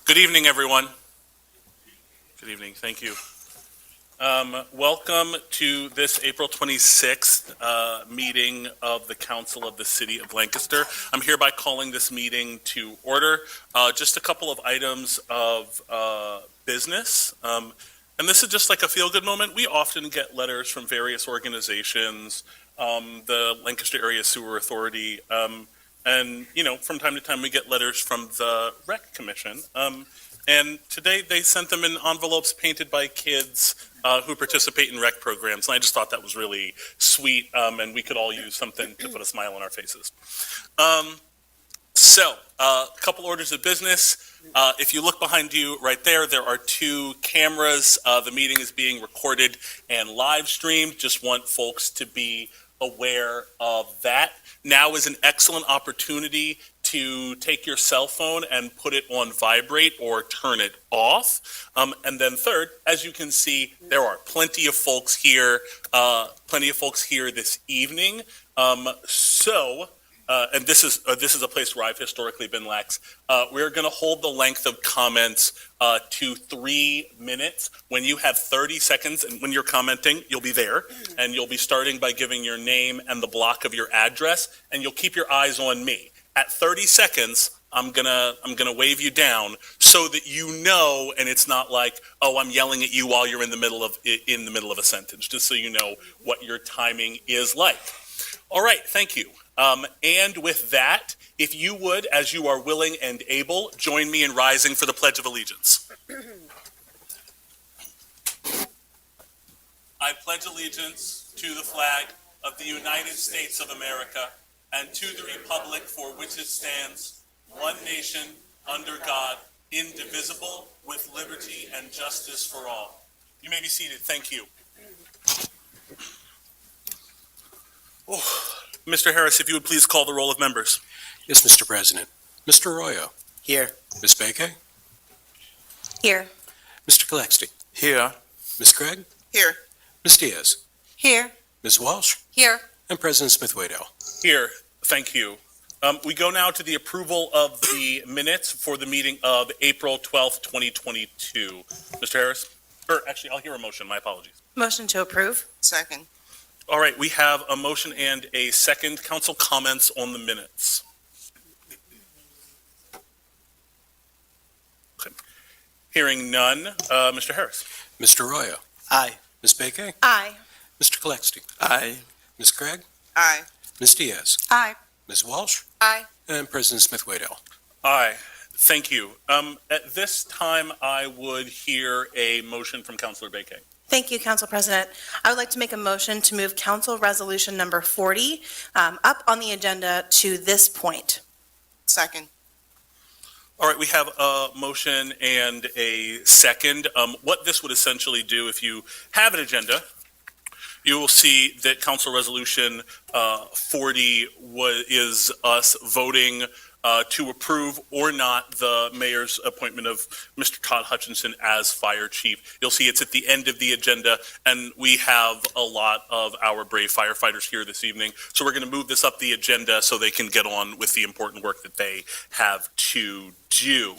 Good evening, everyone. Good evening. Thank you. Welcome to this April 26th meeting of the Council of the City of Lancaster. I'm hereby calling this meeting to order. Just a couple of items of business. And this is just like a feel-good moment. We often get letters from various organizations, the Lancaster Area Sewer Authority, and, you know, from time to time we get letters from the Rec Commission. And today they sent them in envelopes painted by kids who participate in rec programs. And I just thought that was really sweet, and we could all use something to put a smile on our faces. So, a couple orders of business. If you look behind you right there, there are two cameras. The meeting is being recorded and live streamed. Just want folks to be aware of that. Now is an excellent opportunity to take your cell phone and put it on vibrate or turn it off. And then third, as you can see, there are plenty of folks here this evening. And this is a place where I've historically been lax. We're going to hold the length of comments to 3 minutes. When you have 30 seconds, and when you're commenting, you'll be there, and you'll be starting by giving your name and the block of your address, and you'll keep your eyes on me. At 30 seconds, I'm gonna wave you down so that you know, and it's not like, oh, I'm yelling at you while you're in the middle of a sentence, just so you know what your timing is like. All right, thank you. And with that, if you would, as you are willing and able, join me in rising for the Pledge of Allegiance. I pledge allegiance to the flag of the United States of America and to the republic for which it stands, one nation, under God, indivisible, with liberty and justice for all. You may be seated. Thank you. Oh, Mr. Harris, if you would please call the roll of members. Yes, Mr. President. Mr. Arroyo. Here. Ms. Baker. Here. Mr. Kalexty. Here. Ms. Craig. Here. Ms. Diaz. Here. Ms. Walsh. Here. And President Smith-Waddell. Here. Thank you. We go now to the approval of the minutes for the meeting of April 12th, 2022. Mr. Harris? Or actually, I'll hear a motion. My apologies. Motion to approve. Second. All right, we have a motion and a second. Council comments on the minutes. Okay. Hearing none, Mr. Harris. Mr. Arroyo. Aye. Ms. Baker. Aye. Mr. Kalexty. Aye. Ms. Craig. Aye. Ms. Diaz. Aye. Ms. Walsh. Aye. And President Smith-Waddell. Aye. Thank you. At this time, I would hear a motion from Councilor Bakay. Thank you, Council President. I would like to make a motion to move Council Resolution number 40 up on the agenda to this point. Second. All right, we have a motion and a second. What this would essentially do, if you have an agenda, you will see that Council Resolution 40 is us voting to approve or not the mayor's appointment of Mr. Todd Hutchinson as fire chief. You'll see it's at the end of the agenda, and we have a lot of our brave firefighters here this evening. So we're going to move this up the agenda so they can get on with the important work that they have to do.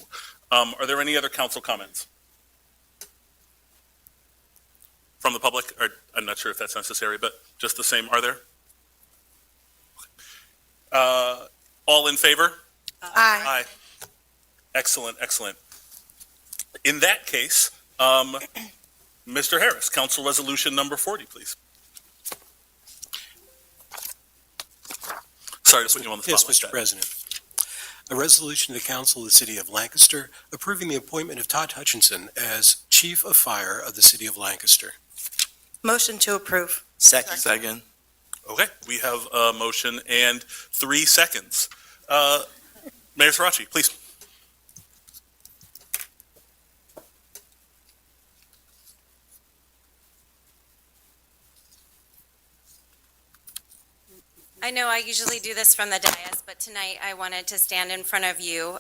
Are there any other council comments from the public? Or, I'm not sure if that's necessary, but just the same, are there? All in favor? Aye. Aye. Excellent, excellent. In that case, Mr. Harris, Council Resolution number 40, please. Sorry to put you on the spot. Yes, like Mr. that. President. A resolution of the Council of the City of Lancaster approving the appointment of Todd Hutchinson as Chief of Fire of the City of Lancaster. Motion to approve. Second. Okay, we have a motion and 3 seconds. Mayor Sirachi, please. I know I usually do this from the dais, but tonight I wanted to stand in front of you.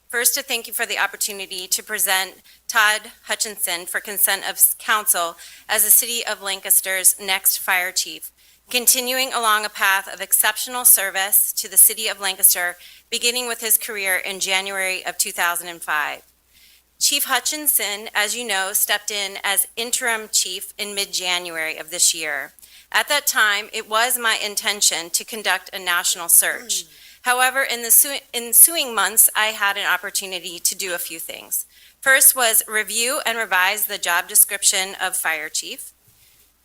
First, to thank you for the opportunity to present Todd Hutchinson for consent of council as the City of Lancaster's next fire chief, continuing along a path of exceptional service to the City of Lancaster, beginning with his career in January of 2005. Chief Hutchinson, as you know, stepped in as interim chief in mid-January of this year. At that time, it was my intention to conduct a national search. However, in the ensuing months, I had an opportunity to do a few things. First was review and revise the job description of fire chief,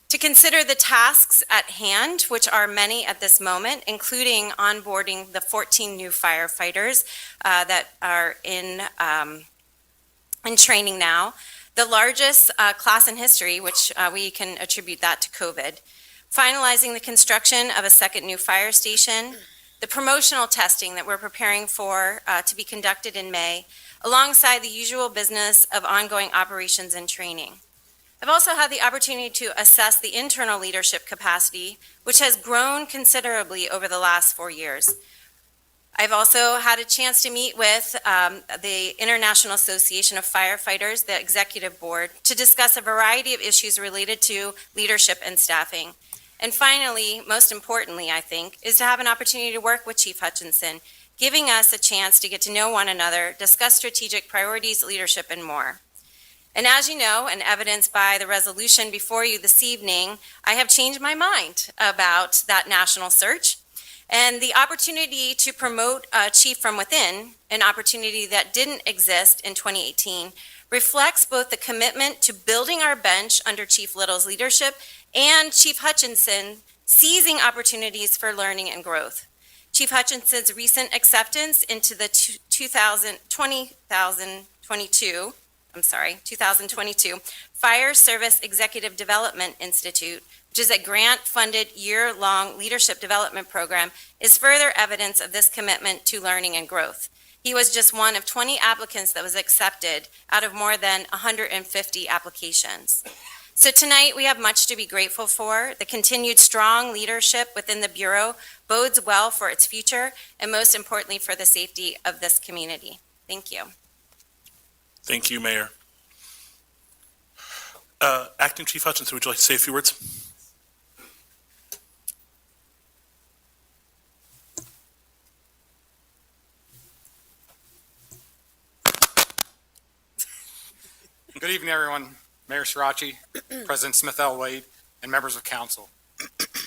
to consider the tasks at hand, which are many at this moment, including onboarding the 14 new firefighters that are in training now, the largest class in history, which we can attribute that to COVID, finalizing the construction of a second new fire station, the promotional testing that we're preparing for to be conducted in May, alongside the usual business of ongoing operations and training. I've also had the opportunity to assess the internal leadership capacity, which has grown considerably over the last 4 years. I've also had a chance to meet with the International Association of Firefighters, the executive board, to discuss a variety of issues related to leadership and staffing. And finally, most importantly, I think, is to have an opportunity to work with Chief Hutchinson, giving us a chance to get to know one another, discuss strategic priorities, leadership, and more. And as you know, and evidenced by the resolution before you this evening, I have changed my mind about that national search. And the opportunity to promote a chief from within, an opportunity that didn't exist in 2018, reflects both the commitment to building our bench under Chief Little's leadership and Chief Hutchinson seizing opportunities for learning and growth. Chief Hutchinson's recent acceptance into the 2022 Fire Service Executive Development Institute, which is a grant-funded year-long leadership development program, is further evidence of this commitment to learning and growth. He was just one of 20 applicants that was accepted out of more than 150 applications. So tonight, we have much to be grateful for. The continued strong leadership within the Bureau bodes well for its future, and most importantly, for the safety of this community. Thank you. Thank you, Mayor. Acting Chief Hutchinson, would you like to say a few words? Good evening, everyone. Mayor Srirachi, President Smith L. Wade, and members of council.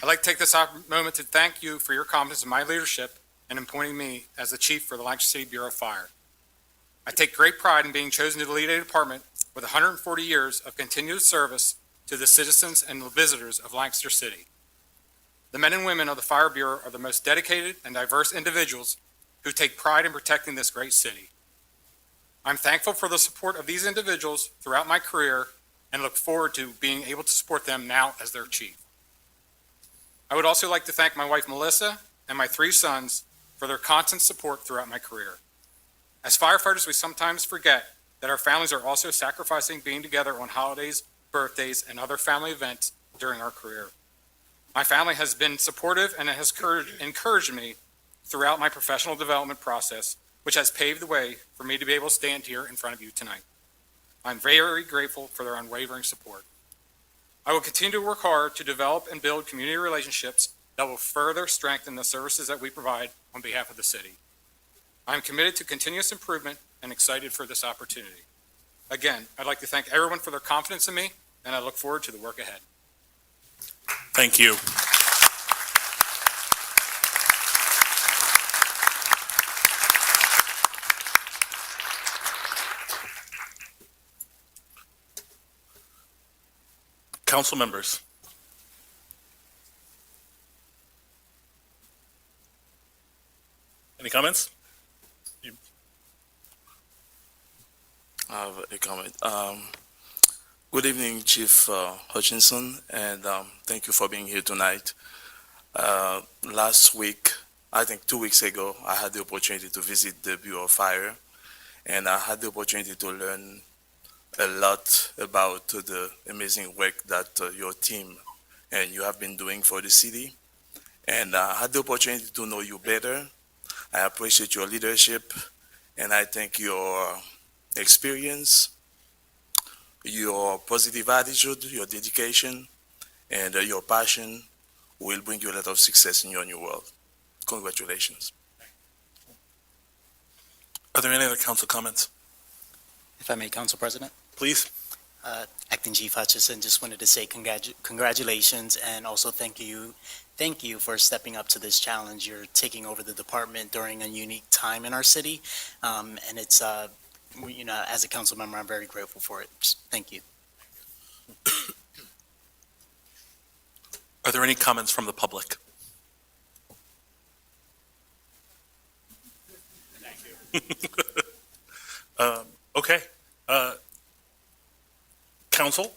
I'd like to take this moment to thank you for your confidence in my leadership and appointing me as the chief for the Lancaster City Bureau of Fire. I take great pride in being chosen to lead a department with 140 years of continuous service to the citizens and the visitors of Lancaster City. The men and women of the Fire Bureau are the most dedicated and diverse individuals who take pride in protecting this great city. I'm thankful for the support of these individuals throughout my career and look forward to being able to support them now as their chief. I would also like to thank my wife Melissa and my 3 sons for their constant support throughout my career. As firefighters, we sometimes forget that our families are also sacrificing being together on holidays, birthdays, and other family events during our career. My family has been supportive and it has encouraged me throughout my professional development process, which has paved the way for me to be able to stand here in front of you tonight. I'm very grateful for their unwavering support. I will continue to work hard to develop and build community relationships that will further strengthen the services that we provide on behalf of the city. I'm committed to continuous improvement and excited for this opportunity. Again, I'd like to thank everyone for their confidence in me, and I look forward to the work ahead. Thank you. Council members. Any comments? I have a comment. Good evening, Chief Hutchinson, and thank you for being here tonight. Last week, I think 2 weeks ago, I had the opportunity to visit the Bureau of Fire, and I had the opportunity to learn a lot about the amazing work that your team and you have been doing for the city. And I had the opportunity to know you better. I appreciate your leadership, and I think your experience, your positive attitude, your dedication, and your passion will bring you a lot of success in your new world. Congratulations. Are there any other council comments? If I may, Council President. Please. Acting Chief Hutchison, just wanted to say congratulations and also thank you for stepping up to this challenge. You're taking over the department during a unique time in our city, and it's, as a council member, I'm very grateful for it. Just thank you. Are there any comments from the public? Okay. Council,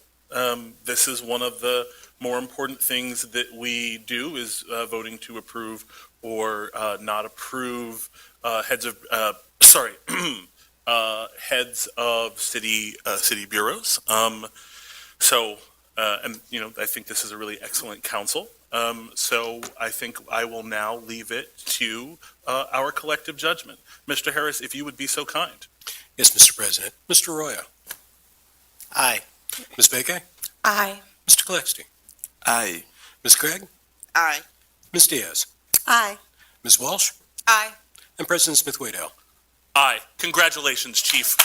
this is one of the more important things that we do is voting to approve or not approve heads of city bureaus. I think this is a really excellent council. So I think I will now leave it to our collective judgment. Mr. Harris, if you would be so kind. Yes, Mr. President. Mr. Arroyo. Aye. Ms. Vega. Aye. Mr. Gillespie. Aye. Ms. Craig. Aye. Ms. Diaz. Aye. Ms. Walsh. Aye. And President Smith-Waddell. Aye. Congratulations, Chief.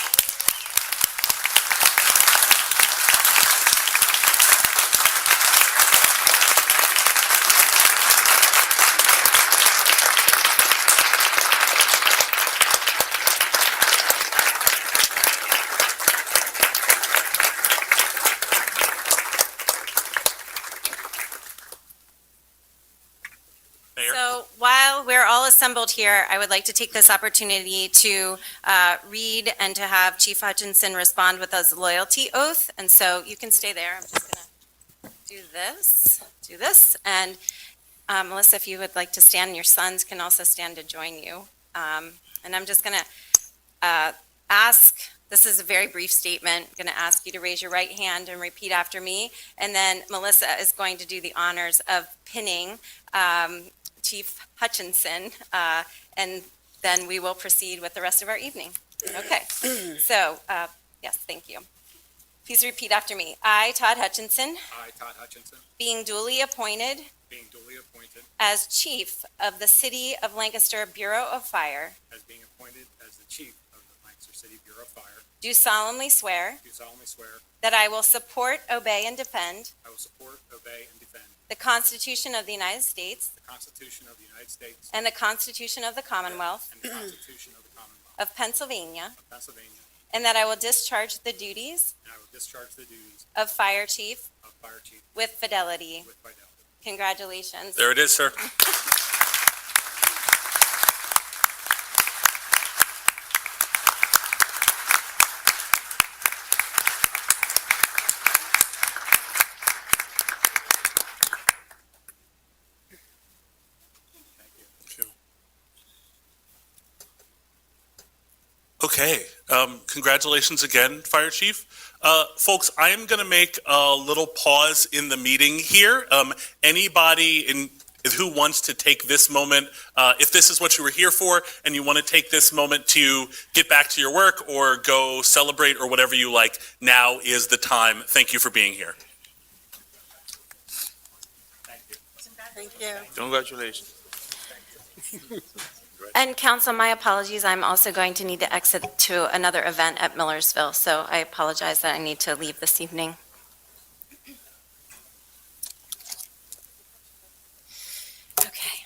Mayor? So while we're all assembled here, I would like to take this opportunity to read and to have Chief Hutchinson respond with his loyalty oath. And so you can stay there. I'm just going to do this. And Melissa, if you would like to stand, your sons can also stand to join you. And I'm just going to ask, this is a very brief statement, I'm going to ask you to raise your right hand and repeat after me. And then Melissa is going to do the honors of pinning Chief Hutchinson, and then we will proceed with the rest of our evening. Okay, so, yes, thank you. Please repeat after me. I, Todd Hutchinson, I, Todd Hutchinson, being duly appointed being duly appointed as Chief of the City of Lancaster Bureau of Fire, as being appointed as the Chief of the Lancaster City Bureau of Fire, do solemnly swear do solemnly swear that I will support, obey, and defend I will support, obey, and defend the Constitution of the United States the Constitution of the United States and the Constitution of the Commonwealth and the Constitution of the Commonwealth of Pennsylvania, of Pennsylvania, and that I will discharge the duties and I will discharge the duties of Fire Chief of Fire Chief with fidelity. with fidelity. Congratulations. There it is, sir. Okay, congratulations again, Fire Chief. Folks, I am going to make a little pause in the meeting here. Anybody who wants to take this moment, if this is what you were here for and you want to take this moment to get back to your work or go celebrate or whatever you like, now is the time. Thank you for being here. Thank you. Congratulations. And council, my apologies. I'm also going to need to exit to another event at Millersville, so I apologize that I need to leave this evening. Okay.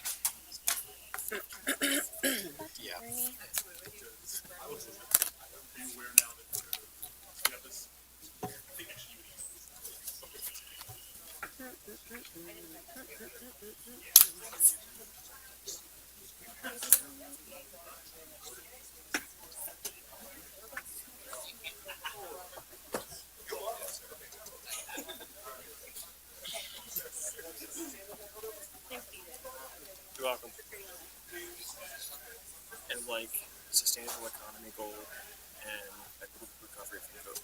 You're welcome. And like sustainable economy goal and equitable recovery from COVID.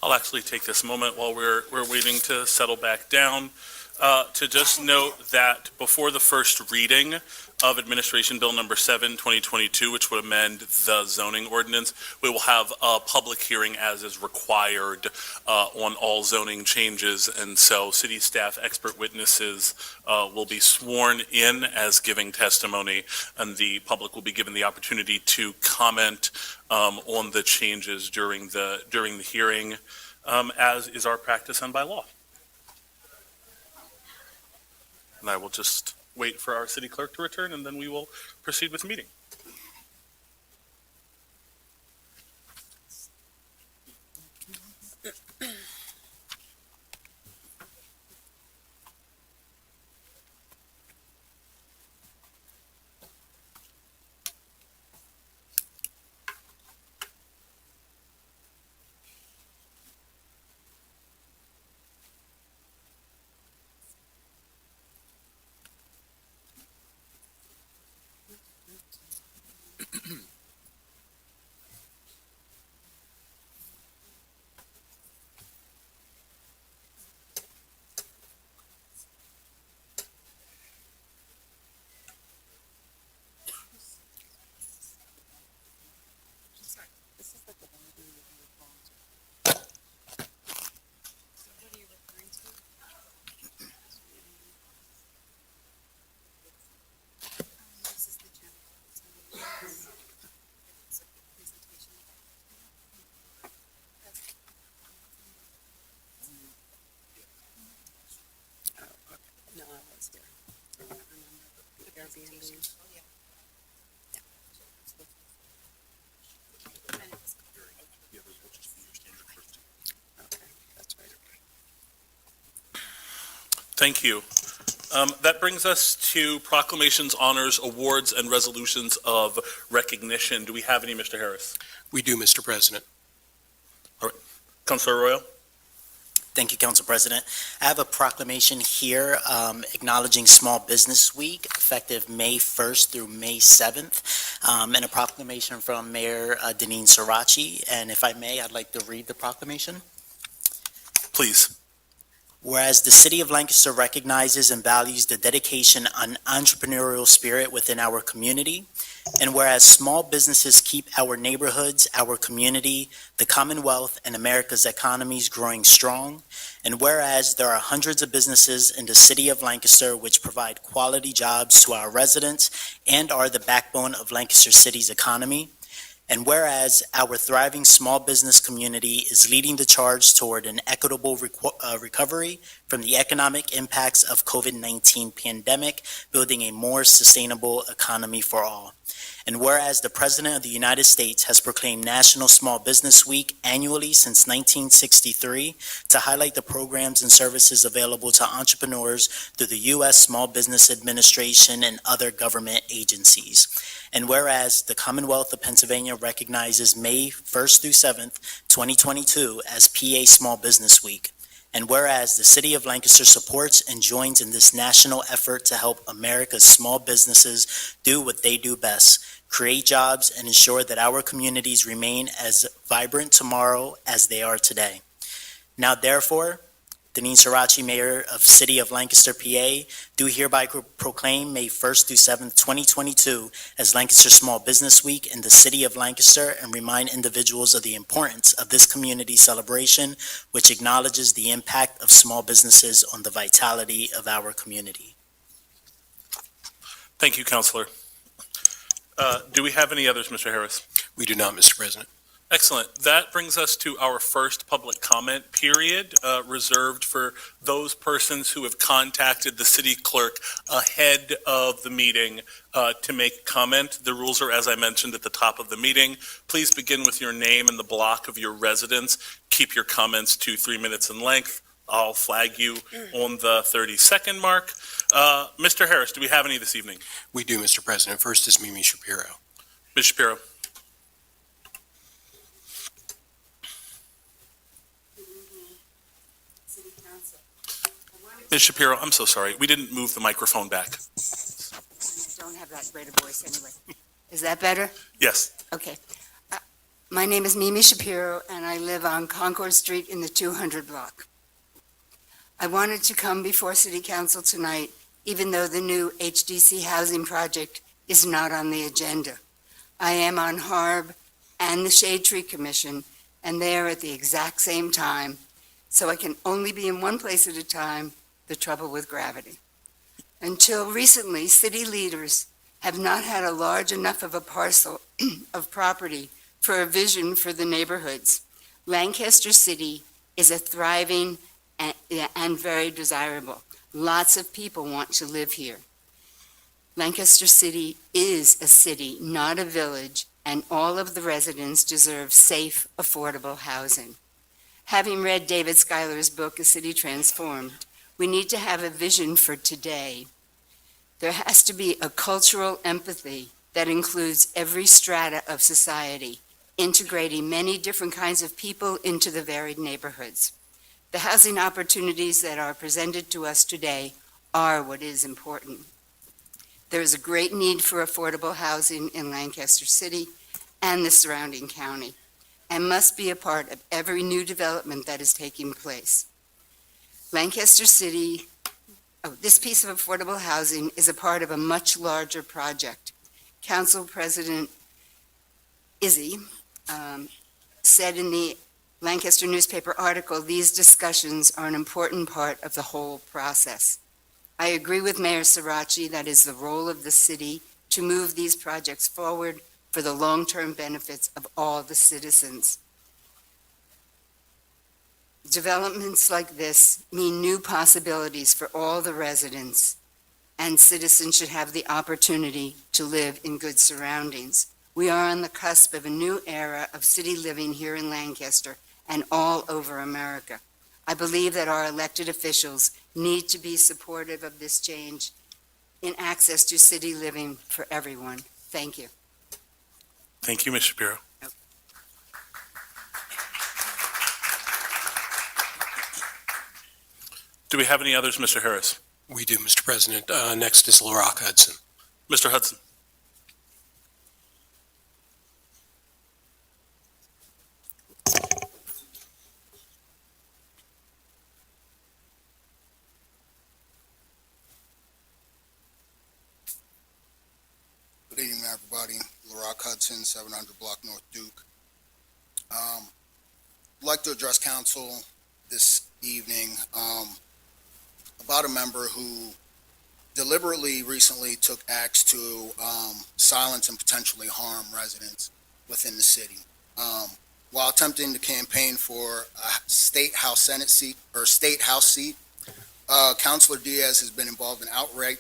I'll actually take this moment while we're waiting to settle back down. to just note that before the first reading of Administration Bill Number 7, 2022, which would amend the zoning ordinance, we will have a public hearing as is required on all zoning changes. And so city staff expert witnesses will be sworn in as giving testimony, and the public will be given the opportunity to comment on the changes during the hearing, as is our practice and by law. And I will just wait for our city clerk to return, and then we will proceed with the meeting. No, I was there. I remember the Airbnb. Okay, that's right. Thank you. That brings us to proclamations, honors, awards, and resolutions of recognition. Do we have any, Mr. Harris? We do, Mr. President. Councilor Royal? Thank you, Council President. I have a proclamation here acknowledging Small Business Week, effective May 1st through May 7th, and a proclamation from Mayor Deneen Sirachi. And if I may, I'd like to read the proclamation. Please. Whereas the City of Lancaster recognizes and values the dedication and entrepreneurial spirit within our community, and whereas small businesses keep our neighborhoods, our community, the Commonwealth, and America's economies growing strong, and whereas there are hundreds of businesses in the City of Lancaster which provide quality jobs to our residents and are the backbone of Lancaster City's economy, and whereas our thriving small business community is leading the charge toward an equitable recovery from the economic impacts of COVID-19 pandemic, building a more sustainable economy for all. And whereas the President of the United States has proclaimed National Small Business Week annually since 1963 to highlight the programs and services available to entrepreneurs through the U.S. Small Business Administration and other government agencies. And whereas the Commonwealth of Pennsylvania recognizes May 1st through 7th, 2022 as PA Small Business Week. And whereas the City of Lancaster supports and joins in this national effort to help America's small businesses do what they do best, create jobs, and ensure that our communities remain as vibrant tomorrow as they are today. Now, therefore, Deneen Sirachi, Mayor of City of Lancaster, PA, do hereby proclaim May 1st through 7th, 2022 as Lancaster Small Business Week in the City of Lancaster and remind individuals of the importance of this community celebration, which acknowledges the impact of small businesses on the vitality of our community. Thank you, Councilor. Do we have any others, Mr. Harris? We do not, Mr. President. Excellent. That brings us to our first public comment period, reserved for those persons who have contacted the city clerk ahead of the meeting to make comment. The rules are, as I mentioned, at the top of the meeting. Please begin with your name and the block of your residence. Keep your comments to 3 minutes in length. I'll flag you on the 30-second mark. Mr. Harris, do we have any this evening? We do, Mr. President. First is Mimi Shapiro. Ms. Shapiro. Ms. Shapiro, I'm so sorry. We didn't move the microphone back. I don't have that great a voice anyway. Is that better? Yes. Okay. My name is Mimi Shapiro, and I live on Concord Street in the 200 block. I wanted to come before City Council tonight, even though the new HDC housing project is not on the agenda. I am on HARB and the Shade Tree Commission, and they are at the exact same time, so I can only be in one place at a time, the trouble with gravity. Until recently, city leaders have not had a large enough of a parcel of property for a vision for the neighborhoods. Lancaster City is a thriving and very desirable. Lots of people want to live here. Lancaster City is a city, not a village, and all of the residents deserve safe, affordable housing. Having read David Schuyler's book, A City Transformed, we need to have a vision for today. There has to be a cultural empathy that includes every strata of society, integrating many different kinds of people into the varied neighborhoods. The housing opportunities that are presented to us today are what is important. There is a great need for affordable housing in Lancaster City and the surrounding county, and must be a part of every new development that is taking place. Lancaster City, this piece of affordable housing is a part of a much larger project. Council President Izzy said in the Lancaster newspaper article, these discussions are an important part of the whole process. I agree with Mayor Sirachi that is the role of the city to move these projects forward for the long-term benefits of all the citizens. Developments like this mean new possibilities for all the residents, and citizens should have the opportunity to live in good surroundings. We are on the cusp of a new era of city living here in Lancaster and all over America. I believe that our elected officials need to be supportive of this change in access to city living for everyone. Thank you. Thank you, Ms. Shapiro. Do we have any others, Mr. Harris? We do, Mr. President. Next is LaRock Hudson. Mr. Hudson? Good evening, everybody. LaRock Hudson, 700 Block North Duke. I'd like to address council this evening about a member who deliberately recently took acts to silence and potentially harm residents within the city. While attempting to campaign for a state house seat, Councilor Diaz has been involved in outright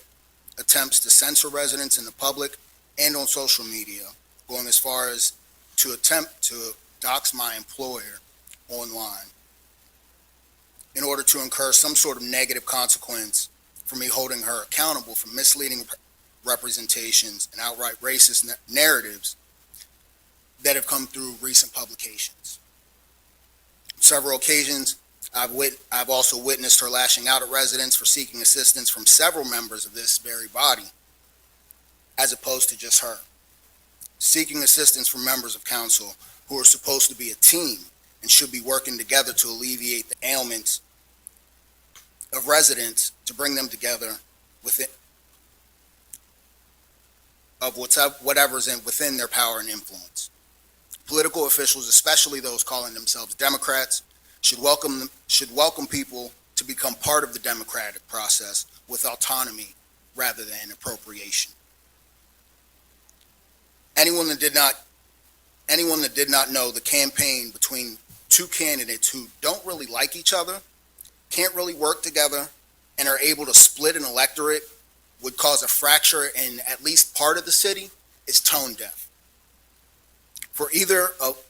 attempts to censor residents in the public and on social media, going as far as to attempt to dox my employer online in order to incur some sort of negative consequence for me holding her accountable for misleading representations and outright racist narratives that have come through recent publications. On several occasions, I've also witnessed her lashing out at residents for seeking assistance from several members of this very body, as opposed to just her. Seeking assistance from members of council who are supposed to be a team and should be working together to alleviate the ailments of residents, to bring them together within of whatever's within their power and influence. Political officials, especially those calling themselves Democrats, should welcome people to become part of the democratic process with autonomy rather than appropriation. Anyone that did not know the campaign between two candidates who don't really like each other, can't really work together, and are able to split an electorate would cause a fracture in at least part of the city is tone deaf. For either of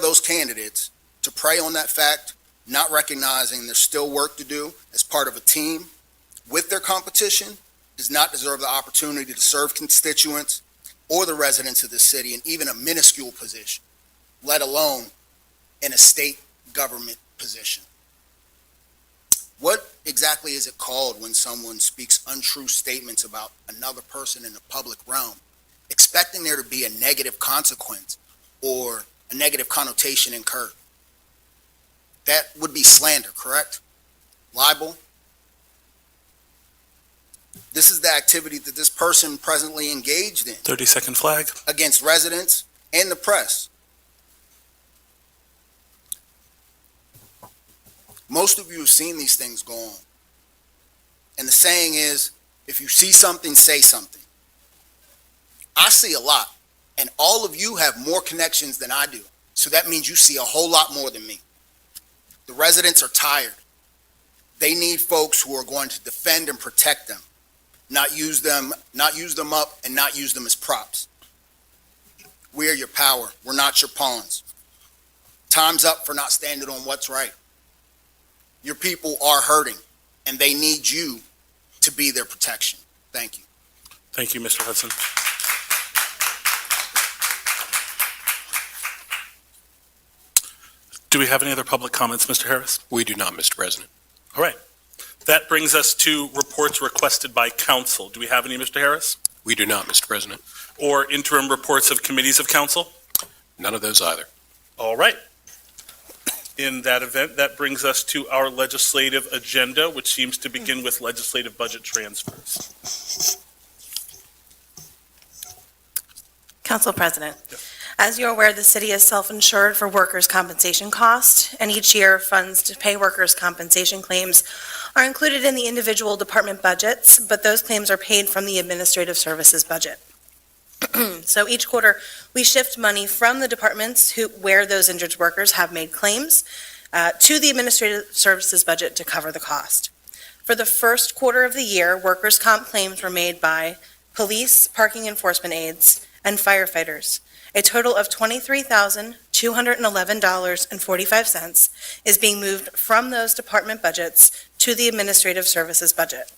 those candidates to prey on that fact, not recognizing there's still work to do as part of a team with their competition, does not deserve the opportunity to serve constituents or the residents of the city in even a minuscule position, let alone in a state government position. What exactly is it called when someone speaks untrue statements about another person in the public realm, expecting there to be a negative consequence or a negative connotation incurred? That would be slander, correct? Libel? This is the activity that this person presently engaged in 30-second flag. against residents and the press. Most of you have seen these things go on. And the saying is, if you see something, say something. I see a lot, and all of you have more connections than I do. So that means you see a whole lot more than me. The residents are tired. They need folks who are going to defend and protect them, not use them up and not use them as props. We are your power. We're not your pawns. Time's up for not standing on what's right. Your people are hurting, and they need you to be their protection. Thank you. Thank you, Mr. Hudson. Do we have any other public comments, Mr. Harris? We do not, Mr. President. All right. That brings us to reports requested by council. Do we have any, Mr. Harris? We do not, Mr. President. Or interim reports of committees of council? None of those either. All right. In that event, that brings us to our legislative agenda, which seems to begin with legislative budget transfers. Council President, as you're aware, the city is self-insured for workers' compensation costs, and each year, funds to pay workers' compensation claims are included in the individual department budgets, but those claims are paid from the administrative services budget. So each quarter, we shift money from the departments where those injured workers have made claims to the administrative services budget to cover the cost. For the first quarter of the year, workers' comp claims were made by police, parking enforcement aides, and firefighters. A total of $23,211.45 is being moved from those department budgets to the administrative services budget.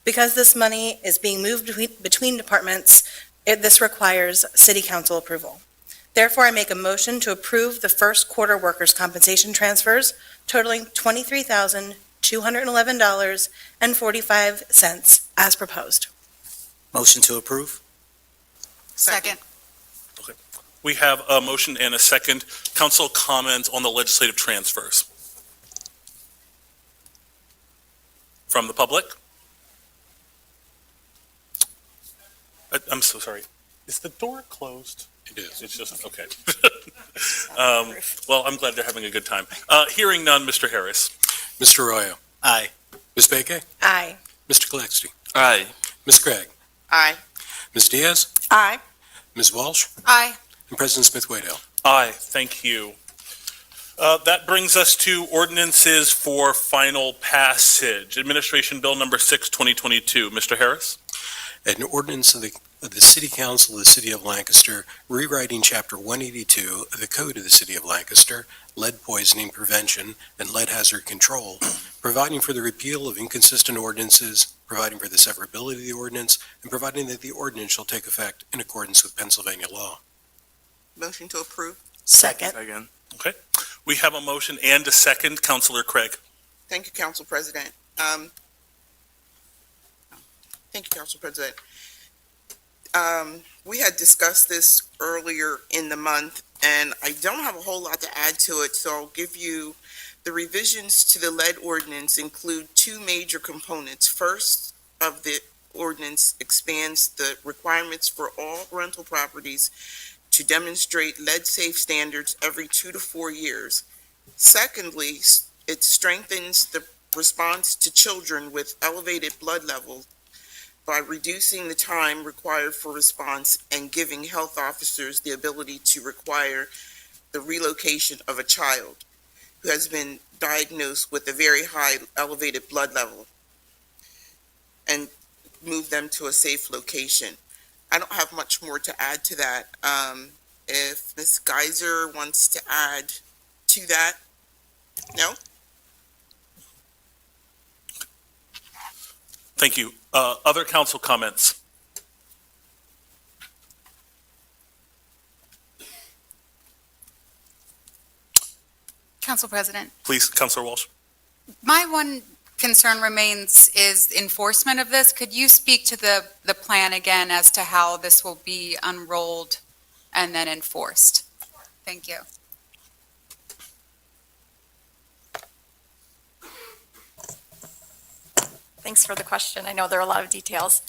Because this money is being moved between departments, this requires city council approval. Therefore, I make a motion to approve the first quarter workers' compensation transfers totaling $23,211.45 as proposed. Motion to approve? Second. We have a motion and a second. Council comment on the legislative transfers. From the public? I'm so sorry. Is the door closed? It is. It's just, okay. Well, I'm glad they're having a good time. Hearing none, Mr. Harris. Mr. Arroyo. Aye. Ms. Beke. Aye. Mr. Gillespie. Aye. Ms. Craig. Aye. Ms. Diaz. Aye. Ms. Walsh. Aye. And President Smith-Waddell. Aye, thank you. That brings us to ordinances for final passage. Administration Bill Number 6, 2022. Mr. Harris? An ordinance of the City Council of the City of Lancaster rewriting Chapter 182 of the Code of the City of Lancaster, lead poisoning prevention and lead hazard control, providing for the repeal of inconsistent ordinances, providing for the severability of the ordinance, and providing that the ordinance shall take effect in accordance with Pennsylvania law. Motion to approve. Second. Second. Okay. We have a motion and a second. Councilor Craig. Thank you, Council President. Thank you, Council President. We had discussed this earlier in the month, and I don't have a whole lot to add to it, so I'll give you the revisions to the lead ordinance include two major components. First of the ordinance expands the requirements for all rental properties to demonstrate lead-safe standards every 2 to 4 years. Secondly, it strengthens the response to children with elevated blood levels by reducing the time required for response and giving health officers the ability to require the relocation of a child who has been diagnosed with a very high elevated blood level and move them to a safe location. I don't have much more to add to that. If Ms. Geiser wants to add to that, no? Thank you. Other council comments? Council President, Please, Councilor Walsh. my one concern remains is enforcement of this. Could you speak to the plan again as to how this will be unrolled and then enforced? Thank you. Thanks for the question. I know there are a lot of details.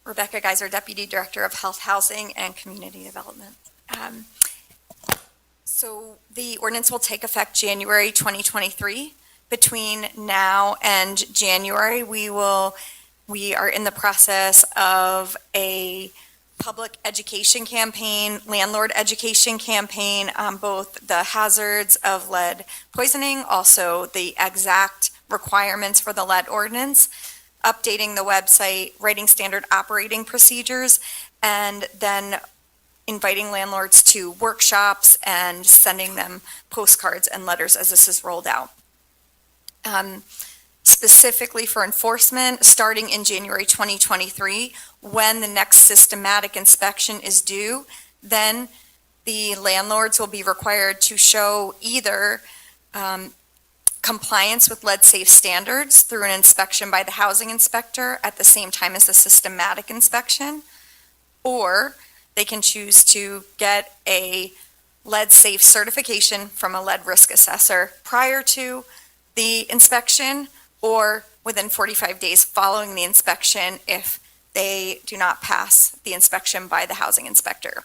Rebecca Geiser, Deputy Director of Health, Housing, and Community Development. So the ordinance will take effect January 2023. Between now and January, we are in the process of a public education campaign, landlord education campaign on both the hazards of lead poisoning, also the exact requirements for the lead ordinance, updating the website, writing standard operating procedures, and then inviting landlords to workshops and sending them postcards and letters as this is rolled out. Specifically for enforcement, starting in January 2023, when the next systematic inspection is due, then the landlords will be required to show either compliance with lead-safe standards through an inspection by the housing inspector at the same time as a systematic inspection, or they can choose to get a lead-safe certification from a lead risk assessor prior to the inspection or within 45 days following the inspection if they do not pass the inspection by the housing inspector.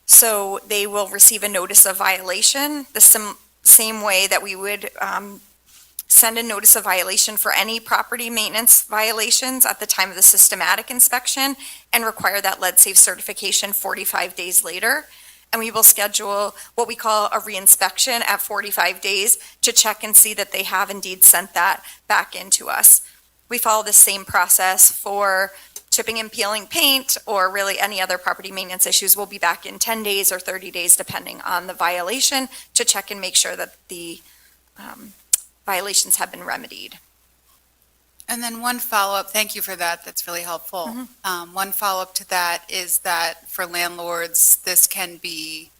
So they will receive a notice of violation, the same way that we would send a notice of violation for any property maintenance violations at the time of the systematic inspection and require that lead-safe certification 45 days later. And we will schedule what we call a reinspection at 45 days to check and see that they have indeed sent that back into us. We follow the same process for chipping and peeling paint or really any other property maintenance issues. We'll be back in 10 days or 30 days depending on the violation to check and make sure that the violations have been remedied. And then one follow-up, thank you for that, that's really helpful. One follow-up to that is that for landlords, this can be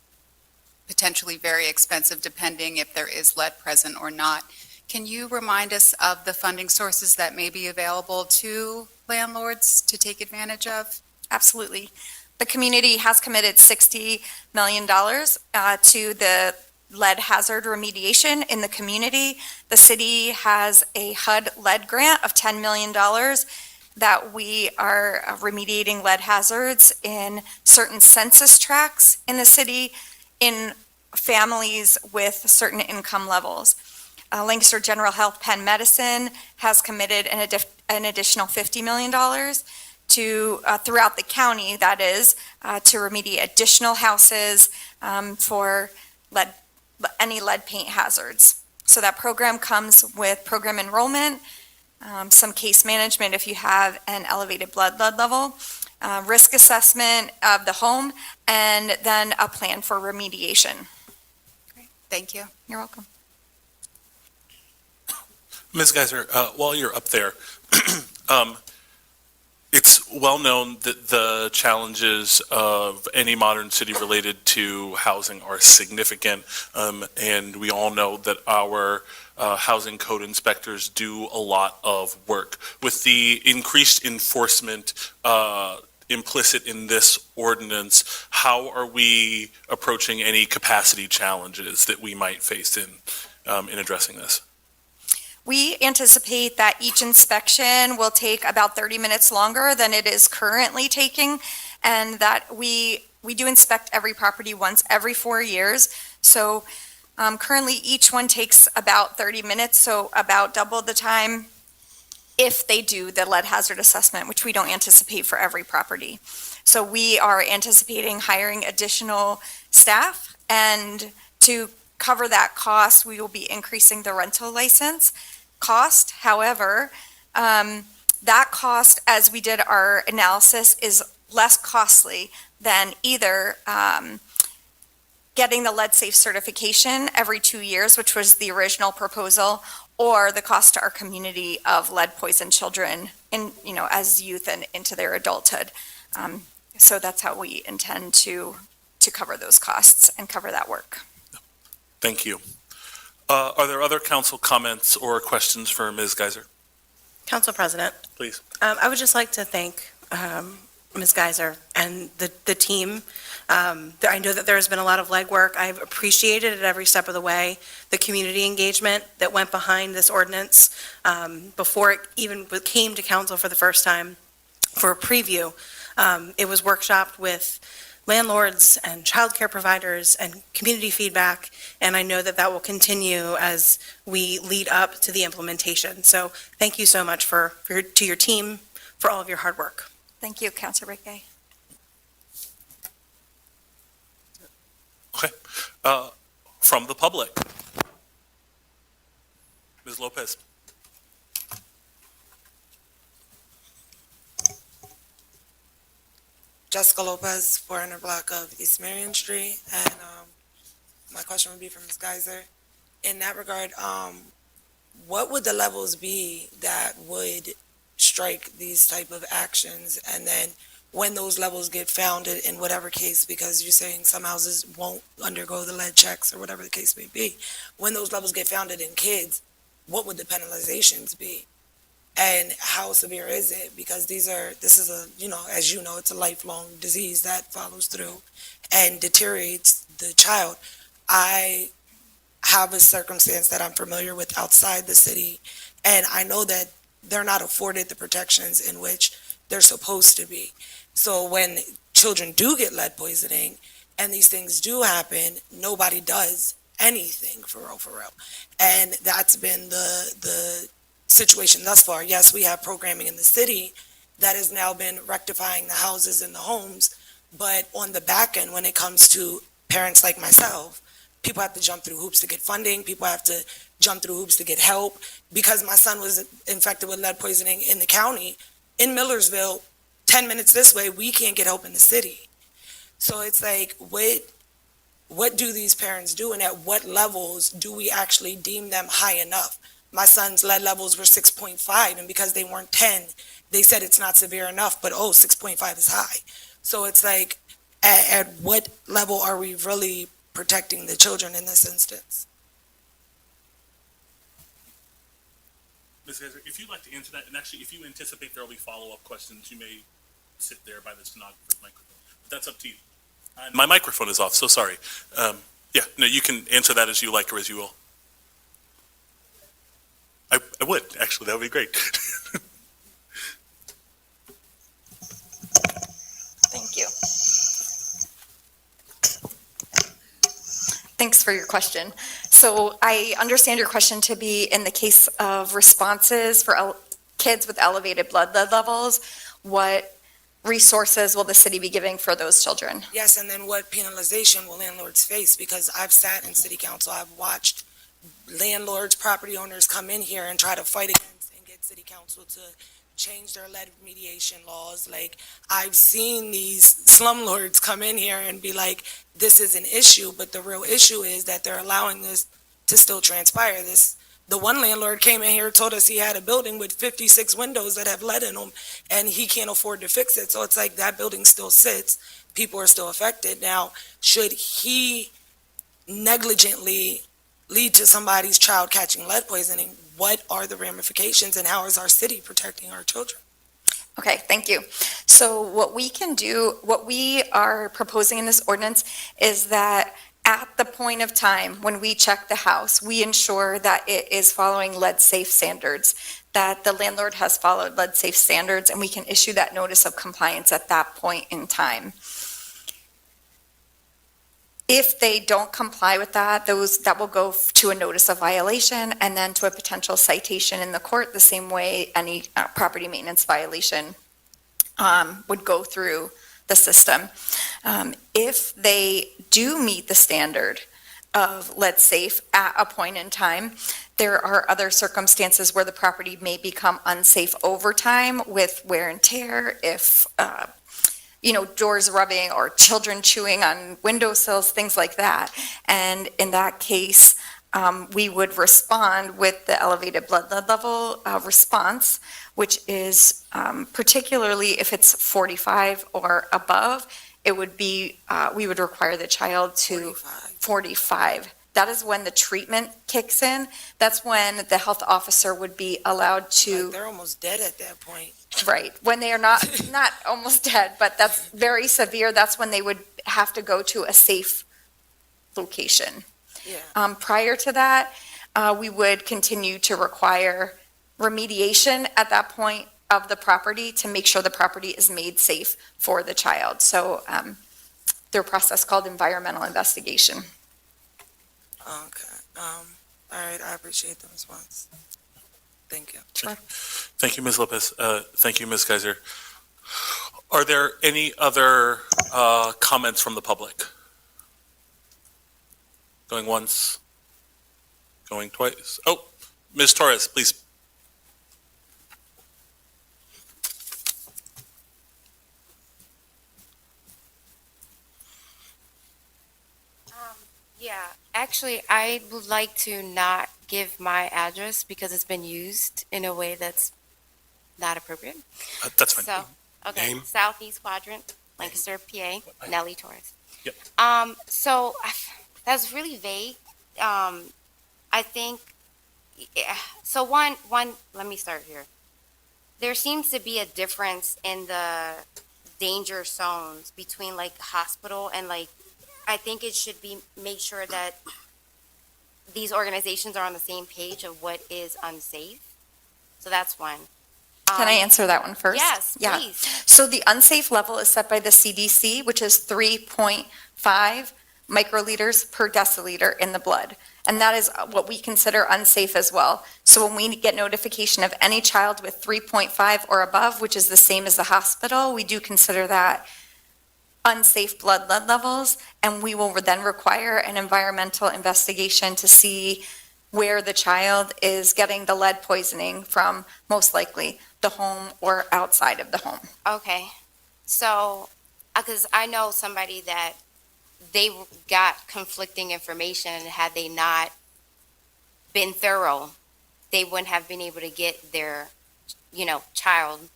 potentially very expensive depending if there is lead present or not. Can you remind us of the funding sources that may be available to landlords to take advantage of? Absolutely. The community has committed $60 million to the lead hazard remediation in the community. The city has a HUD lead grant of $10 million that we are remediating lead hazards in certain census tracts in the city in families with certain income levels. Lancaster General Health Penn Medicine has committed an additional $50 million to throughout the county, that is, to remediate additional houses for any lead paint hazards. So that program comes with program enrollment, some case management if you have an elevated blood lead level, risk assessment of the home, and then a plan for remediation. Great. Thank you. You're welcome. Ms. Geiser, while you're up there, it's well known that the challenges of any modern city related to housing are significant, and we all know that our housing code inspectors do a lot of work. With the increased enforcement implicit in this ordinance, how are we approaching any capacity challenges that we might face in addressing this? We anticipate that each inspection will take about 30 minutes longer than it is currently taking, and that we do inspect every property once every 4 years. So currently, each one takes about 30 minutes, so about double the time if they do the lead hazard assessment, which we don't anticipate for every property. So we are anticipating hiring additional staff, and to cover that cost, we will be increasing the rental license cost. However, that cost, as we did our analysis, is less costly than either getting the lead safe certification every 2 years, which was the original proposal, or the cost to our community of lead poisoned children in, as youth and into their adulthood. So that's how we intend to cover those costs and cover that work. Thank you. Are there other council comments or questions for Ms. Geiser? Council President. Please. I would just like to thank Ms. Geiser and the team I know that there's been a lot of legwork. I've appreciated it every step of the way, the community engagement that went behind this ordinance before it even came to council for the first time for a preview. It was workshopped with landlords and childcare providers and community feedback, and I know that that will continue as we lead up to the implementation. So thank you so much to your team for all of your hard work. Thank you, Councilor Rickey. From the public. Ms. Lopez. Jessica Lopez, 400 block of East Marion Street, and my question would be for Ms. Geiser. In that regard, what would the levels be that would strike these type of actions? And then when those levels get founded in whatever case, because you're saying some houses won't undergo the lead checks or whatever the case may be, when those levels get founded in kids, what would the penalizations be? And how severe is it? Because this is a, as you know, it's a lifelong disease that follows through and deteriorates the child. I have a circumstance that I'm familiar with outside the city, and I know that they're not afforded the protections in which they're supposed to be. So when children do get lead poisoning and these things do happen, nobody does anything for real. And that's been the situation thus far. Yes, we have programming in the city that has now been rectifying the houses and the homes, but on the back end, when it comes to parents like myself, people have to jump through hoops to get funding, people have to jump through hoops to get help. Because my son was infected with lead poisoning in the county, in Millersville, 10 minutes this way, we can't get help in the city. So it's like, what do these parents do, and at what levels do we actually deem them high enough? My son's lead levels were 6.5, and because they weren't 10, they said it's not severe enough, but 6.5 is high. So it's like, at what level are we really protecting the children in this instance? Ms. Geiser, if you'd like to answer that, and actually, if you anticipate there will be follow-up questions, you may sit there by the stenographer's microphone. But that's up to you. My microphone is off, so sorry. No, you can answer that as you like or as you will. I would, actually, that would be great. Thank you. Thanks for your question. So I understand your question to be in the case of responses for kids with elevated blood lead levels, what resources will the city be giving for those children? Yes, and then what penalization will landlords face? Because I've sat in city council, I've watched landlords, property owners come in here and try to fight against and get city council to change their lead remediation laws. Like, I've seen these slumlords come in here and be like, this is an issue, but the real issue is that they're allowing this to still transpire. The one landlord came in here, told us he had a building with 56 windows that have lead in them, and he can't afford to fix it. So it's like, that building still sits, people are still affected. Now, should he negligently lead to somebody's child catching lead poisoning, what are the ramifications, and how is our city protecting our children? Okay, thank you. So what we can do, what we are proposing in this ordinance is that at the point of time when we check the house, we ensure that it is following lead-safe standards, that the landlord has followed lead-safe standards, and we can issue that notice of compliance at that point in time. If they don't comply with that, that will go to a notice of violation and then to a potential citation in the court, the same way any property maintenance violation would go through the system. If they do meet the standard of lead safe at a point in time, there are other circumstances where the property may become unsafe over time with wear and tear, if doors rubbing or children chewing on windowsills, things like that. And in that case, we would respond with the elevated blood lead level response, which is particularly if it's 45 or above, it would be, we would require the child to 45. That is when the treatment kicks in. That's when the health officer would be allowed to Like, they're almost dead at that point. Right, when they are not almost dead, but that's very severe, that's when they would have to go to a safe location. Yeah. Prior to that, we would continue to require remediation at that point of the property to make sure the property is made safe for the child. So their process called environmental investigation. Okay. All right, I appreciate the response. Thank you. Thank you, Ms. Lopez. Thank you, Ms. Geiser. Are there any other comments from the public? Going once? Going twice? Oh, Ms. Torres, please. Yeah, actually, I would like to not give my address because it's been used in a way that's not appropriate. That's fine. So, okay, Name? Southeast Quadrant, Lancaster, PA, Nellie Torres. Yep. So that's really vague. I think, so one, let me start here. There seems to be a difference in the danger zones between like hospital and like, I think it should be made sure that these organizations are on the same page of what is unsafe. So that's one. Can I answer that one first? Yes, Yeah. please. So the unsafe level is set by the CDC, which is 3.5 microliters per deciliter in the blood. And that is what we consider unsafe as well. So when we get notification of any child with 3.5 or above, which is the same as the hospital, we do consider that unsafe blood lead levels, and we will then require an environmental investigation to see where the child is getting the lead poisoning from, most likely the home or outside of the home. Okay. So, because I know somebody that they got conflicting information, and had they not been thorough, they wouldn't have been able to get their, child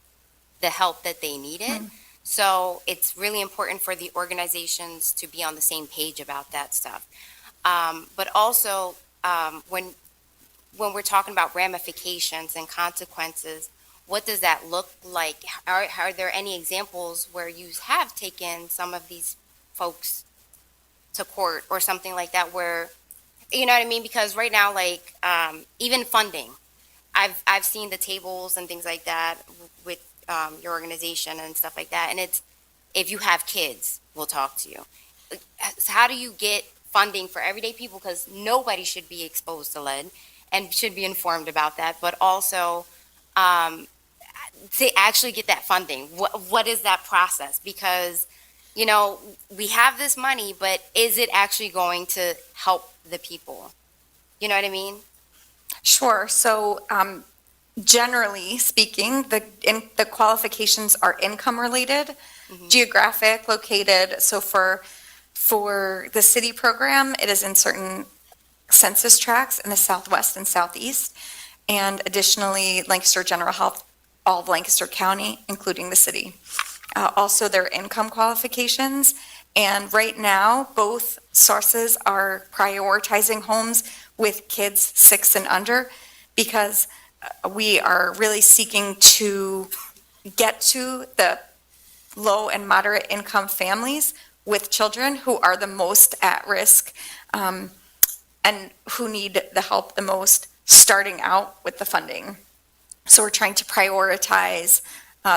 the help that they needed. So it's really important for the organizations to be on the same page about that stuff. But also, when we're talking about ramifications and consequences, what does that look like? Are there any examples where you have taken some of these folks to court or something like that where, you know what I mean? Because right now, like, even funding, I've seen the tables and things like that with your organization and stuff like that. And it's, if you have kids, we'll talk to you. How do you get funding for everyday people? Because nobody should be exposed to lead and should be informed about that. But also, to actually get that funding, what is that process? Because, we have this money, but is it actually going to help the people? You know what I mean? Sure. So generally speaking, the qualifications are income related, geographic, located. So for the city program, it is in certain census tracts in the southwest and southeast. And additionally, Lancaster General Health, all of Lancaster County, including the city. Also, their income qualifications. And right now, both sources are prioritizing homes with kids 6 and under because we are really seeking to get to the low and moderate income families with children who are the most at risk and who need the help the most starting out with the funding. So we're trying to prioritize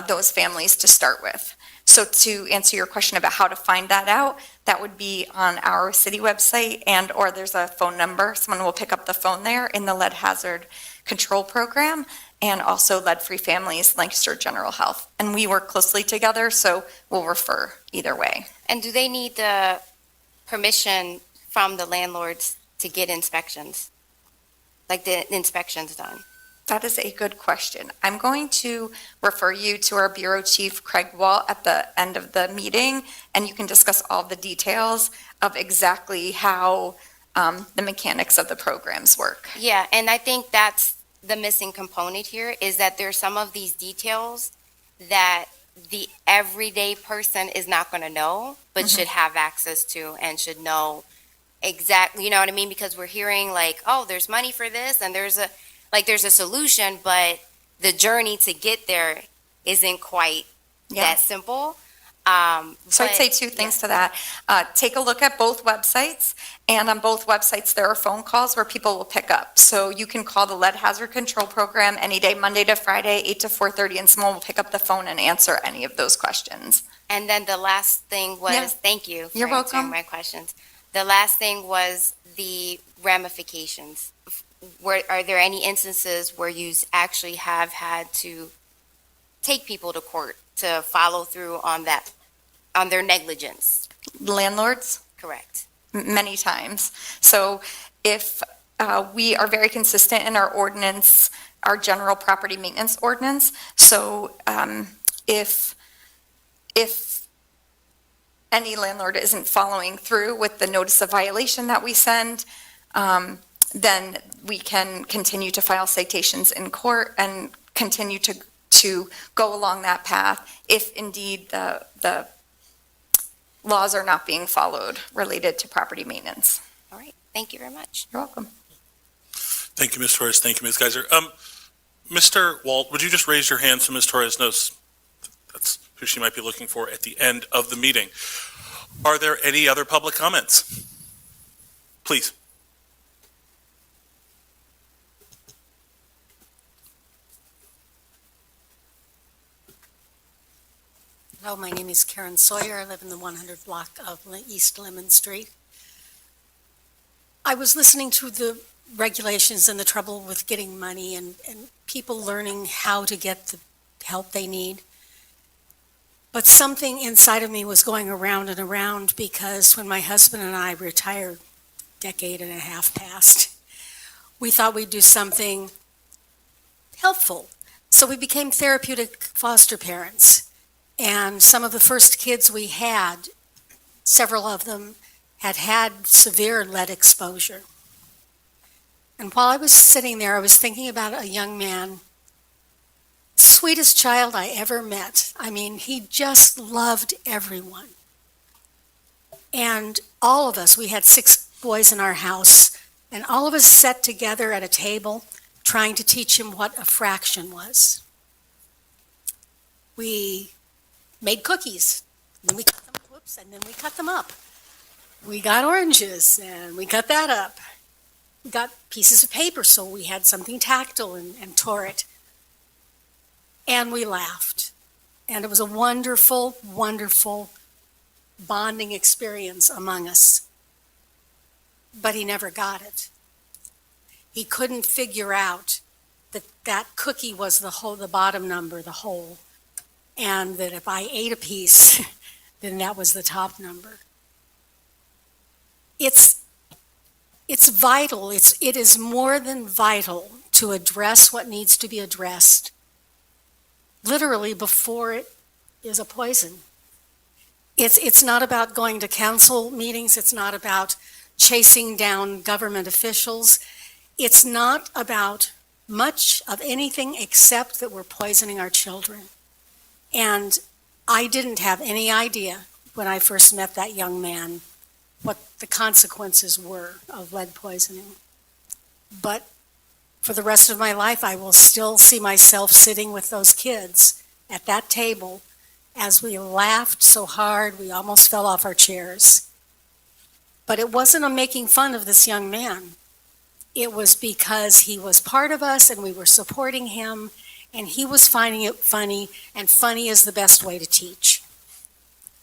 those families to start with. So to answer your question about how to find that out, that would be on our city website or there's a phone number. Someone will pick up the phone there in the lead hazard control program and also lead-free families, Lancaster General Health. And we work closely together, so we'll refer either way. And do they need the permission from the landlords to get inspections? Like the inspections done? That is a good question. I'm going to refer you to our Bureau Chief, Craig Walt, at the end of the meeting, and you can discuss all the details of exactly how the mechanics of the programs work. Yeah, and I think that's the missing component here, is that there's some of these details that the everyday person is not going to know, but should have access to and should know exactly, you know what I mean? Because we're hearing like, oh, there's money for this and there's a solution, but the journey to get there isn't quite Yeah. that simple. So I'd but- say two things to that. Take a look at both websites, and on both websites, there are phone calls where people will pick up. So you can call the Lead Hazard Control Program any day, Monday to Friday, 8 to 4:30, and someone will pick up the phone and answer any of those questions. And then the last thing was, Yeah. thank you for You're answering welcome. my questions. The last thing was the ramifications. Are there any instances where you actually have had to take people to court to follow through on that, on their negligence? Landlords? Correct. Many times. So if we are very consistent in our ordinance, our general property maintenance ordinance, so if any landlord isn't following through with the notice of violation that we send, then we can continue to file citations in court and continue to go along that path if indeed the laws are not being followed related to property maintenance. All right. Thank you very much. You're welcome. Thank you, Ms. Torres. Thank you, Ms. Geiser. Mr. Walt, would you just raise your hand so Ms. Torres knows that's who she might be looking for at the end of the meeting? Are there any other public comments? Please. Hello, my name is Karen Sawyer. I live in the 100 block of East Lemon Street. I was listening to the regulations and the trouble with getting money and people learning how to get the help they need. But something inside of me was going around and around because when my husband and I retired, decade and a half past, we thought we'd do something helpful. So we became therapeutic foster parents. And some of the first kids we had, several of them had had severe lead exposure. And while I was sitting there, I was thinking about a young man, sweetest child I ever met. I mean, he just loved everyone. And all of us, we had 6 boys in our house, and all of us sat together at a table trying to teach him what a fraction was. We made cookies, and then we cut them, and then we cut them up. We got oranges, and we cut that up. We got pieces of paper, so we had something tactile and tore it. And we laughed. And it was a wonderful, wonderful bonding experience among us. But he never got it. He couldn't figure out that that cookie was the bottom number, the whole. And that if I ate a piece, then that was the top number. It's vital. It is more than vital to address what needs to be addressed, literally before it is a poison. It's not about going to council meetings. It's not about chasing down government officials. It's not about much of anything except that we're poisoning our children. And I didn't have any idea when I first met that young man what the consequences were of lead poisoning. But for the rest of my life, I will still see myself sitting with those kids at that table as we laughed so hard we almost fell off our chairs. But it wasn't a making fun of this young man. It was because he was part of us and we were supporting him, and he was finding it funny, and funny is the best way to teach.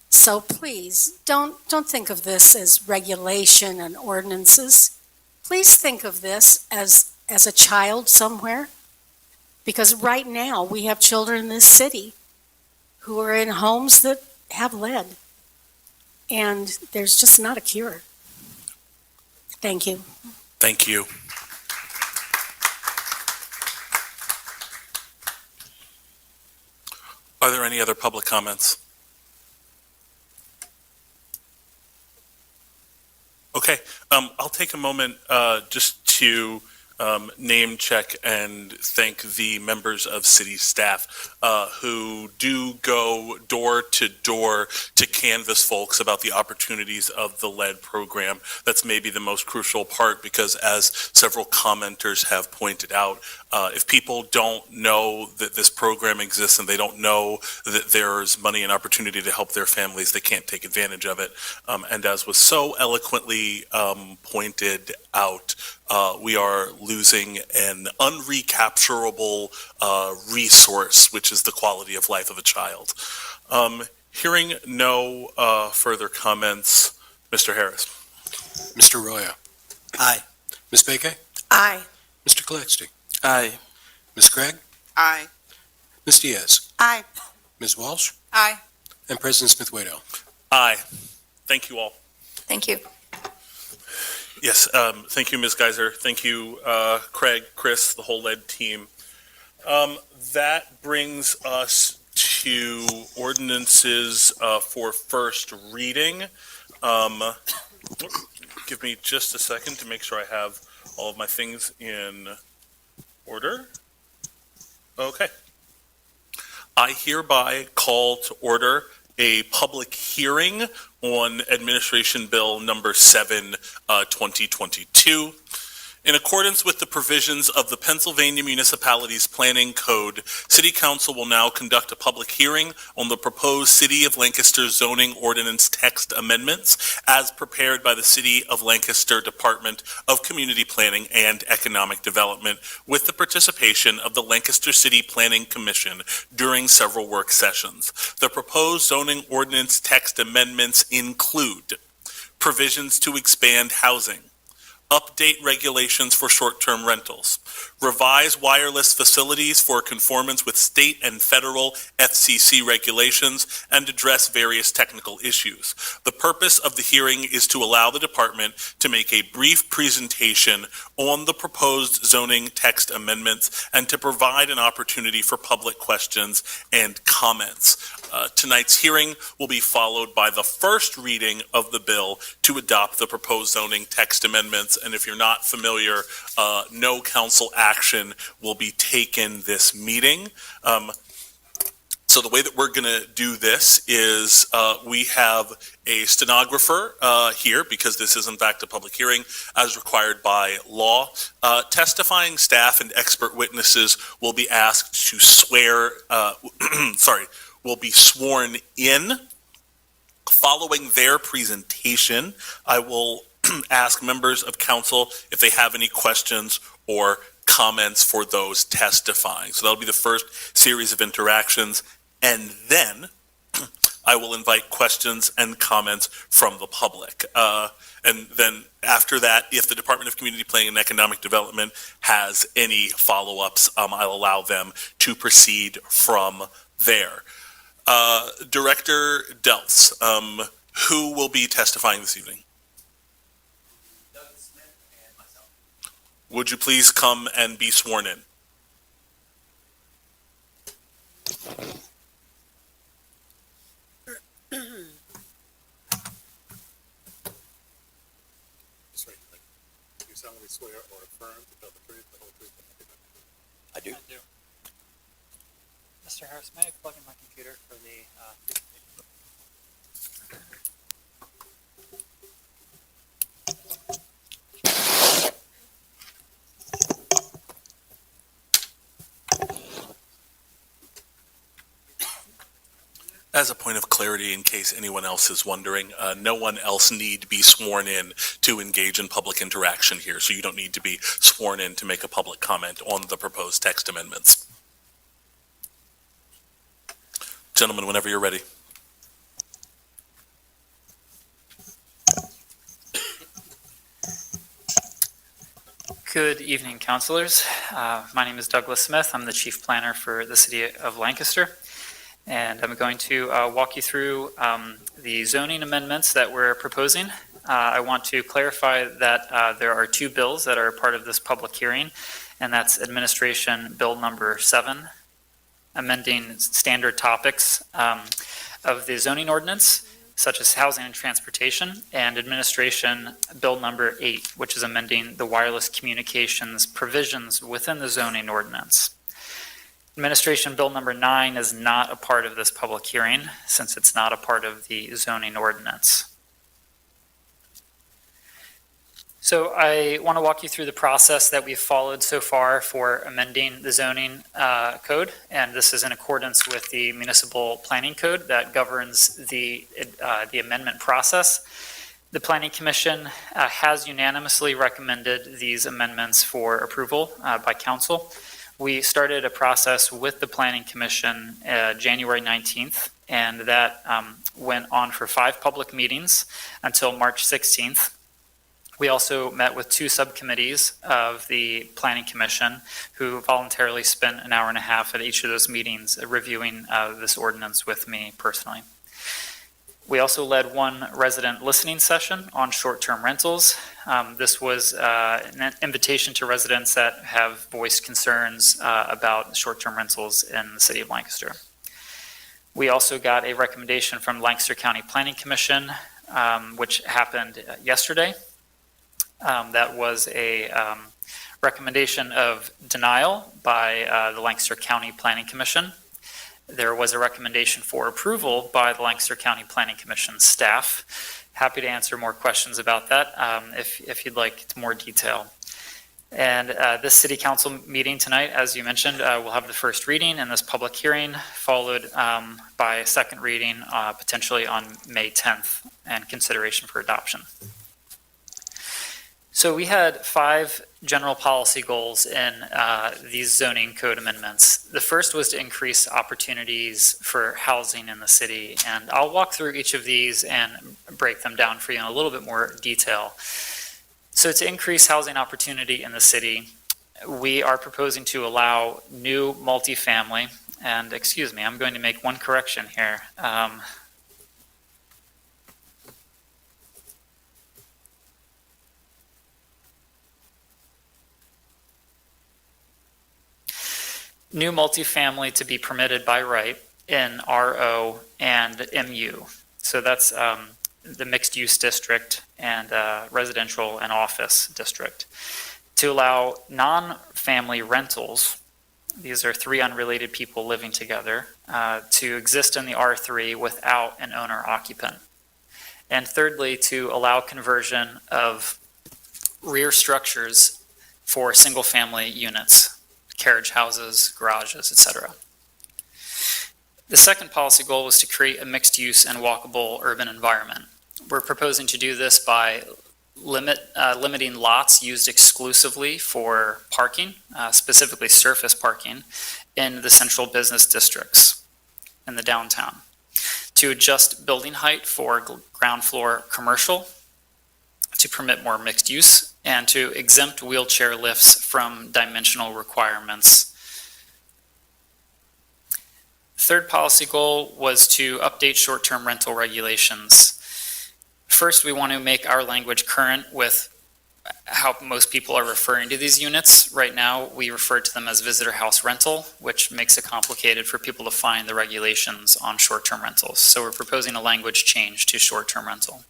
So please, don't think of this as regulation and ordinances. Please think of this as a child somewhere, because right now we have children in this city who are in homes that have lead, and there's just not a cure. Thank you. Thank you. Are there any other public comments? Okay, I'll take a moment just to name check and thank the members of city staff who do go door to door to canvass folks about the opportunities of the lead program. That's maybe the most crucial part because, as several commenters have pointed out, if people don't know that this program exists and they don't know that there's money and opportunity to help their families, they can't take advantage of it. And as was so eloquently pointed out, we are losing an unrecapturable resource, which is the quality of life of a child. Hearing no further comments, Mr. Harris. Mr. Roya. Aye. Ms. Beke? Aye. Mr. Kalexty? Aye. Ms. Craig? Aye. Ms. Diaz? Aye. Ms. Walsh? Aye. And President Smith-Waddell. Aye. Thank you all. Thank you. Yes, thank you, Ms. Geiser. Thank you, Craig, Chris, the whole lead team. That brings us to ordinances for first reading. Give me just a second to make sure I have all of my things in order. Okay. I hereby call to order a public hearing on Administration Bill Number 7, 2022. In accordance with the provisions of the Pennsylvania Municipalities Planning Code, City Council will now conduct a public hearing on the proposed City of Lancaster zoning ordinance text amendments as prepared by the City of Lancaster Department of Community Planning and Economic Development with the participation of the Lancaster City Planning Commission during several work sessions. The proposed zoning ordinance text amendments include provisions to expand housing, update regulations for short-term rentals, revise wireless facilities for conformance with state and federal FCC regulations, and address various technical issues. The purpose of the hearing is to allow the department to make a brief presentation on the proposed zoning text amendments and to provide an opportunity for public questions and comments. Tonight's hearing will be followed by the first reading of the bill to adopt the proposed zoning text amendments. And if you're not familiar, no council action will be taken this meeting. So the way that we're going to do this is we have a stenographer here, because this is in fact a public hearing as required by law. Testifying staff and expert witnesses will be asked to swear, will be sworn in. Following their presentation, I will ask members of council if they have any questions or comments for those testifying. So that'll be the first series of interactions. And then I will invite questions and comments from the public. And then after that, if the Department of Community Planning and Economic Development has any follow-ups, I'll allow them to proceed from there. Director Delfs, who will be testifying this evening? Doug Smith and myself. Would you please come and be sworn in? Do you solemnly swear or affirm to tell the truth, the whole truth, and nothing but the truth? I do. Mr. Harris, may I plug in my computer for the presentation? As a point of clarity, in case anyone else is wondering, no one else need be sworn in to engage in public interaction here, so you don't need to be sworn in to make a public comment on the proposed text amendments. Gentlemen, whenever you're ready. Good evening, councilors. My name is Douglas Smith. I'm the chief planner for the city of Lancaster. And I'm going to walk you through the zoning amendments that we're proposing. I want to clarify that there are two bills that are part of this public hearing, and that's Administration Bill Number 7, amending standard topics of the zoning ordinance. such as Housing and Transportation, and Administration Bill Number 8, which is amending the wireless communications provisions within the zoning ordinance. Administration Bill Number 9 is not a part of this public hearing, since it's not a part of the zoning ordinance. So I want to walk you through the process that we've followed so far for amending the zoning code, and this is in accordance with the municipal planning code that governs the amendment process. The Planning Commission has unanimously recommended these amendments for approval by council. We started a process with the Planning Commission January 19th, and that went on for 5 public meetings until March 16th. We also met with 2 subcommittees of the Planning Commission who voluntarily spent an hour and a half at each of those meetings reviewing this ordinance with me personally. We also led 1 resident listening session on short-term rentals. This was an invitation to residents that have voiced concerns about short-term rentals in the city of Lancaster. We also got a recommendation from Lancaster County Planning Commission, which happened yesterday. That was a recommendation of denial by the Lancaster County Planning Commission. There was a recommendation for approval by the Lancaster County Planning Commission staff. Happy to answer more questions about that if you'd like more detail. And this city council meeting tonight, as you mentioned, will have the first reading and this public hearing, followed by a second reading potentially on May 10th and consideration for adoption. So we had 5 general policy goals in these zoning code amendments. The first was to increase opportunities for housing in the city, and I'll walk through each of these and break them down for you in a little bit more detail. So to increase housing opportunity in the city, we are proposing to allow new multifamily, and excuse me, I'm going to make one correction here. New multifamily to be permitted by right in RO and MU. So that's the mixed use district and residential and office district. To allow non-family rentals, these are 3 unrelated people living together, to exist in the R3 without an owner occupant. And thirdly, to allow conversion of rear structures for single family units, carriage houses, garages, etc. The second policy goal was to create a mixed-use and walkable urban environment. We're proposing to do this by limiting lots used exclusively for parking, specifically surface parking, in the central business districts in the downtown. To adjust building height for ground floor commercial, to permit more mixed use, and to exempt wheelchair lifts from dimensional requirements. Third policy goal was to update short-term rental regulations. First, we want to make our language current with how most people are referring to these units. Right now, we refer to them as visitor house rental, which makes it complicated for people to find the regulations on short-term rentals. So we're proposing a language change to short-term rental.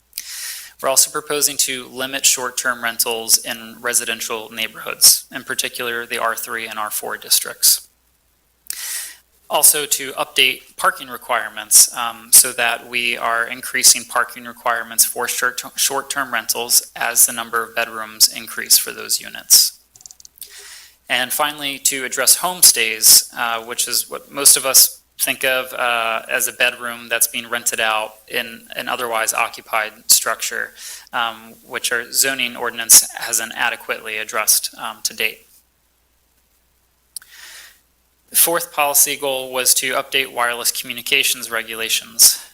We're also proposing to limit short-term rentals in residential neighborhoods, in particular the R3 and R4 districts. Also to update parking requirements so that we are increasing parking requirements for short-term rentals as the number of bedrooms increase for those units. And finally, to address homestays, which is what most of us think of as a bedroom that's being rented out in an otherwise occupied structure, which our zoning ordinance hasn't adequately addressed to date. The fourth policy goal was to update wireless communications regulations.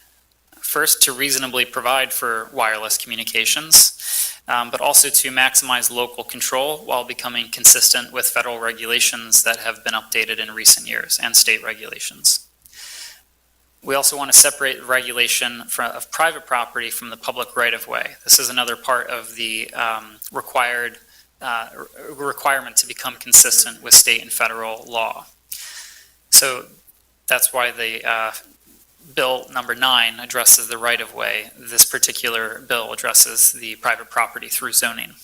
First, to reasonably provide for wireless communications, but also to maximize local control while becoming consistent with federal regulations that have been updated in recent years and state regulations. We also want to separate regulation of private property from the public right-of-way. This is another part of the requirement to become consistent with state and federal law. So that's why the Bill number 9 addresses the right-of-way. This particular bill addresses the private property through zoning.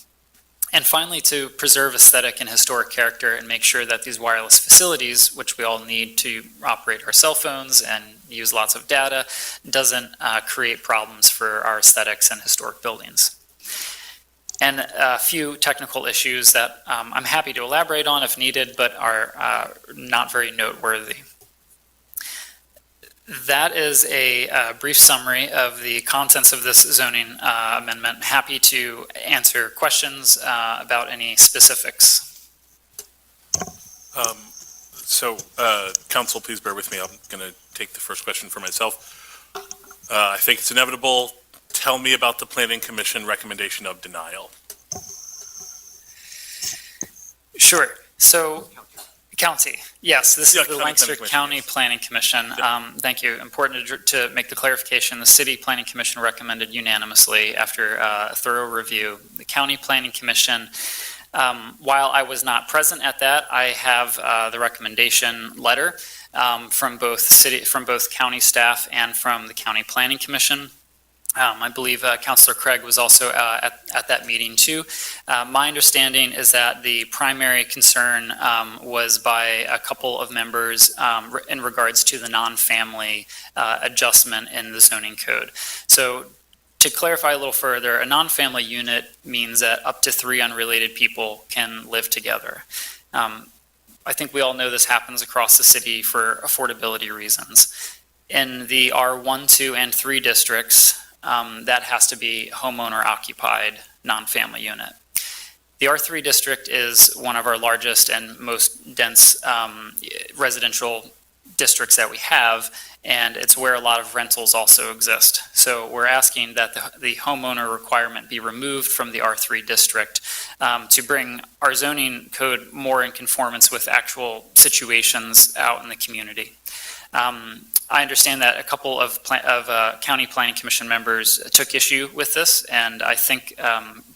And finally, to preserve aesthetic and historic character and make sure that these wireless facilities, which we all need to operate our cell phones and use lots of data, doesn't create problems for our aesthetics and historic buildings. And a few technical issues that I'm happy to elaborate on if needed, but are not very noteworthy. That is a brief summary of the contents of this zoning amendment. Happy to answer questions about any specifics. Council, please bear with me. I'm going to take the first question for myself. I think it's inevitable. Tell me about the Planning Commission recommendation of denial. Sure. So, County, yes, this is the County Lancaster Planning Commission, County yes. Planning Commission. Thank you. Important to make the clarification, the City Planning Commission recommended unanimously after a thorough review. The County Planning Commission, while I was not present at that, I have the recommendation letter from both county staff and from the County Planning Commission. I believe Councilor Craig was also at that meeting too. My understanding is that the primary concern was by a couple of members in regards to the non-family adjustment in the zoning code. So to clarify a little further, a non-family unit means that up to 3 unrelated people can live together. I think we all know this happens across the city for affordability reasons. In the R1, 2, and 3 districts, that has to be homeowner occupied, non-family unit. The R3 district is one of our largest and most dense residential districts that we have, and it's where a lot of rentals also exist. So we're asking that the homeowner requirement be removed from the R3 district to bring our zoning code more in conformance with actual situations out in the community. I understand that a couple of County Planning Commission members took issue with this, and I think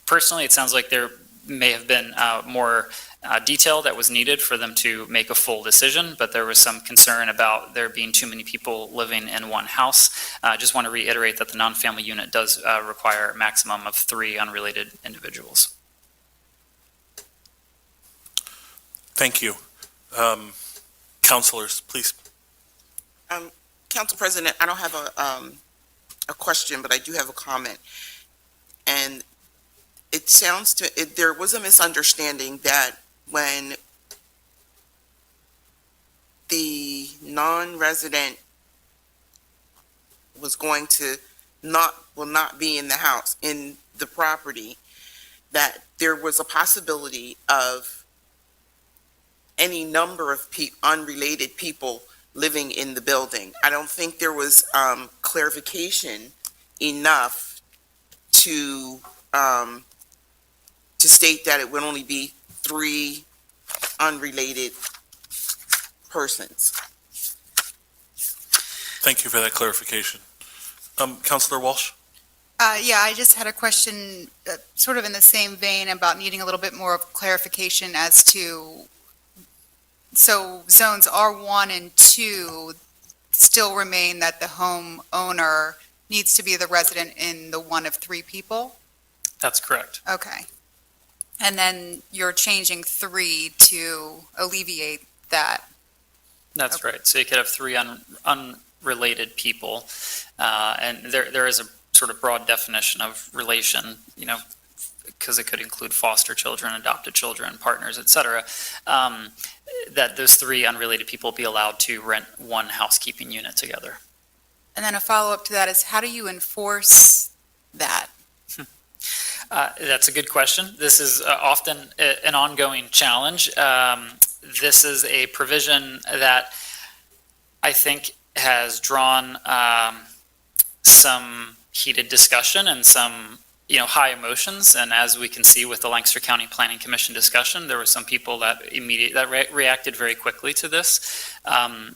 personally it sounds like there may have been more detail that was needed for them to make a full decision, but there was some concern about there being too many people living in one house. I just want to reiterate that the non-family unit does require a maximum of 3 unrelated individuals. Thank you. Councilors, please. Council President, I don't have a question, but I do have a comment. And it sounds there was a misunderstanding that when the non-resident was going to will not be in the house, in the property, that there was a possibility of any number of unrelated people living in the building. I don't think there was clarification enough to state that it would only be 3 unrelated persons. Thank you for that clarification. Councilor Walsh? Yeah, I just had a question, sort of in the same vein about needing a little bit more of clarification as to, so zones R1 and 2 still remain that the homeowner needs to be the resident in the one of 3 people? That's correct. Okay. And then you're changing 3 to alleviate that. That's right. So you could have 3 unrelated people, and there is a sort of broad definition of relation, because it could include foster children, adopted children, partners, et cetera, that those 3 unrelated people be allowed to rent one housekeeping unit together. And then a follow-up to that is, how do you enforce that? That's a good question. This is often an ongoing challenge. This is a provision that I think has drawn some heated discussion and some high emotions. And as we can see with the Lancaster County Planning Commission discussion, there were some people that reacted very quickly to this.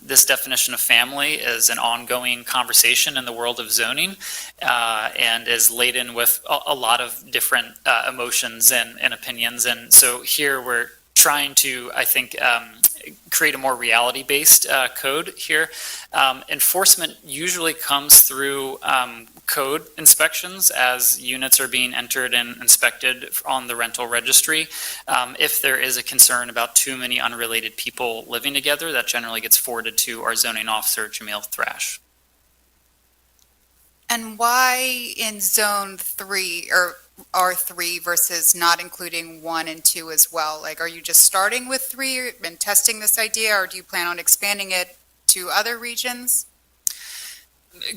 This definition of family is an ongoing conversation in the world of zoning, and is laden with a lot of different emotions and opinions. And so here we're trying to, I think, create a more reality-based code here. Enforcement usually comes through code inspections as units are being entered and inspected on the rental registry. If there is a concern about too many unrelated people living together, that generally gets forwarded to our zoning officer, Jamil Thrash. And why in zone 3 or R3 versus not including 1 and 2 as well? Like, are you just starting with 3 and testing this idea, or do you plan on expanding it to other regions?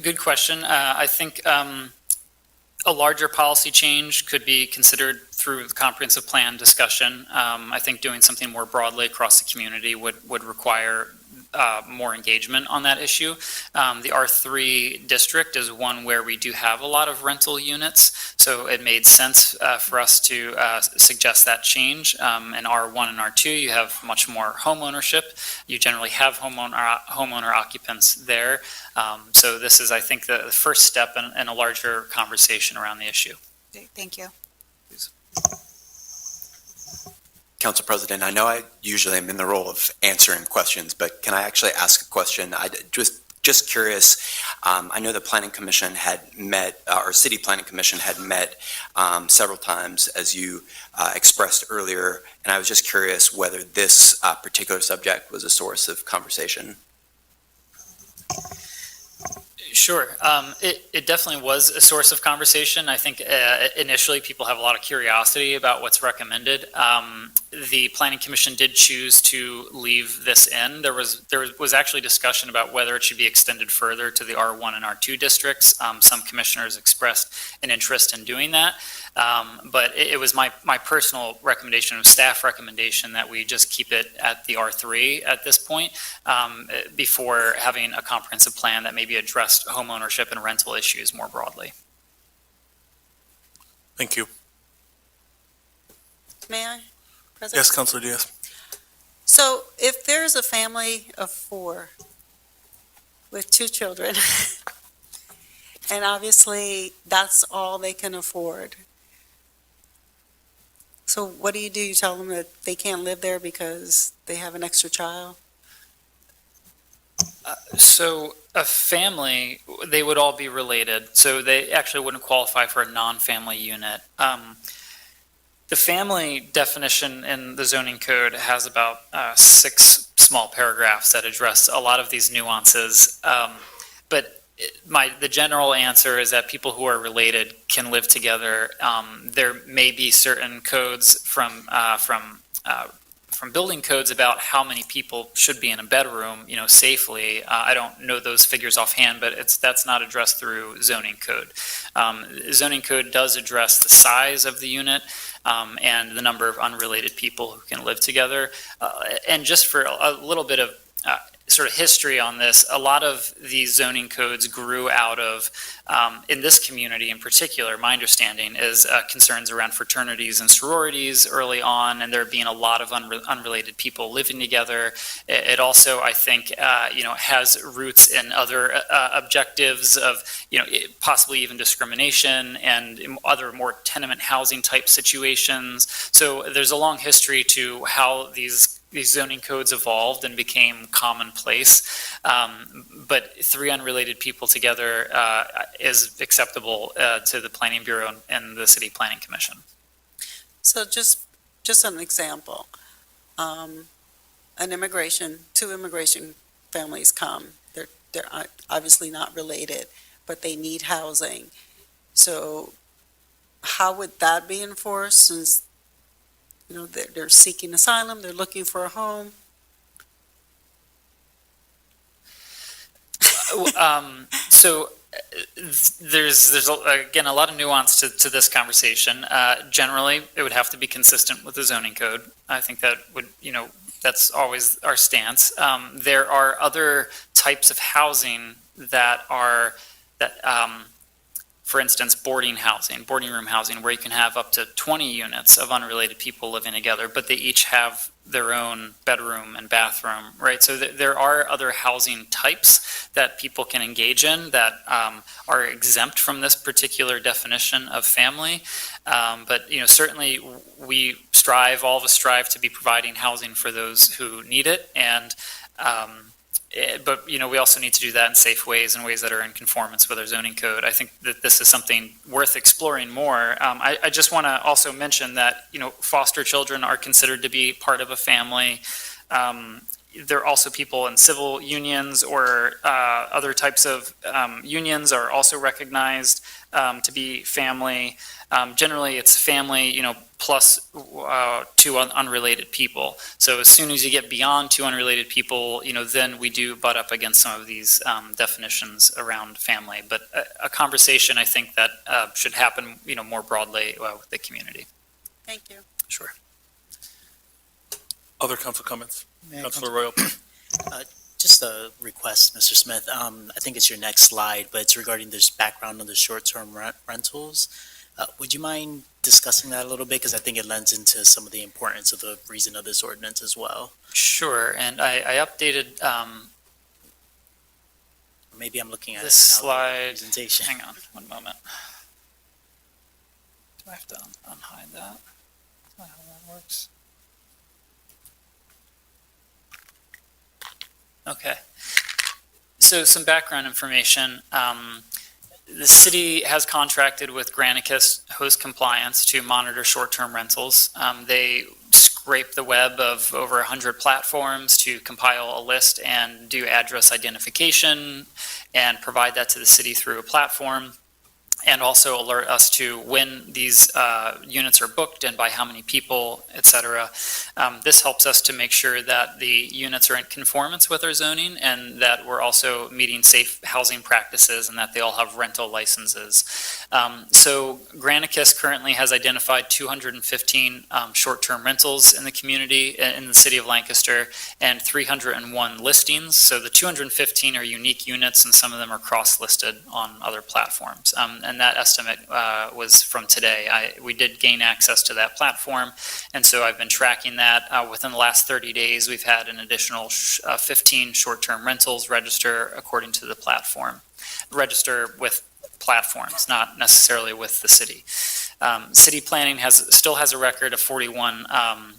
Good question. I think a larger policy change could be considered through the comprehensive plan discussion. I think doing something more broadly across the community would require more engagement on that issue. The R3 district is one where we do have a lot of rental units, so it made sense for us to suggest that change. In R1 and R2, you have much more home ownership. You generally have homeowner occupants there. So this is, I think, the first step in a larger conversation around the issue. Thank you. Council President, I know I usually am in the role of answering questions, but can I actually ask a question? I just curious. I know the Planning Commission had met, or City Planning Commission had met several times, as you expressed earlier, and I was just curious whether this particular subject was a source of conversation. Sure. It definitely was a source of conversation. I think initially people have a lot of curiosity about what's recommended. The Planning Commission did choose to leave this in. There was actually discussion about whether it should be extended further to the R1 and R2 districts. Some commissioners expressed an interest in doing that. But it was my personal recommendation, or staff recommendation, that we just keep it at the R3 at this point, before having a comprehensive plan that maybe addressed home ownership and rental issues more broadly. Thank you. May I, President? Yes, Councilor Diaz. So if there's a family of 4 with 2 children, and obviously that's all they can afford, so what do? You tell them that they can't live there because they have an extra child? So a family, they would all be related, so they actually wouldn't qualify for a non-family unit. The family definition in the zoning code has about 6 small paragraphs that address a lot of these nuances. But the general answer is that people who are related can live together. There may be certain codes from building codes about how many people should be in a bedroom, safely. I don't know those figures offhand, but that's not addressed through zoning code. Zoning code does address the size of the unit and the number of unrelated people who can live together. And just for a little bit of sort of history on this, a lot of these zoning codes grew out of, in this community in particular, my understanding is concerns around fraternities and sororities early on, and there being a lot of unrelated people living together. It also, I think, has roots in other objectives of, possibly even discrimination and other more tenement housing type situations. So there's a long history to how these zoning codes evolved and became commonplace. But 3 unrelated people together is acceptable to the Planning Bureau and the City Planning Commission. So just an example, two immigration families come. They're obviously not related, but they need housing. So how would that be enforced, since they're seeking asylum, they're looking for a home? So there's again a lot of nuance to this conversation. Generally, it would have to be consistent with the zoning code. I think that would, that's always our stance. There are other types of housing that for instance, boarding room housing, where you can have up to 20 units of unrelated people living together, but they each have their own bedroom and bathroom, right? So there are other housing types that people can engage in that are exempt from this particular definition of family. But certainly we all of us strive to be providing housing for those who need it. And, but, we also need to do that in safe ways, in ways that are in conformance with our zoning code. I think that this is something worth exploring more. I just want to also mention that, foster children are considered to be part of a family. There are also people in civil unions or other types of unions are also recognized to be family. Generally, it's family, plus two unrelated people. So as soon as you get beyond two unrelated people, then we do butt up against some of these definitions around family. But a conversation, I think, that should happen, more broadly with the community. Thank you. Sure. Other council comments? Mayor, Councilor Royal. Just a request, Mr. Smith. I think it's your next slide, but it's regarding this background on the short-term rentals. Would you mind discussing that a little bit? Because I think it lends into some of the importance of the reason of this ordinance as well. Sure, and I updated Maybe I'm looking at this slide. presentation. Hang on, one moment. Do I have to unhide that? That's not how that works. Okay. So some background information. The city has contracted with Granicus Host Compliance to monitor short-term rentals. They scrape the web of over 100 platforms to compile a list and do address identification and provide that to the city through a platform, and also alert us to when these units are booked and by how many people, et cetera. This helps us to make sure that the units are in conformance with our zoning and that we're also meeting safe housing practices and that they all have rental licenses. So Granicus currently has identified 215 short-term rentals in the community, in the city of Lancaster, and 301 listings. So the 215 are unique units and some of them are cross-listed on other platforms. And that estimate was from today. We did gain access to that platform, and so I've been tracking that. Within the last 30 days, we've had an additional 15 short-term rentals register according to the platform. Register with platforms, not necessarily with the city. City planning still has a record of 41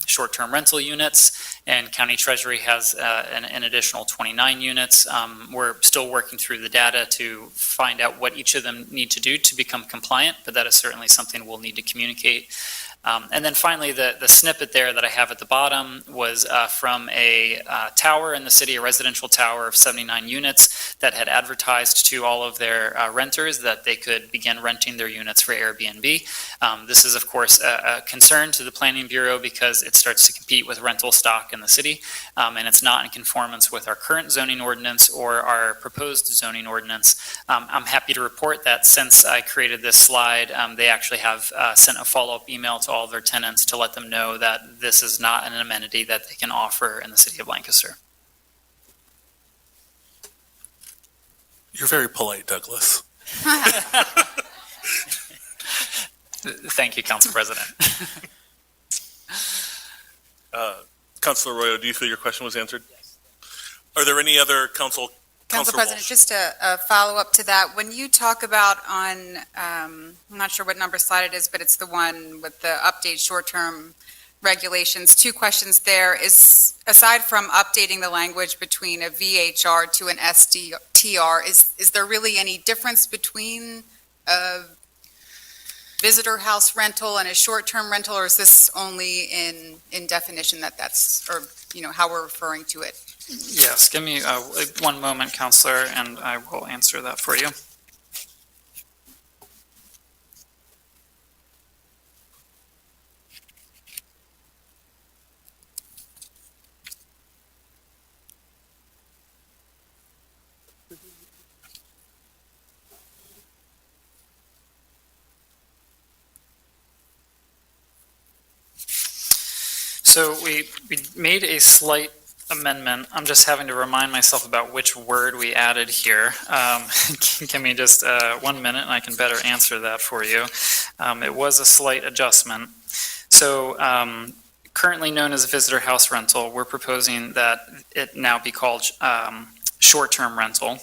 short-term rental units, and county treasury has an additional 29 units. We're still working through the data to find out what each of them need to do to become compliant, but that is certainly something we'll need to communicate. And then finally, the snippet there that I have at the bottom was from a tower in the city, a residential tower of 79 units that had advertised to all of their renters that they could begin renting their units for Airbnb. This is, of course, a concern to the Planning Bureau because it starts to compete with rental stock in the city, and it's not in conformance with our current zoning ordinance or our proposed zoning ordinance. I'm happy to report that since I created this slide, they actually have sent a follow-up email to all of their tenants to let them know that this is not an amenity that they can offer in the city of Lancaster. You're very polite, Douglas. Thank you, Council President. Councilor Arroyo, do you feel your question was answered? Yes. Are there any other Council Councilor President, Walsh? just a follow-up to that. When you talk about on, I'm not sure what number slide it is, but it's the one with the update short-term regulations. Two questions there. Is, aside from updating the language between a VHR to an SDTR, is there really any difference between a visitor house rental and a short-term rental, or is this only in definition that's, or, how we're referring to it? Yes, give me one moment, Counselor, and I will answer that for you. So we made a slight amendment. I'm just having to remind myself about which word we added here. Give me just 1 minute and I can better answer that for you. It was a slight adjustment. So currently known as a visitor house rental, we're proposing that it now be called short-term rental.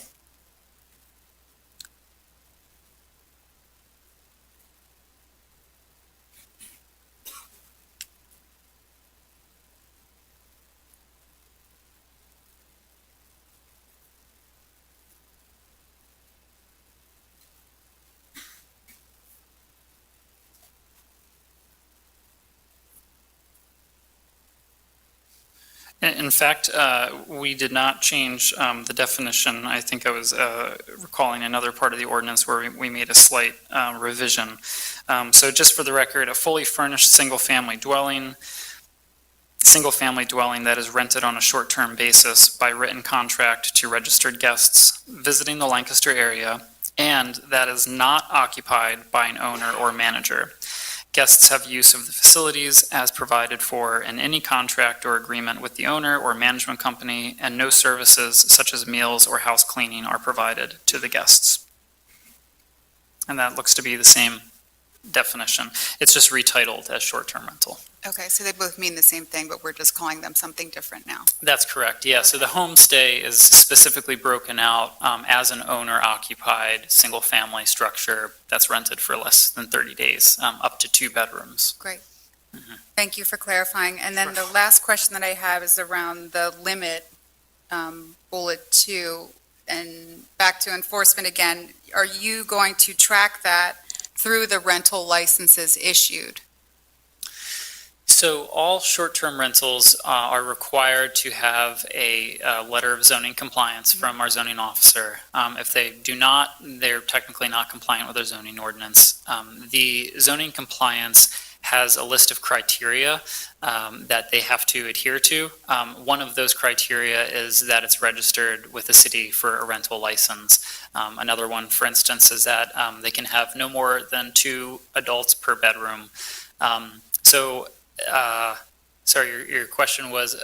In fact, we did not change the definition. I think I was recalling another part of the ordinance where we made a slight revision. So just for the record, a fully furnished single-family dwelling that is rented on a short-term basis by written contract to registered guests visiting the Lancaster area, and that is not occupied by an owner or manager. Guests have use of the facilities as provided for in any contract or agreement with the owner or management company, and no services such as meals or house cleaning are provided to the guests. And that looks to be the same definition. It's just retitled as short-term rental. Okay, so they both mean the same thing, but we're just calling them something different now. That's correct, yeah. So the homestay is specifically broken out as an owner-occupied, single-family structure that's rented for less than 30 days, up to 2 bedrooms. Great. Thank you for clarifying. And then the last question that I have is around the limit, bullet 2, and back to enforcement again. Are you going to track that through the rental licenses issued? So all short-term rentals are required to have a letter of zoning compliance from our zoning officer. If they do not, they're technically not compliant with our zoning ordinance. The zoning compliance has a list of criteria that they have to adhere to. One of those criteria is that it's registered with the city for a rental license. Another one, for instance, is that they can have no more than 2 adults per bedroom. Sorry, your question was,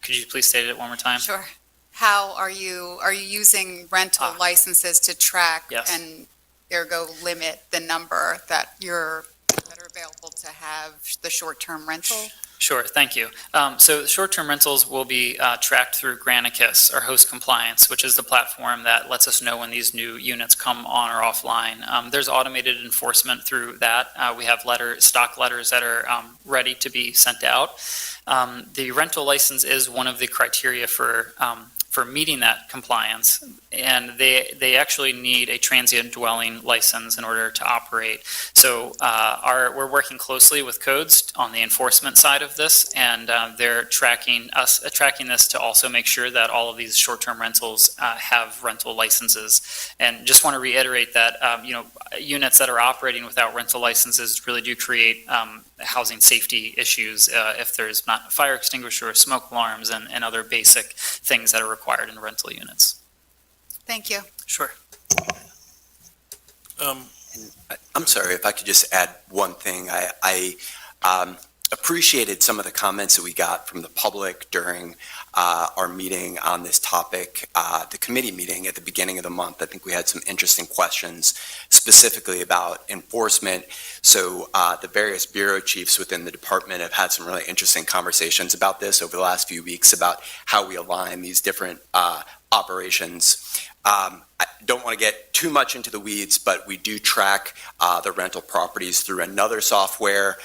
could you please state it one more time? Sure. How are you using rental licenses to track Yes. and ergo limit the number that are available to have the short-term rental? Sure, thank you. So short-term rentals will be tracked through Granicus, or Host Compliance, which is the platform that lets us know when these new units come on or offline. There's automated enforcement through that. We have stock letters that are ready to be sent out. The rental license is one of the criteria for meeting that compliance, and they actually need a transient dwelling license in order to operate. So we're working closely with codes on the enforcement side of this, and they're tracking this to also make sure that all of these short-term rentals have rental licenses. And just want to reiterate that units that are operating without rental licenses really do create housing safety issues if there's not a fire extinguisher, smoke alarms, and other basic things that are required in rental units. Thank you. Sure. I'm sorry, if I could just add one thing. I appreciated some of the comments that we got from the public during our meeting on this topic, the committee meeting at the beginning of the month. I think we had some interesting questions specifically about enforcement. So the various bureau chiefs within the department have had some really interesting conversations about this over the last few weeks about how we align these different operations. I don't want to get too much into the weeds, but we do track the rental properties through another software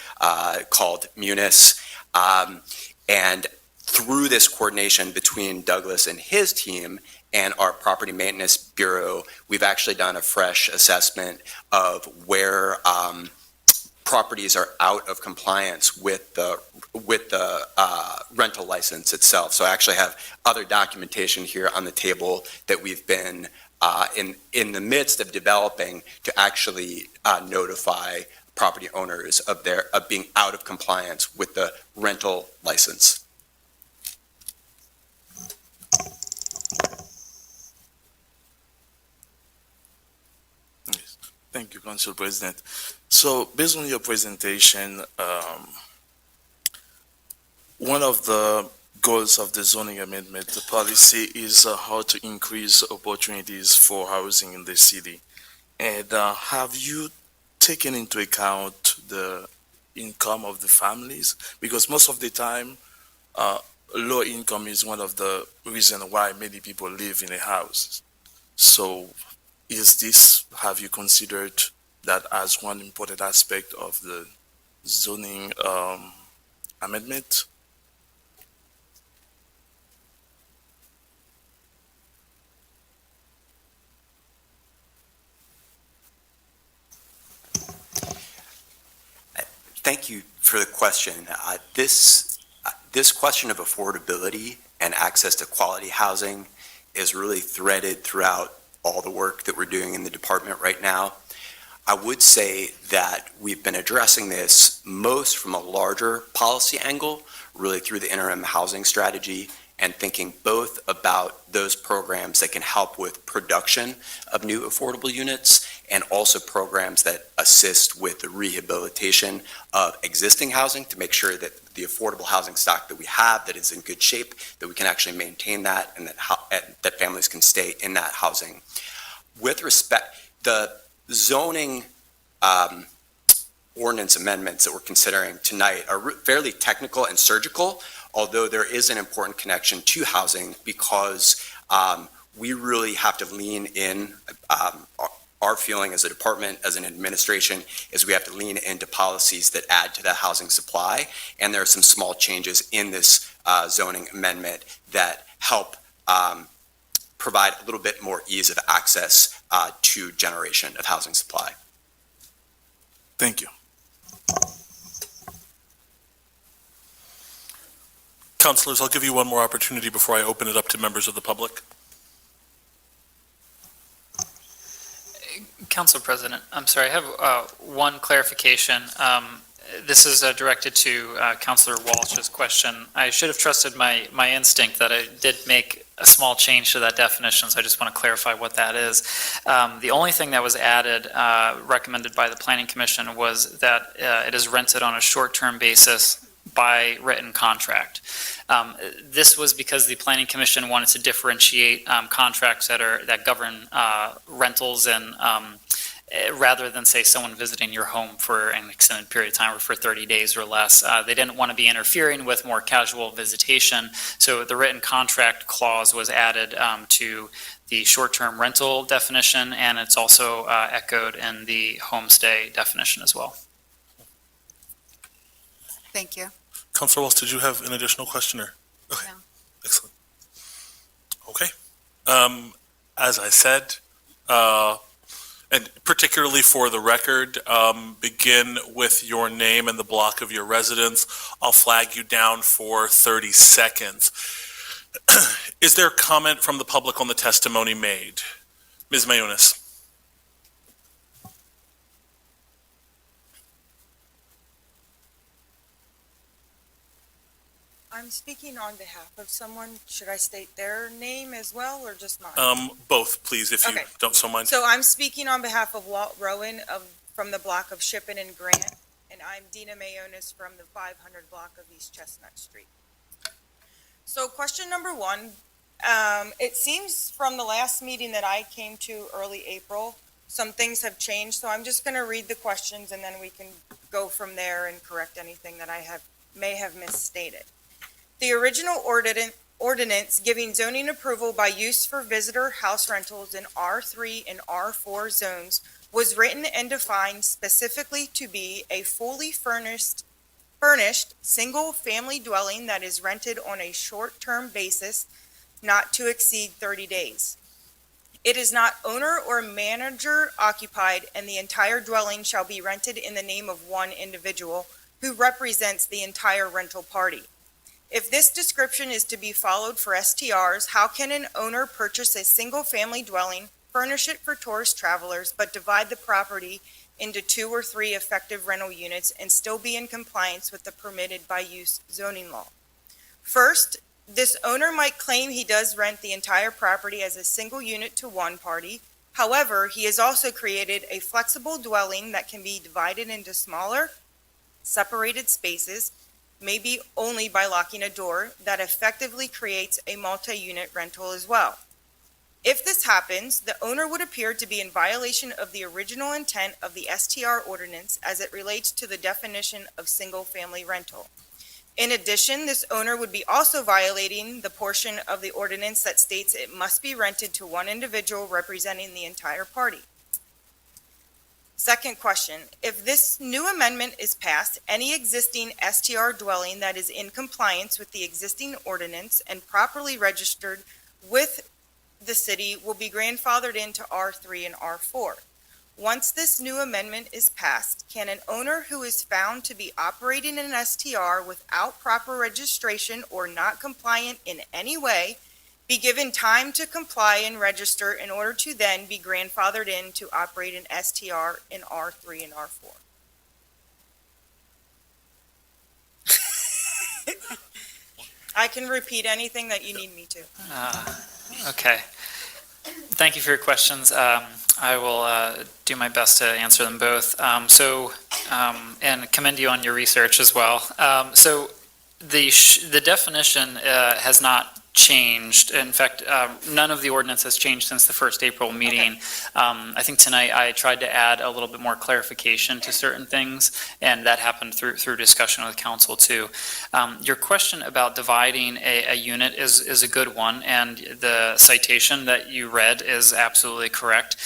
called Munis. And through this coordination between Douglas and his team and our Property Maintenance Bureau, we've actually done a fresh assessment of where properties are out of compliance with the rental license itself. So I actually have other documentation here on the table that we've been in the midst of developing to actually notify property owners of being out of compliance with the rental license. Thank you, Council President. So based on your presentation, one of the goals of the zoning amendment policy is how to increase opportunities for housing in the city. And have you taken into account the income of the families? Because most of the time, low income is one of the reasons why many people live in a house. So have you considered that as one important aspect of the zoning amendment? Thank you for the question. This This question of affordability and access to quality housing is really threaded throughout all the work that we're doing in the department right now. I would say that we've been addressing this most from a larger policy angle, really through the interim housing strategy, and thinking both about those programs that can help with production of new affordable units and also programs that assist with the rehabilitation of existing housing to make sure that the affordable housing stock that we have that is in good shape, that we can actually maintain that and that families can stay in that housing. With respect, the zoning ordinance amendments that we're considering tonight are fairly technical and surgical, although there is an important connection to housing because we really have to lean in. Our feeling as a department, as an administration, is we have to lean into policies that add to the housing supply. And there are some small changes in this zoning amendment that help provide a little bit more ease of access to generation of housing supply. Thank you. Councilors, I'll give you one more opportunity before I open it up to members of the public. Council President, I'm sorry, I have one clarification. This is directed to Councilor Walsh's question. I should have trusted my instinct that I did make a small change to that definition, so I just want to clarify what that is. The only thing that was added, recommended by the Planning Commission, was that it is rented on a short-term basis by written contract. This was because the Planning Commission wanted to differentiate contracts that govern rentals and rather than say someone visiting your home for an extended period of time or for 30 days or less. They didn't want to be interfering with more casual visitation, so the written contract clause was added to the short-term rental definition, and it's also echoed in the homestay definition as well. Thank you. Councilor Walsh, did you have an additional question? Okay, No. excellent. Okay. As I said, and particularly for the record, begin with your name and the block of your residence. I'll flag you down for 30 seconds. Is there comment from the public on the testimony made? Ms. Mayunas. I'm speaking on behalf of someone. Should I state their name as well, or just mine? Both, please, if you Okay. don't so mind. So I'm speaking on behalf of Walt Rowan from the block of Shippen and Grant, and I'm Dina Mayonis from the 500 block of East Chestnut Street. So question number one, it seems from the last meeting that I came to early April, some things have changed, so I'm just going to read the questions and then we can go from there and correct anything that I may have misstated. The original ordinance giving zoning approval by use for visitor house rentals in R3 and R4 zones was written and defined specifically to be a fully furnished single-family dwelling that is rented on a short-term basis, not to exceed 30 days. It is not owner or manager occupied, and the entire dwelling shall be rented in the name of one individual who represents the entire rental party. If this description is to be followed for STRs, how can an owner purchase a single-family dwelling, furnish it for tourist travelers, but divide the property into 2 or 3 effective rental units and still be in compliance with the permitted by use zoning law? First, this owner might claim he does rent the entire property as a single unit to one party. However, he has also created a flexible dwelling that can be divided into smaller, separated spaces, maybe only by locking a door, that effectively creates a multi-unit rental as well. If this happens, the owner would appear to be in violation of the original intent of the STR ordinance as it relates to the definition of single-family rental. In addition, this owner would be also violating the portion of the ordinance that states it must be rented to one individual representing the entire party. Second question, if this new amendment is passed, any existing STR dwelling that is in compliance with the existing ordinance and properly registered with the city will be grandfathered into R3 and R4. Once this new amendment is passed, can an owner who is found to be operating an STR without proper registration or not compliant in any way be given time to comply and register in order to then be grandfathered in to operate an STR in R3 and R4? I can repeat anything that you need me to. Okay. Thank you for your questions. I will do my best to answer them both. And commend you on your research as well. So the definition has not changed. In fact, none of the ordinance has changed since the first April meeting. I think tonight I tried to add a little bit more clarification to certain things, and that happened through discussion with council too. Your question about dividing a unit is a good one, and the citation that you read is absolutely correct.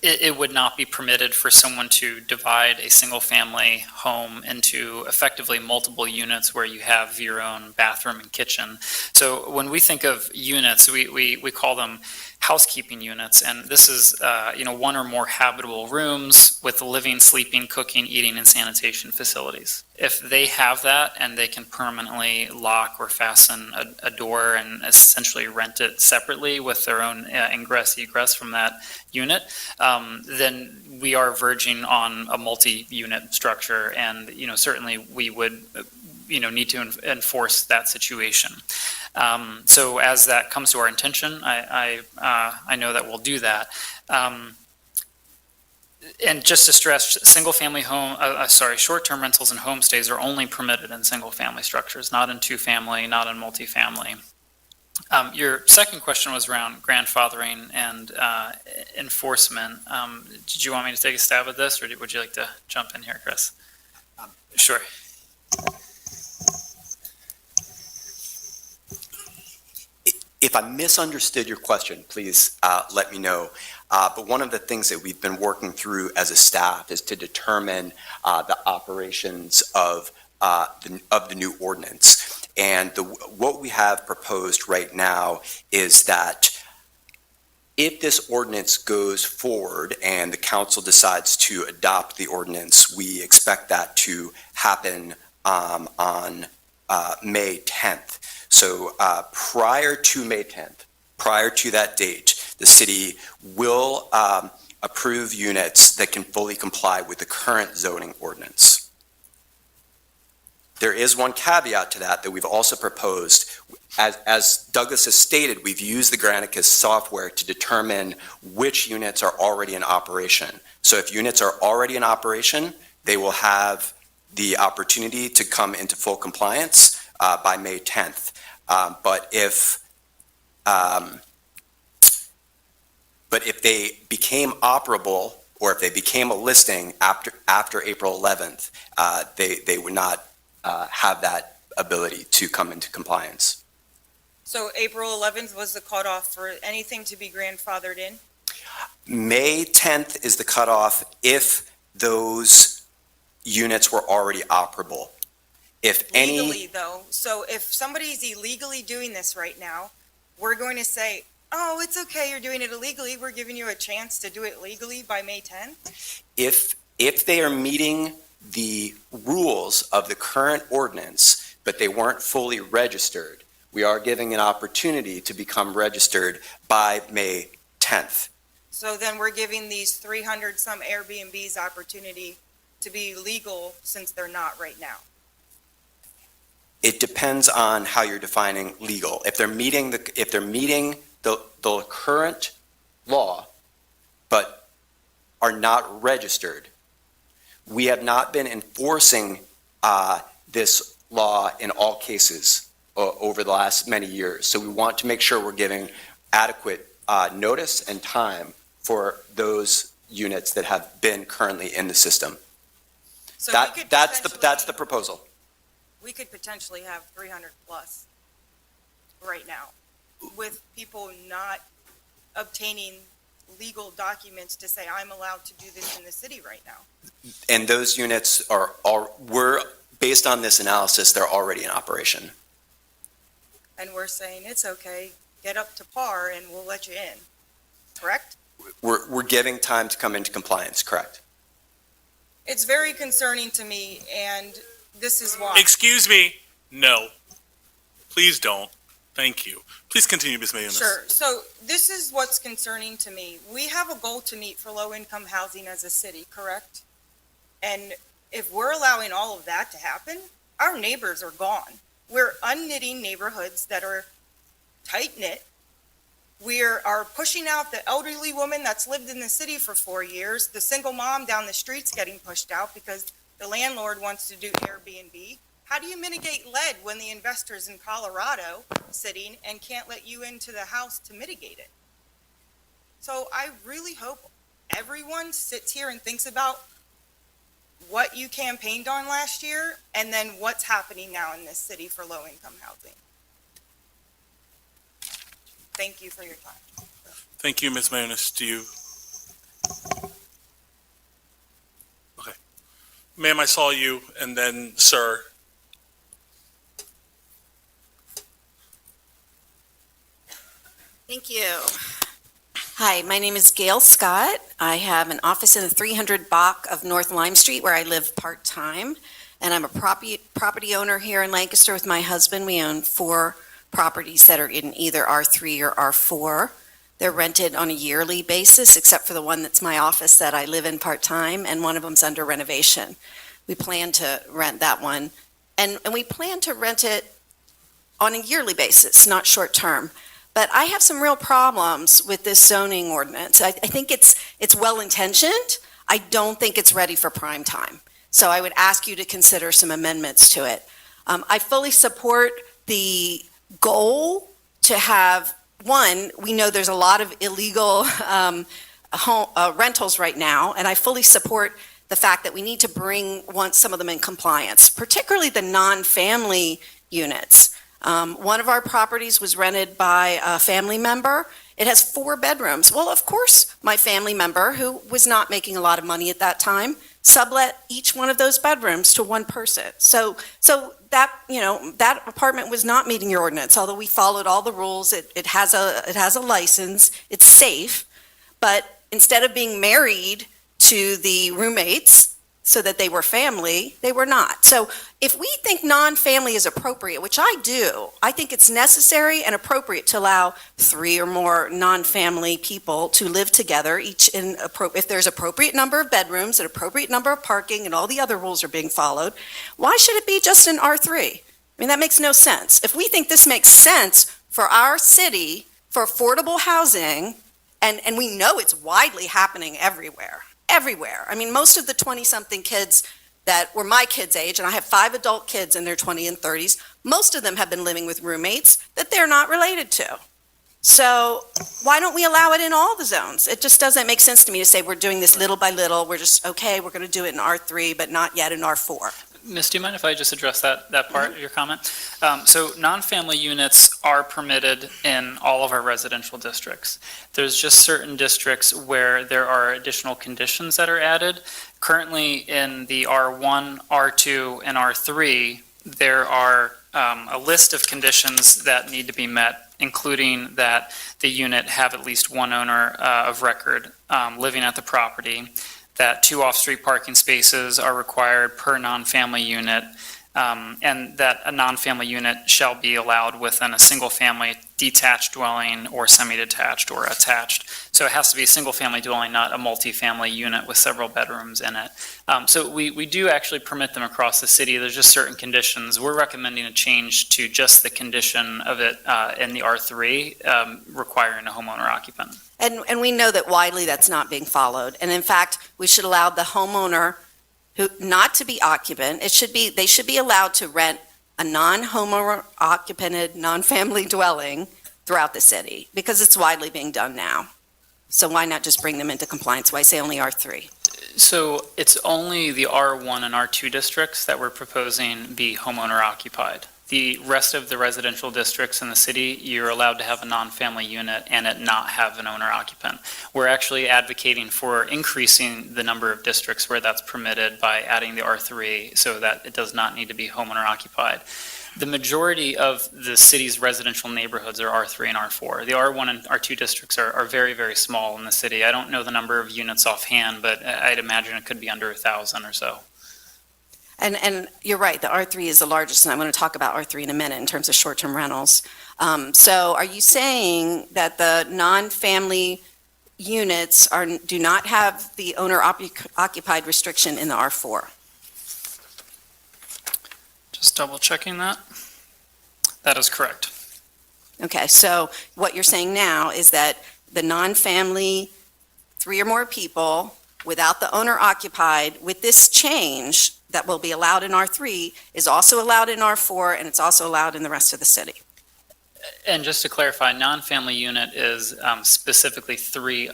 It would not be permitted for someone to divide a single-family home into effectively multiple units where you have your own bathroom and kitchen. So when we think of units, we call them housekeeping units, and this is one or more habitable rooms with living, sleeping, cooking, eating, and sanitation facilities. If they have that and they can permanently lock or fasten a door and essentially rent it separately with their own ingress, egress from that unit, then we are verging on a multi-unit structure, and certainly we would need to enforce that situation. So as that comes to our attention, I know that we'll do that. And just to stress, short-term rentals and homestays are only permitted in single-family structures, not in two-family, not in multifamily. Your second question was around grandfathering and enforcement. Did you want me to take a stab at this, or would you like to jump in here, Chris? Sure. If I misunderstood your question, please let me know. But one of the things that we've been working through as a staff is to determine the operations of the new ordinance. And what we have proposed right now is that if this ordinance goes forward and the council decides to adopt the ordinance, we expect that to happen on May 10th. So prior to May 10th, prior to that date, the city will approve units that can fully comply with the current zoning ordinance. There is one caveat to that we've also proposed. As Douglas has stated, we've used the Granicus software to determine which units are already in operation. So if units are already in operation, they will have the opportunity to come into full compliance by May 10th. But if they became operable, or if they became a listing after April 11th, they would not have that ability to come into compliance. So April 11th was the cutoff for anything to be grandfathered in? May 10th is the cutoff if those units were already operable. Legally, though, so if somebody's illegally doing this right now, we're going to say, oh, it's okay, you're doing it illegally, we're giving you a chance to do it legally by May 10th? If they are meeting the rules of the current ordinance, but they weren't fully registered, we are giving an opportunity to become registered by May 10th. So then we're giving these 300-some Airbnbs opportunity to be legal since they're not right now? It depends on how you're defining legal. If they're meeting the current law, but are not registered, we have not been enforcing this law in all cases over the last many years. So we want to make sure we're giving adequate notice and time for those units that have been currently in the system. So That's the proposal. We could potentially have 300 plus right now with people not obtaining legal documents to say, I'm allowed to do this in the city right now. And those units were, based on this analysis, they're already in operation. And we're saying, it's okay, get up to par and we'll let you in, correct? We're giving time to come into compliance, correct? It's very concerning to me, and this is why. Excuse me, no. Please don't. Thank you. Please continue, Ms. Mayunas. Sure. So this is what's concerning to me. We have a goal to meet for low-income housing as a city, correct? And if we're allowing all of that to happen, our neighbors are gone. We're unknitting neighborhoods that are tight-knit. We are pushing out the elderly woman that's lived in the city for 4 years, the single mom down the street's getting pushed out because the landlord wants to do Airbnb. How do you mitigate lead when the investor's in Colorado sitting and can't let you into the house to mitigate it? So I really hope everyone sits here and thinks about what you campaigned on last year and then what's happening now in this city for low-income housing. Thank you for your time. Thank you, Ms. Mayunas. Do you? Okay. Ma'am, I saw you, and then sir. Thank you. Hi, my name is Gail Scott. I have an office in the 300 block of North Lime Street where I live part-time, and I'm a property owner here in Lancaster with my husband. We own 4 properties that are in either R3 or R4. They're rented on a yearly basis, except for the one that's my office that I live in part-time, and one of them's under renovation. We plan to rent that one, and we plan to rent it on a yearly basis, not short-term. But I have some real problems with this zoning ordinance. I think it's well-intentioned. I don't think it's ready for prime time. So I would ask you to consider some amendments to it. I fully support the goal to have, one, we know there's a lot of illegal rentals right now, and I fully support the fact that we need to bring some of them in compliance, particularly the non-family units. One of our properties was rented by a family member. It has 4 bedrooms. Well, of course, my family member, who was not making a lot of money at that time, sublet each one of those bedrooms to one person. So that, that apartment was not meeting your ordinance, although we followed all the rules. It has a license. It's safe. But instead of being married to the roommates so that they were family, they were not. So if we think non-family is appropriate, which I do, I think it's necessary and appropriate to allow 3 or more non-family people to live together, each if there's appropriate number of bedrooms, an appropriate number of parking, and all the other rules are being followed. Why should it be just an R3? I mean, that makes no sense. If we think this makes sense for our city, for affordable housing, and we know it's widely happening everywhere. I mean, most of the 20-something kids that were my kids' age, and I have 5 adult kids in their 20s and 30s, most of them have been living with roommates that they're not related to. So why don't we allow it in all the zones? It just doesn't make sense to me to say we're doing this little by little. We're just, okay, we're going to do it in R3, but not yet in R4. Miss, do you mind if I just address that part of your comment? So non-family units are permitted in all of our residential districts. There's just certain districts where there are additional conditions that are added. Currently in the R1, R2, and R3, there are a list of conditions that need to be met, including that the unit have at least one owner of record living at the property, that 2 off-street parking spaces are required per non-family unit, and that a non-family unit shall be allowed within a single-family detached dwelling or semi-detached or attached. So it has to be a single-family dwelling, not a multi-family unit with several bedrooms in it. So we do actually permit them across the city. There's just certain conditions. We're recommending a change to just the condition of it in the R3 requiring a homeowner occupant. And we know that widely that's not being followed. And in fact, we should allow the homeowner who not to be occupant. They should be allowed to rent a non-homeowner occupied, non-family dwelling throughout the city because it's widely being done now. So why not just bring them into compliance? Why say only R3? So it's only the R1 and R2 districts that we're proposing be homeowner occupied. The rest of the residential districts in the city, you're allowed to have a non-family unit and it not have an owner occupant. We're actually advocating for increasing the number of districts where that's permitted by adding the R3 so that it does not need to be homeowner occupied. The majority of the city's residential neighborhoods are R3 and R4. The R1 and R2 districts are very, very small in the city. I don't know the number of units offhand, but I'd imagine it could be under 1,000 or so. And you're right, the R3 is the largest, and I'm going to talk about R3 in a minute in terms of short-term rentals. So are you saying that the non-family units do not have the owner-occupied restriction in the R4? Just double checking that. That is correct. Okay, so what you're saying now is that the non-family, 3 or more people, without the owner-occupied, with this change that will be allowed in R3, is also allowed in R4, and it's also allowed in the rest of the city. And just to clarify, non-family unit is specifically 3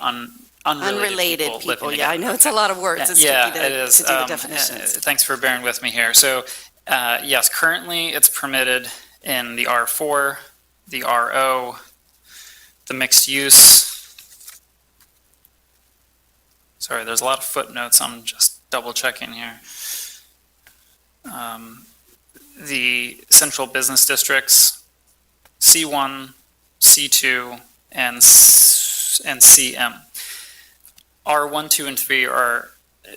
unrelated people living Yeah, together. I know it's a lot of words. It's Yeah, tricky it is. to do the definitions. Thanks for bearing with me here. So, yes, currently it's permitted in the R4, the RO, the mixed use. Sorry, there's a lot of footnotes. I'm just double checking here. The central business districts, C1, C2, and CM. R1, 2, and 3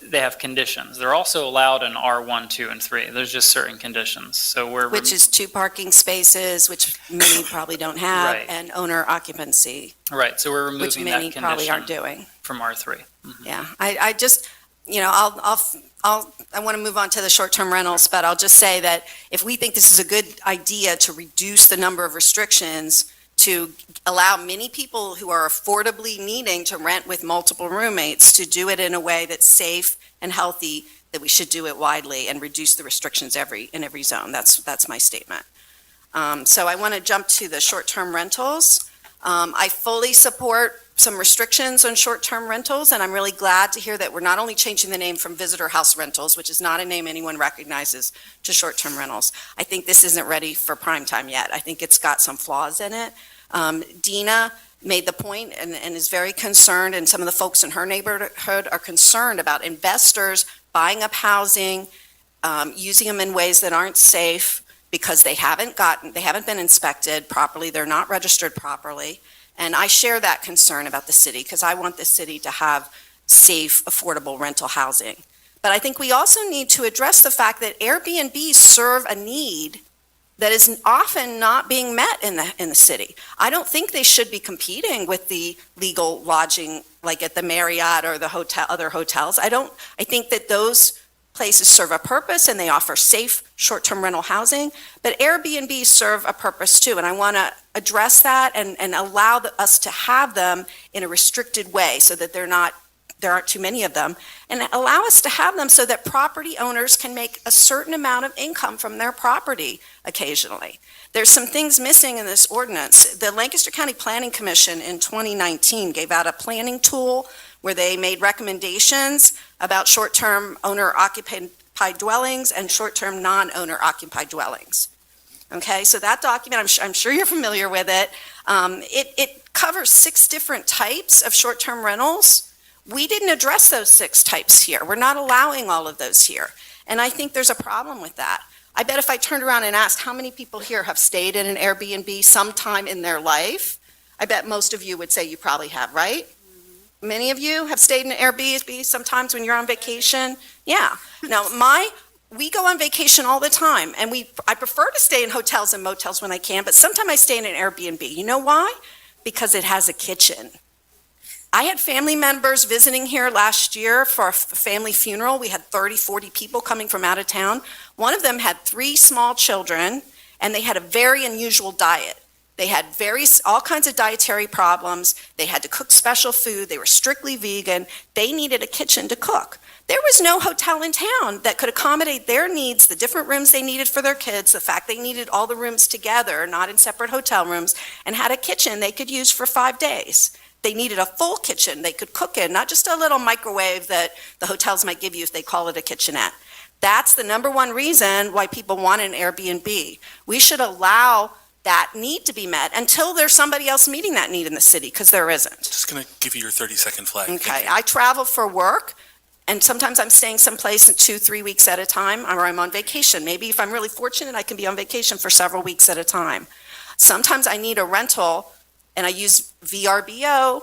they have conditions. They're also allowed in R1, 2, and 3. There's just certain conditions. So Which is 2 parking spaces, which many probably don't have, Right. and owner occupancy, right. So we're which removing many that probably aren't condition doing. from R3. Yeah, I just, I want to move on to the short-term rentals, but I'll just say that if we think this is a good idea to reduce the number of restrictions, to allow many people who are affordably needing to rent with multiple roommates to do it in a way that's safe and healthy, that we should do it widely and reduce the restrictions in every zone. That's my statement. So I want to jump to the short-term rentals. I fully support some restrictions on short-term rentals, and I'm really glad to hear that we're not only changing the name from visitor house rentals, which is not a name anyone recognizes, to short-term rentals. I think this isn't ready for prime time yet. I think it's got some flaws in it. Dina made the point and is very concerned, and some of the folks in her neighborhood are concerned about investors buying up housing, using them in ways that aren't safe because they haven't been inspected properly, they're not registered properly. And I share that concern about the city because I want the city to have safe, affordable rental housing. But I think we also need to address the fact that Airbnbs serve a need that is often not being met in the city. I don't think they should be competing with the legal lodging, like at the Marriott or the other hotels. I think that those places serve a purpose and they offer safe short-term rental housing, but Airbnbs serve a purpose too. And I want to address that and allow us to have them in a restricted way so that there aren't too many of them, and allow us to have them so that property owners can make a certain amount of income from their property occasionally. There's some things missing in this ordinance. The Lancaster County Planning Commission in 2019 gave out a planning tool where they made recommendations about short-term owner-occupied dwellings and short-term non-owner occupied dwellings. Okay, so that document, I'm sure you're familiar with it. It covers 6 different types of short-term rentals. We didn't address those 6 types here. We're not allowing all of those here. And I think there's a problem with that. I bet if I turned around and asked how many people here have stayed in an Airbnb sometime in their life, I bet most of you would say you probably have, right? Many of you have stayed in an Airbnb sometimes when you're on vacation. Yeah. Now, we go on vacation all the time, and I prefer to stay in hotels and motels when I can, but sometimes I stay in an Airbnb. You know why? Because it has a kitchen. I had family members visiting here last year for a family funeral. We had 30, 40 people coming from out of town. One of them had 3 small children, and they had a very unusual diet. They had all kinds of dietary problems. They had to cook special food. They were strictly vegan. They needed a kitchen to cook. There was no hotel in town that could accommodate their needs, the different rooms they needed for their kids, the fact they needed all the rooms together, not in separate hotel rooms, and had a kitchen they could use for 5 days. They needed a full kitchen they could cook in, not just a little microwave that the hotels might give you if they call it a kitchenette. That's the number one reason why people want an Airbnb. We should allow that need to be met until there's somebody else meeting that need in the city, because there isn't. Just going to give you your 30-second flag. Thank Okay, you. I travel for work, and sometimes I'm staying someplace in 2-3 weeks at a time, or I'm on vacation. Maybe if I'm really fortunate, I can be on vacation for several weeks at a time. Sometimes I need a rental, and I use VRBO,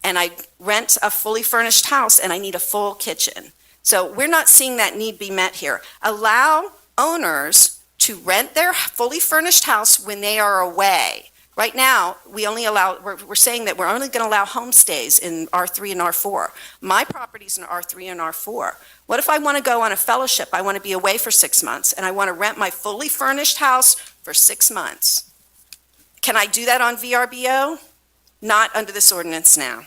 and I rent a fully furnished house, and I need a full kitchen. So we're not seeing that need be met here. Allow owners to rent their fully furnished house when they are away. Right now, we're saying that we're only going to allow homestays in R3 and R4. My property's in R3 and R4. What if I want to go on a fellowship? I want to be away for 6 months, and I want to rent my fully furnished house for 6 months. Can I do that on VRBO? Not under this ordinance now.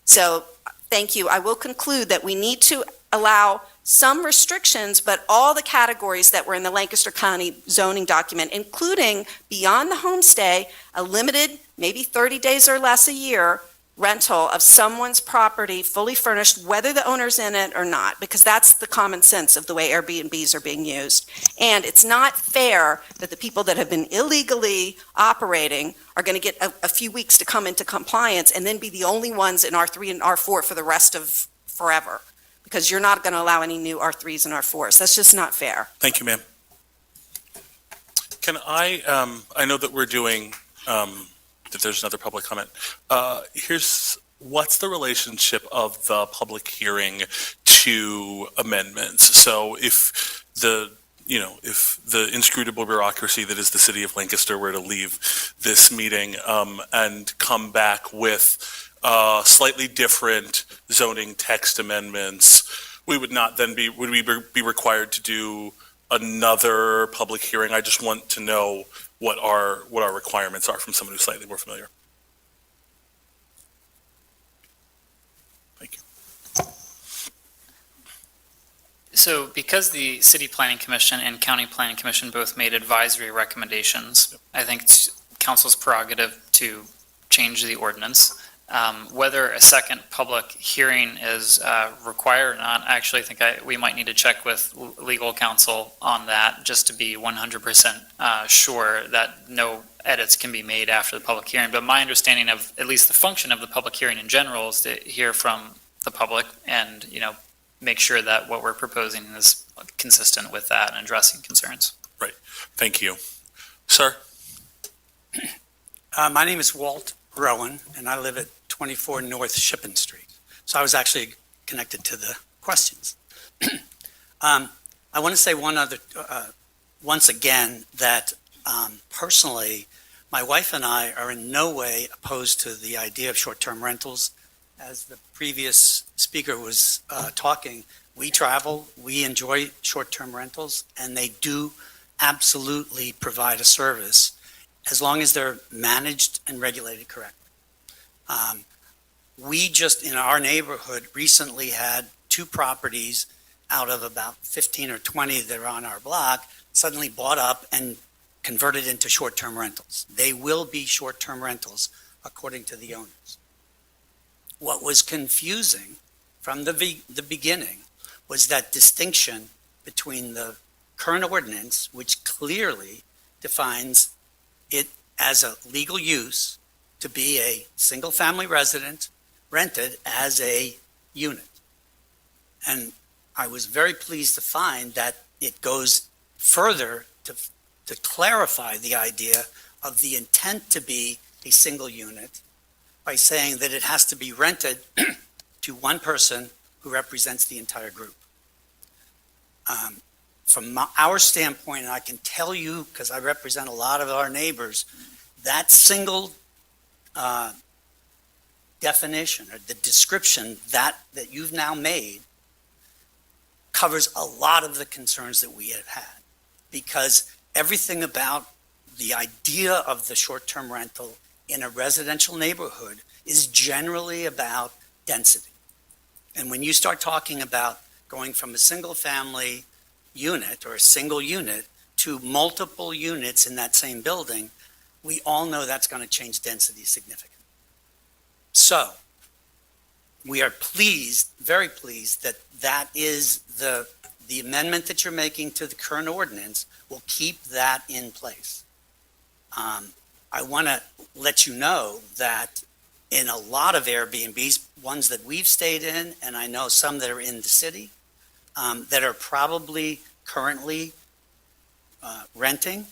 So, thank you. I will conclude that we need to allow some restrictions, but all the categories that were in the Lancaster County zoning document, including beyond the homestay, a limited, maybe 30 days or less a year, rental of someone's property fully furnished, whether the owner's in it or not, because that's the common sense of the way Airbnbs are being used. And it's not fair that the people that have been illegally operating are going to get a few weeks to come into compliance and then be the only ones in R3 and R4 for the rest of forever, because you're not going to allow any new R3s and R4s. That's just not fair. Thank you, ma'am. Can I know that we're doing, that there's another public comment. What's the relationship of the public hearing to amendments? So if the inscrutable bureaucracy that is the city of Lancaster were to leave this meeting and come back with slightly different zoning text amendments, we would not then would we be required to do another public hearing? I just want to know what our requirements are from someone who's slightly more familiar. Thank you. So because the City Planning Commission and County Planning Commission both made advisory recommendations, I think it's council's prerogative to change the ordinance. Whether a second public hearing is required or not, I actually think we might need to check with legal counsel on that, just to be 100% sure that no edits can be made after the public hearing. But my understanding of at least the function of the public hearing in general is to hear from the public and, make sure that what we're proposing is consistent with that and addressing concerns. Right. Thank you. Sir? My name is Walt Rowan, and I live at 24 North Shippen Street. So I was actually connected to the questions. I want to say once again, that personally, my wife and I are in no way opposed to the idea of short-term rentals. As the previous speaker was talking, we travel, we enjoy short-term rentals, and they do absolutely provide a service as long as they're managed and regulated correctly. We just, in our neighborhood, recently had 2 properties out of about 15 or 20 that are on our block suddenly bought up and converted into short-term rentals. They will be short-term rentals according to the owners. What was confusing from the beginning was that distinction between the current ordinance, which clearly defines it as a legal use to be a single-family resident rented as a unit. And I was very pleased to find that it goes further to clarify the idea of the intent to be a single unit by saying that it has to be rented to one person who represents the entire group. From our standpoint, and I can tell you, because I represent a lot of our neighbors, that single definition or the description that you've now made covers a lot of the concerns that we have had, because everything about the idea of the short-term rental in a residential neighborhood is generally about density. And when you start talking about going from a single-family unit or a single unit to multiple units in that same building, we all know that's going to change density significantly. So we are pleased, very pleased, that that is the the amendment that you're making to the current ordinance will keep that in place. I want to let you know that in a lot of Airbnbs, ones that we've stayed in, and I know some that are in the city, that are probably currently renting,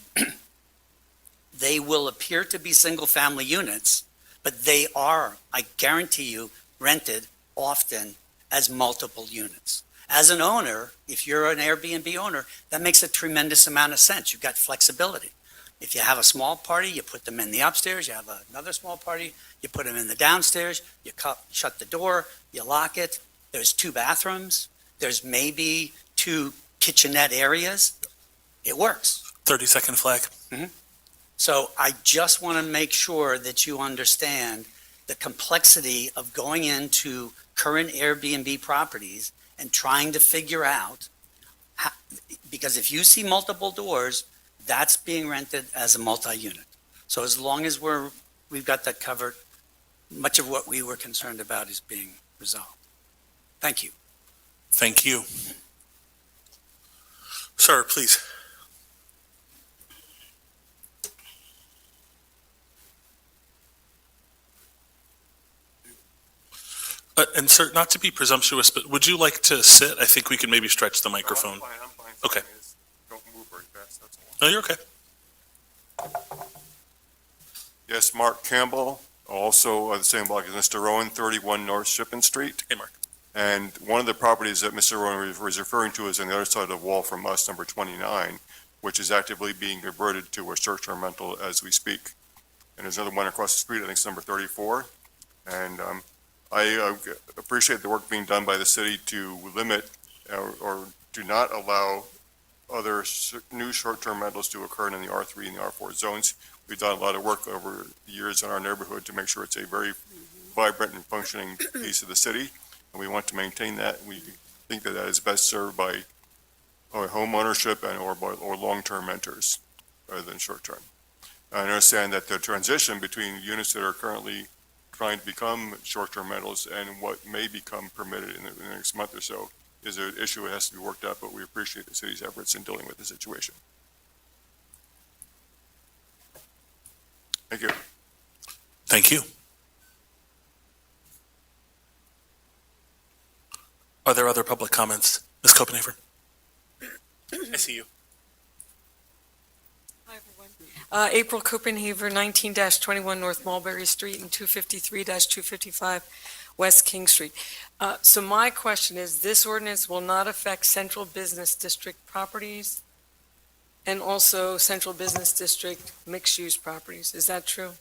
they will appear to be single-family units, but they are, I guarantee you, rented often as multiple units. As an owner, if you're an Airbnb owner, that makes a tremendous amount of sense. You've got flexibility. If you have a small party, you put them in the upstairs. You have another small party, you put them in the downstairs. You shut the door, you lock it. There's 2 bathrooms. There's maybe 2 kitchenette areas. It works. 30-second flag. So I just want to make sure that you understand the complexity of going into current Airbnb properties and trying to figure out, how, because if you see multiple doors, that's being rented as a multi-unit. So as long as we've got that covered, much of what we were concerned about is being resolved. Thank you. Thank you. Sir, please. And sir, not to be presumptuous, but would you like to sit? I think we can maybe stretch the microphone. No, I'm fine. Okay. Don't move very fast, that's all. No, you're okay. Yes, Mark Campbell, also the same block as Mr. Rowan, 31 North Shippen Street. Hey, Mark. And one of the properties that Mr. Rowan was referring to is on the other side of the wall from us, number 29, which is actively being converted to a short-term rental as we speak. And there's another one across the street, I think it's number 34. And I appreciate the work being done by the city to limit or do not allow other new short-term rentals to occur in the R3 and the R4 zones. We've done a lot of work over the years in our neighborhood to make sure it's a very vibrant and functioning piece of the city, and we want to maintain that. We think that is best served by home ownership and or long-term renters rather than short-term. I understand that the transition between units that are currently trying to become short-term rentals and what may become permitted in the next month or so is an issue that has to be worked out, but we appreciate the city's efforts in dealing with the situation. Thank you. Thank you. Are there other public comments? Ms. Copenhaver? I see you. Hi, everyone. April Copenhaver, 19-21 North Mulberry Street and 253-255 West King Street. So my question is, this ordinance will not affect Central Business District properties and also Central Business District mixed-use properties. Is that true?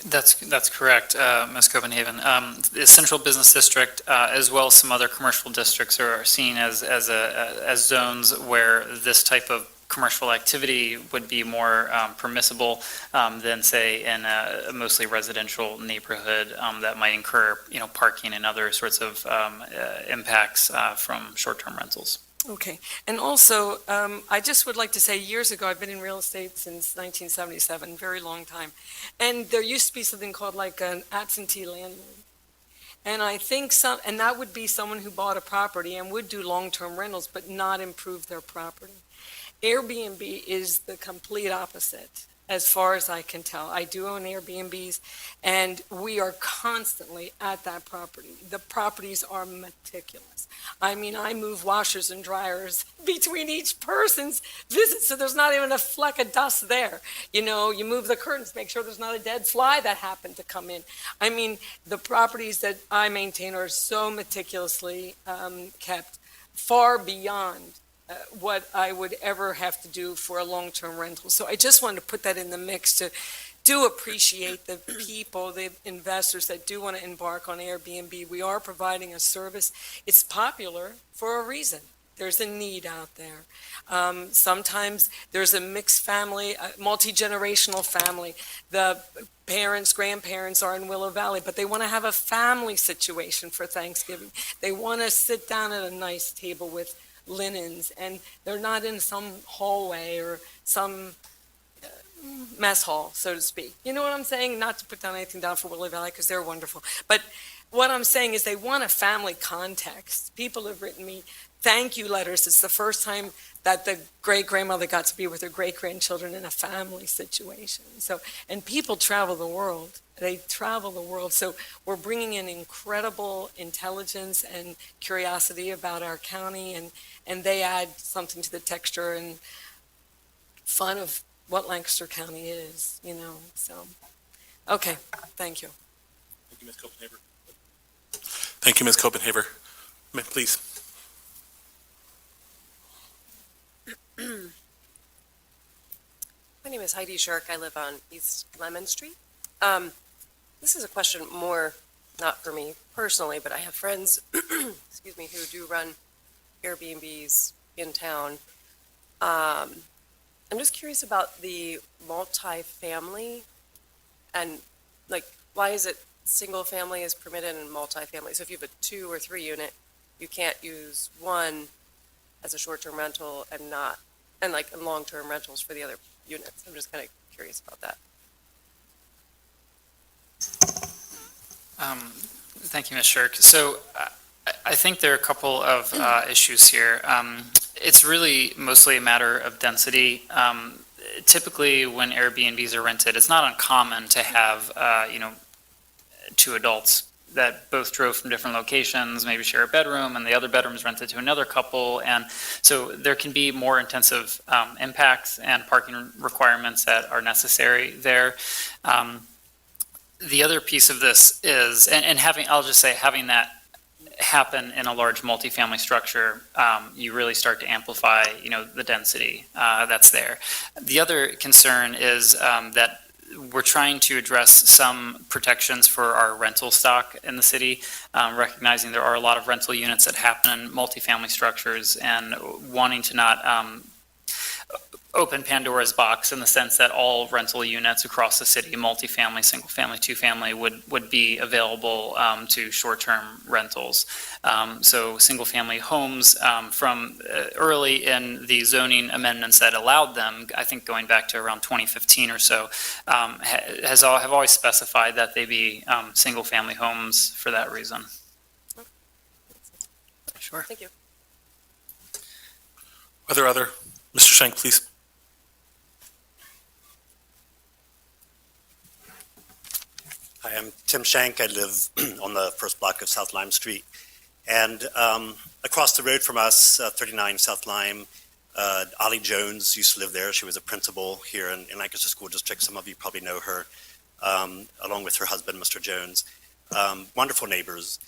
That's correct, Ms. Copenhagen. The Central Business District, as well as some other commercial districts, are seen as zones where this type of commercial activity would be more permissible than, say, in a mostly residential neighborhood that might incur, parking and other sorts of impacts from short-term rentals. Okay. And also, I just would like to say, years ago, I've been in real estate since 1977, very long time. And there used to be something called like an absentee landlord. And I think and that would be someone who bought a property and would do long-term rentals, but not improve their property. Airbnb is the complete opposite, as far as I can tell. I do own Airbnbs, and we are constantly at that property. The properties are meticulous. I mean, I move washers and dryers between each person's visit, so there's not even a fleck of dust there. You move the curtains, make sure there's not a dead fly that happened to come in. I mean, the properties that I maintain are so meticulously kept, far beyond what I would ever have to do for a long-term rental. So I just wanted to put that in the mix to do appreciate the people, the investors that do want to embark on Airbnb. We are providing a service. It's popular for a reason. There's a need out there. Sometimes there's a mixed family, a multi-generational family. The parents, grandparents are in Willow Valley, but they want to have a family situation for Thanksgiving. They want to sit down at a nice table with linens, and they're not in some hallway or some mess hall, so to speak. You know what I'm saying? Not to put down anything down for Willow Valley, because they're wonderful. But what I'm saying is they want a family context. People have written me thank you letters. It's the first time that the great-grandmother got to be with her great-grandchildren in a family situation. So, and people travel the world. They travel the world. So we're bringing in incredible intelligence and curiosity about our county, and they add something to the texture and fun of what Lancaster County is, you know, so. Okay, thank you. Thank you, Ms. Copenhaver. Thank you, Ms. Copenhaver. Please. My name is Heidi Shirk. I live on East Lemon Street. This is a question more, not for me personally, but I have friends, excuse me, who do run Airbnbs in town. I'm just curious about the multifamily and like, why is it single family is permitted and multifamily? So if you have a 2 or 3 unit, you can't use one as a short-term rental and not, and like in long-term rentals for the other units. I'm just kind of curious about that. Thank you, Ms. Shirk. So I think there are a couple of issues here. It's really mostly a matter of density. Typically, when Airbnbs are rented, it's not uncommon to have, 2 adults that both drove from different locations, maybe share a bedroom, and the other bedroom is rented to another couple. And so there can be more intensive impacts and parking requirements that are necessary there. The other piece of this is, and having, I'll just say, having that happen in a large multifamily structure, you really start to amplify, the density that's there. The other concern is that we're trying to address some protections for our rental stock in the city, recognizing there are a lot of rental units that happen in multifamily structures, and wanting to not open Pandora's box in the sense that all rental units across the city, multifamily, single family, 2-family, would be available to short-term rentals. So single family homes from early in the zoning amendments that allowed them, I think going back to around 2015 or so, have always specified that they be single family homes for that reason. Sure. Thank you. Are there other? Mr. Schenk, please. Hi, I'm Tim Shank. I live on the first block of South Lime Street. And across the road from us, 39 South Lime, Ollie Jones used to live there. She was a principal here in Lancaster School District. Some of you probably know her, along with her husband, Mr. Jones. Wonderful neighbors.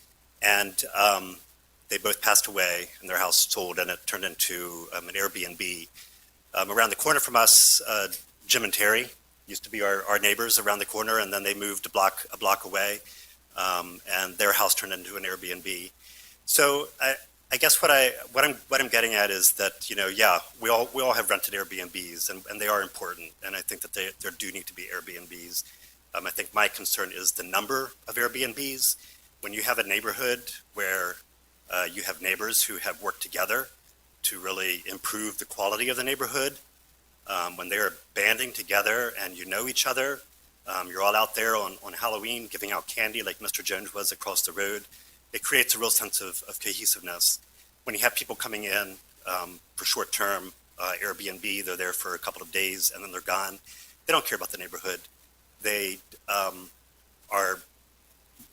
And they both passed away and their house sold, and it turned into an Airbnb. Around the corner from us, Jim and Terry used to be our neighbors around the corner, and then they moved a block away, and their house turned into an Airbnb. So I guess what I'm getting at is that, we all have rented Airbnbs, and they are important, and I think that there do need to be Airbnbs. I think my concern is the number of Airbnbs. When you have a neighborhood where you have neighbors who have worked together to really improve the quality of the neighborhood, when they're banding together and you know each other, you're all out there on Halloween giving out candy like Mr. Jones was across the road, it creates a real sense of cohesiveness. When you have people coming in for short-term Airbnb, they're there for a couple of days and then they're gone. They don't care about the neighborhood. They are,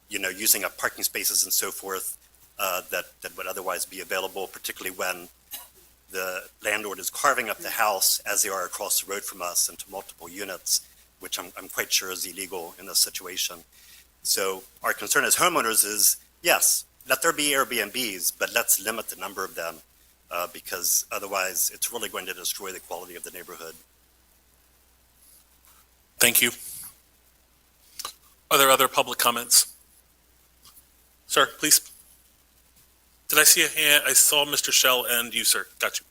using up parking spaces and so forth that would otherwise be available, particularly when the landlord is carving up the house as they are across the road from us into multiple units, which I'm quite sure is illegal in this situation. So our concern as homeowners is, yes, let there be Airbnbs, but let's limit the number of them because otherwise it's really going to destroy the quality of the neighborhood. Thank you. Are there other public comments? Sir, please. Did I see a hand? I saw Mr. Shell and you, sir. Got you.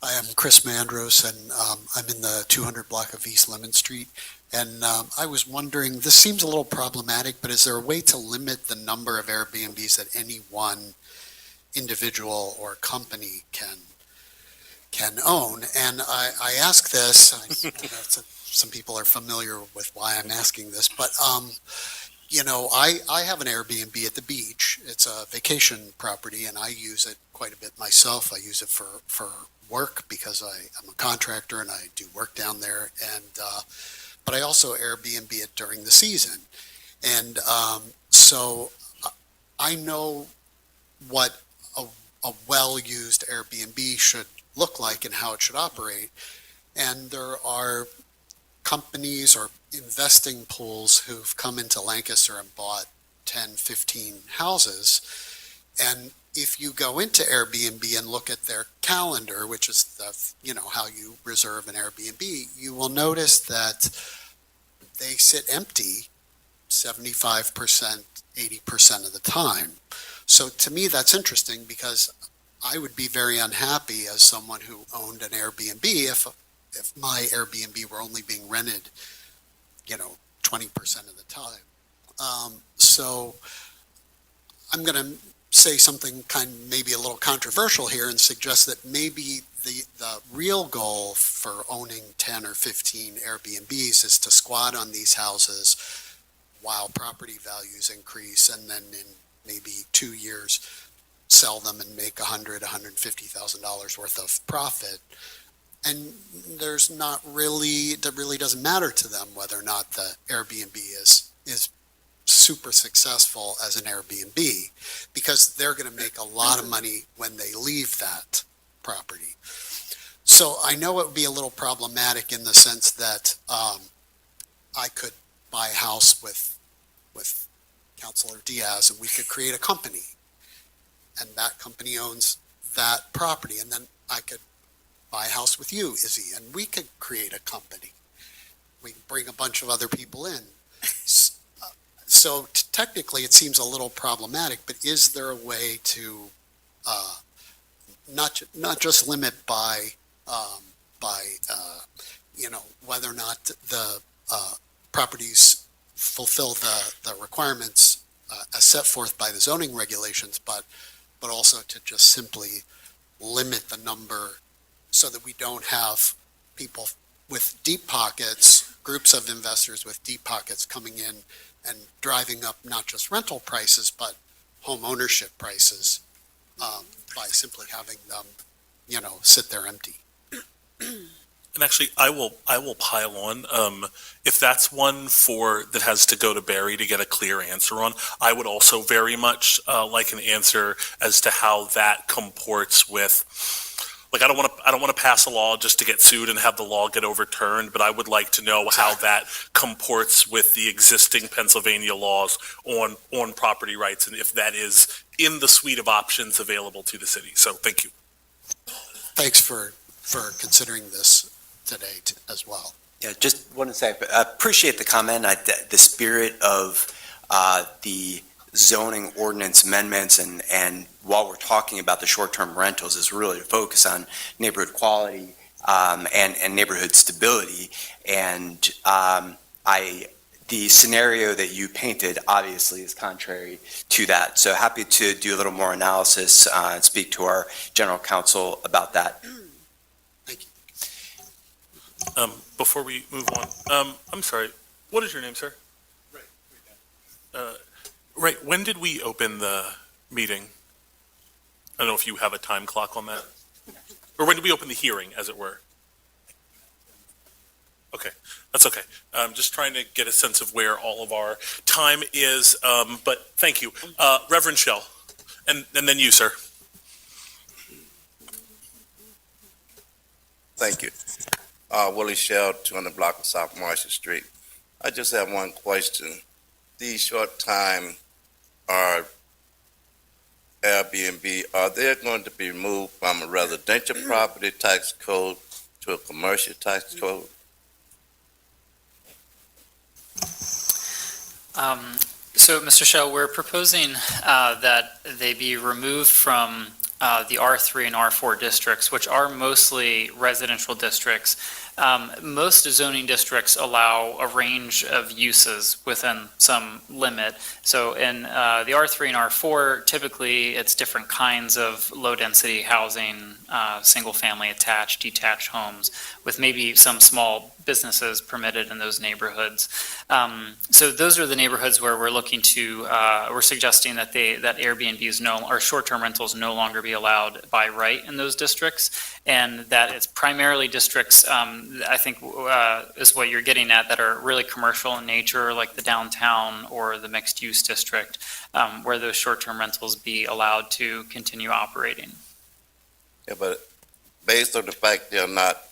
I am Chris Mandros, and I'm in the 200 block of East Lemon Street. And I was wondering, this seems a little problematic, but is there a way to limit the number of Airbnbs that any one individual or company can own? And I ask this, I know some people are familiar with why I'm asking this, but you know, I have an Airbnb at the beach. It's a vacation property and I use it quite a bit myself. I use it for work because I'm a contractor and I do work down there. And, but I also Airbnb it during the season. And so I know what a well-used Airbnb should look like and how it should operate. And there are companies or investing pools who've come into Lancaster and bought 10, 15 houses. And if you go into Airbnb and look at their calendar, which is how you reserve an Airbnb, you will notice that they sit empty 75%, 80% of the time. So to me, that's interesting because I would be very unhappy as someone who owned an Airbnb if my Airbnb were only being rented, 20% of the time. So I'm going to say something maybe a little controversial here and suggest that maybe the real goal for owning 10 or 15 Airbnbs is to squat on these houses while property values increase and then in maybe 2 years sell them and make $100,000, $150,000 worth of profit. And that really doesn't matter to them whether or not the Airbnb is super successful as an Airbnb because they're going to make a lot of money when they leave that property. So I know it would be a little problematic in the sense that I could buy a house with Councilor Diaz and we could create a company and that company owns that property and then I could buy a house with you, Izzy, and we could create a company. We can bring a bunch of other people in. So technically it seems a little problematic, but is there a way to not just limit by whether or not the properties fulfill the requirements as set forth by the zoning regulations, but also to just simply limit the number so that we don't have people with deep pockets, groups of investors with deep pockets coming in and driving up not just rental prices, but home ownership prices by simply having them, sit there empty. And actually, I will pile on. If that's one that has to go to Barry to get a clear answer on, I would also very much like an answer as to how that comports with. Like I don't want to pass a law just to get sued and have the law get overturned, but I would like to know how that comports with the existing Pennsylvania laws on property rights and if that is in the suite of options available to the city. So thank you. Thanks for considering this today as well. Yeah, just want to say, I appreciate the comment. The spirit of the zoning ordinance amendments and while we're talking about the short-term rentals is really to focus on neighborhood quality and neighborhood stability. And the scenario that you painted obviously is contrary to that. So happy to do a little more analysis and speak to our general counsel about that. Thank you. Before we move on, I'm sorry, what is your name, sir? Right, when did we open the meeting? I don't know if you have a time clock on that. Or when did we open the hearing, as it were? Okay, that's okay. I'm just trying to get a sense of where all of our time is, but thank you. Reverend Shell, and then you, sir. Thank you. Willie Shell, 200 block of South Marshall Street. I just have one question. These short-time Airbnb, are they going to be moved from a residential property tax code to a commercial tax code? So, Mr. Shell, we're proposing that they be removed from the R3 and R4 districts, which are mostly residential districts Most zoning districts allow a range of uses within some limit. So in the R3 and R4, typically it's different kinds of low-density housing, single-family attached, detached homes, with maybe some small businesses permitted in those neighborhoods. So those are the neighborhoods where we're looking to, we're suggesting that that Airbnbs or short-term rentals no longer be allowed by right in those districts, and that it's primarily districts, I think is what you're getting at, that are really commercial in nature, like the downtown or the mixed-use district, where those short-term rentals be allowed to continue operating. Yeah, but based on the fact they're not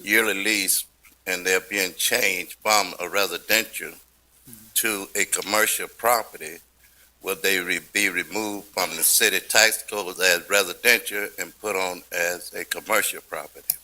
yearly lease and they're being changed from a residential to a commercial property, will they be removed from the city tax code as residential and put on as a commercial property?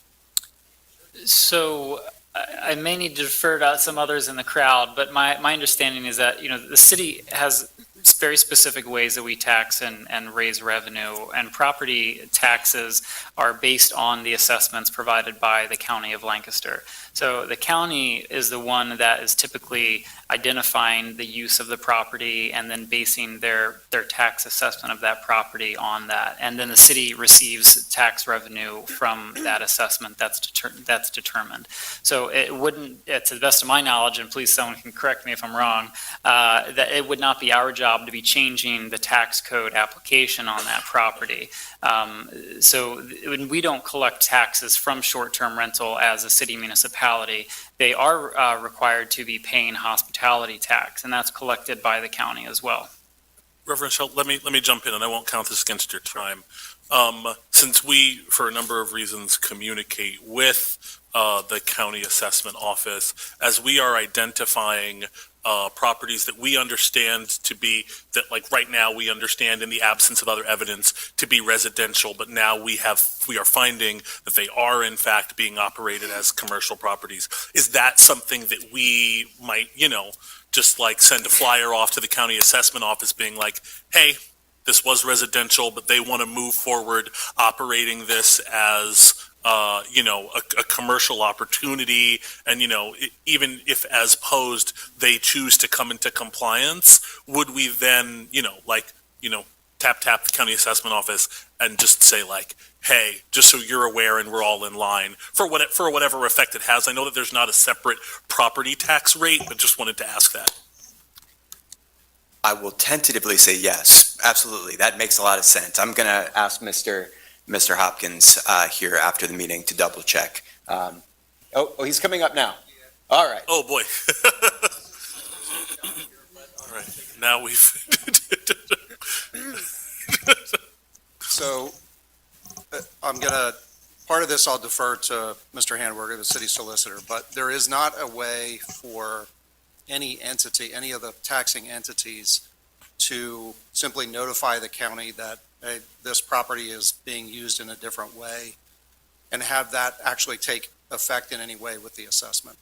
So I may need to defer to some others in the crowd, but my understanding is that, the city has very specific ways that we tax and raise revenue, and property taxes are based on the assessments provided by the County of Lancaster. So the county is the one that is typically identifying the use of the property and then basing their tax assessment of that property on that. And then the city receives tax revenue from that assessment that's determined. So it wouldn't, to the best of my knowledge, and please someone can correct me if I'm wrong, that it would not be our job to be changing the tax code application on that property. So we don't collect taxes from short-term rental as a city municipality. They are required to be paying hospitality tax, and that's collected by the county as well. Reverend Schultz, let me jump in, and I won't count this against your time. Since we, for a number of reasons, communicate with the county assessment office, as we are identifying properties that we understand to be, that like right now we understand in the absence of other evidence to be residential, but now we are finding that they are in fact being operated as commercial properties. Is that something that we might, just like send a flyer off to the county assessment office being like, hey, this was residential, but they want to move forward operating this as a commercial opportunity, and, even if as posed, they choose to come into compliance, would we then, tap the county assessment office and just say like, hey, just so you're aware and we're all in line for whatever effect it has? I know that there's not a separate property tax rate, but just wanted to ask that. I will tentatively say yes, absolutely. That makes a lot of sense. I'm going to ask Mr. Hopkins here after the meeting to double check. He's coming up now. All right. Oh, boy. All right. Now we've... So part of this I'll defer to Mr. Handwerker, the city solicitor, but there is not a way for any entity, any of the taxing entities, to simply notify the county that this property is being used in a different way and have that actually take effect in any way with the assessment.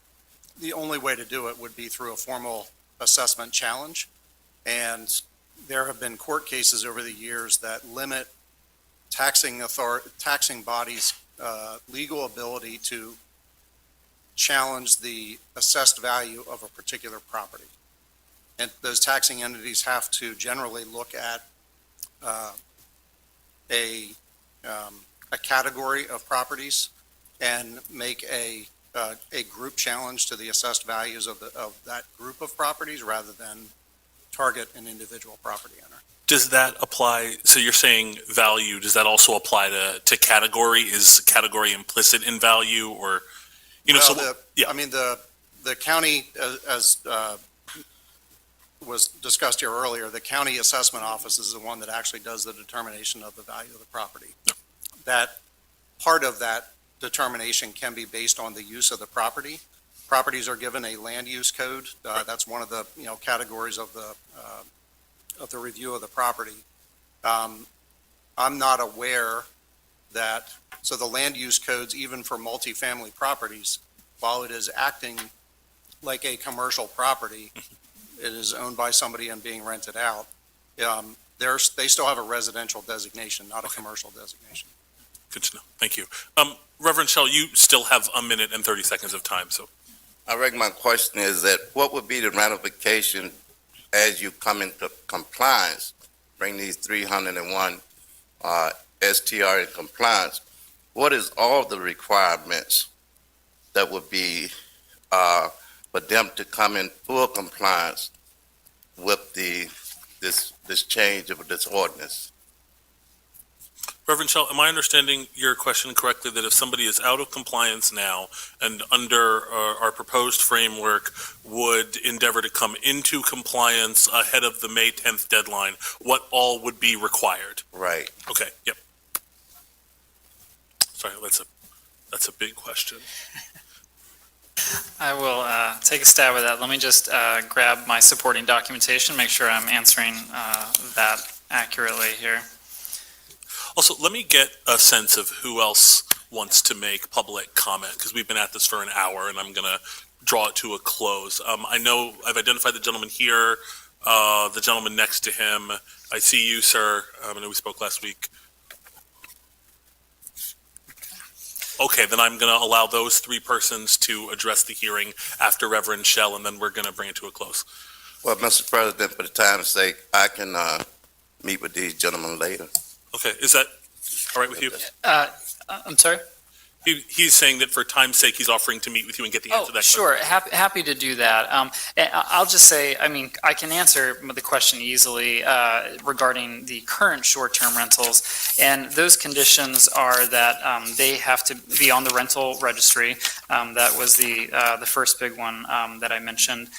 The only way to do it would be through a formal assessment challenge, and there have been court cases over the years that limit taxing bodies' legal ability to challenge the assessed value of a particular property. And those taxing entities have to generally look at a category of properties and make a group challenge to the assessed values of that group of properties rather than target an individual property owner. Does that apply? So you're saying value, does that also apply to category? Is category implicit in value, or, the county, as was discussed here earlier, the county assessment office is the one that actually does the determination of the value of the property. That part of that determination can be based on the use of the property. Properties are given a land use code. That's one of the categories of the review of the property. I'm not aware that, so the land use codes, even for multifamily properties, while it is acting like a commercial property, it is owned by somebody and being rented out. They still have a residential designation, not a commercial designation. Good to know. Thank you. Reverend Shell, you still have 1 minute and 30 seconds of time, so. I reckon my question is that what would be the ramification as you come into compliance, bring these 301 STR in compliance? What is all the requirements that would be for them to come in full compliance with this change of this ordinance? Reverend Shell, am I understanding your question correctly, that if somebody is out of compliance now and under our proposed framework would endeavor to come into compliance ahead of the May 10th deadline, what all would be required? Right. Okay, yep. Sorry, that's a big question. I will take a stab at that. Let me just grab my supporting documentation, make sure I'm answering that accurately here. Also, let me get a sense of who else wants to make public comment, because we've been at this for an hour, and I'm going to draw it to a close. I know I've identified the gentleman here, the gentleman next to him. I see you, sir. I know we spoke last week. Okay, then I'm going to allow those three persons to address the hearing after Reverend Shell, and then we're going to bring it to a close. Well, Mr. President, for the time's sake, I can meet with these gentlemen later. Okay, is that all right with you? I'm sorry? He's saying that for time's sake, he's offering to meet with you and get the answer to that question. Sure. Happy to do that. And I'll just say, I mean, I can answer the question easily regarding the current short-term rentals. And those conditions are that they have to be on the rental registry. That was the first big one that I mentioned.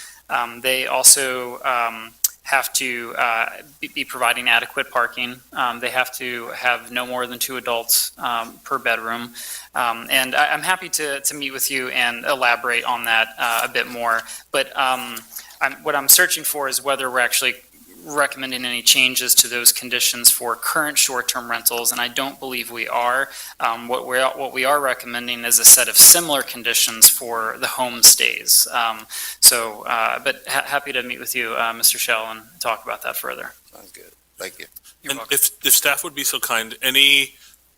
They also have to be providing adequate parking. They have to have no more than 2 adults per bedroom. And I'm happy to meet with you and elaborate on that a bit more. But what I'm searching for is whether we're actually recommending any changes to those conditions for current short-term rentals, and I don't believe we are. What we are recommending is a set of similar conditions for the home stays. But happy to meet with you, Mr. Shell, and talk about that further. Sounds good. Thank you. And if staff would be so kind,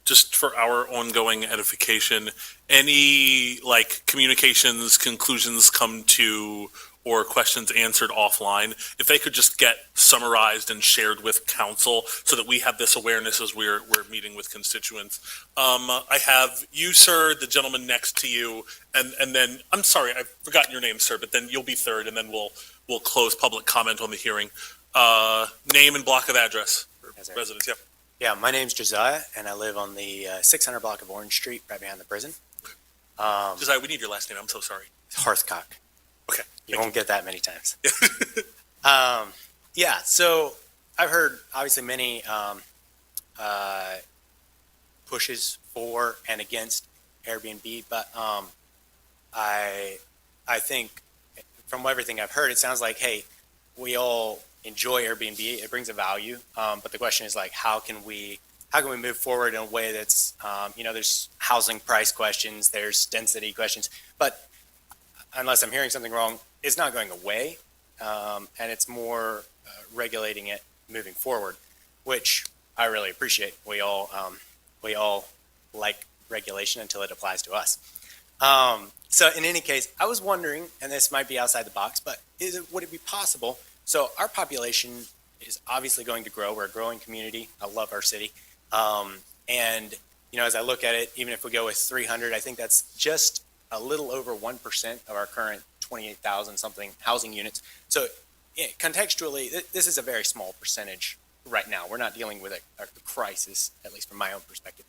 just for our ongoing edification, any communications, conclusions come to, or questions answered offline, if they could just get summarized and shared with council so that we have this awareness as we're meeting with constituents. I have you, sir, the gentleman next to you, and then, I'm sorry, I've forgotten your name, sir, but then you'll be third, and then we'll close public comment on the hearing. Name and block of address for residents, yep. Yeah, my name's Josiah, and I live on the 600 block of Orange Street, right behind the prison. Josiah, we need your last name, I'm so sorry. Hearthcock. Okay. You won't get that many times. Yeah, so I've heard obviously many pushes for and against Airbnb, but I think from everything I've heard, it sounds like, hey, we all enjoy Airbnb. It brings a value, but the question is how can we move forward in a way that's there's housing price questions, there's density questions, but unless I'm hearing something wrong, it's not going away, and it's more regulating it moving forward, which I really appreciate. We all like regulation until it applies to us. So in any case, I was wondering, and this might be outside the box, but would it be possible? So our population is obviously going to grow. We're a growing community. I love our city, and as I look at it, even if we go with 300, I think that's just a little over 1% of our current 28,000 something housing units. So contextually, this is a very small percentage right now. We're not dealing with a crisis, at least from my own perspective.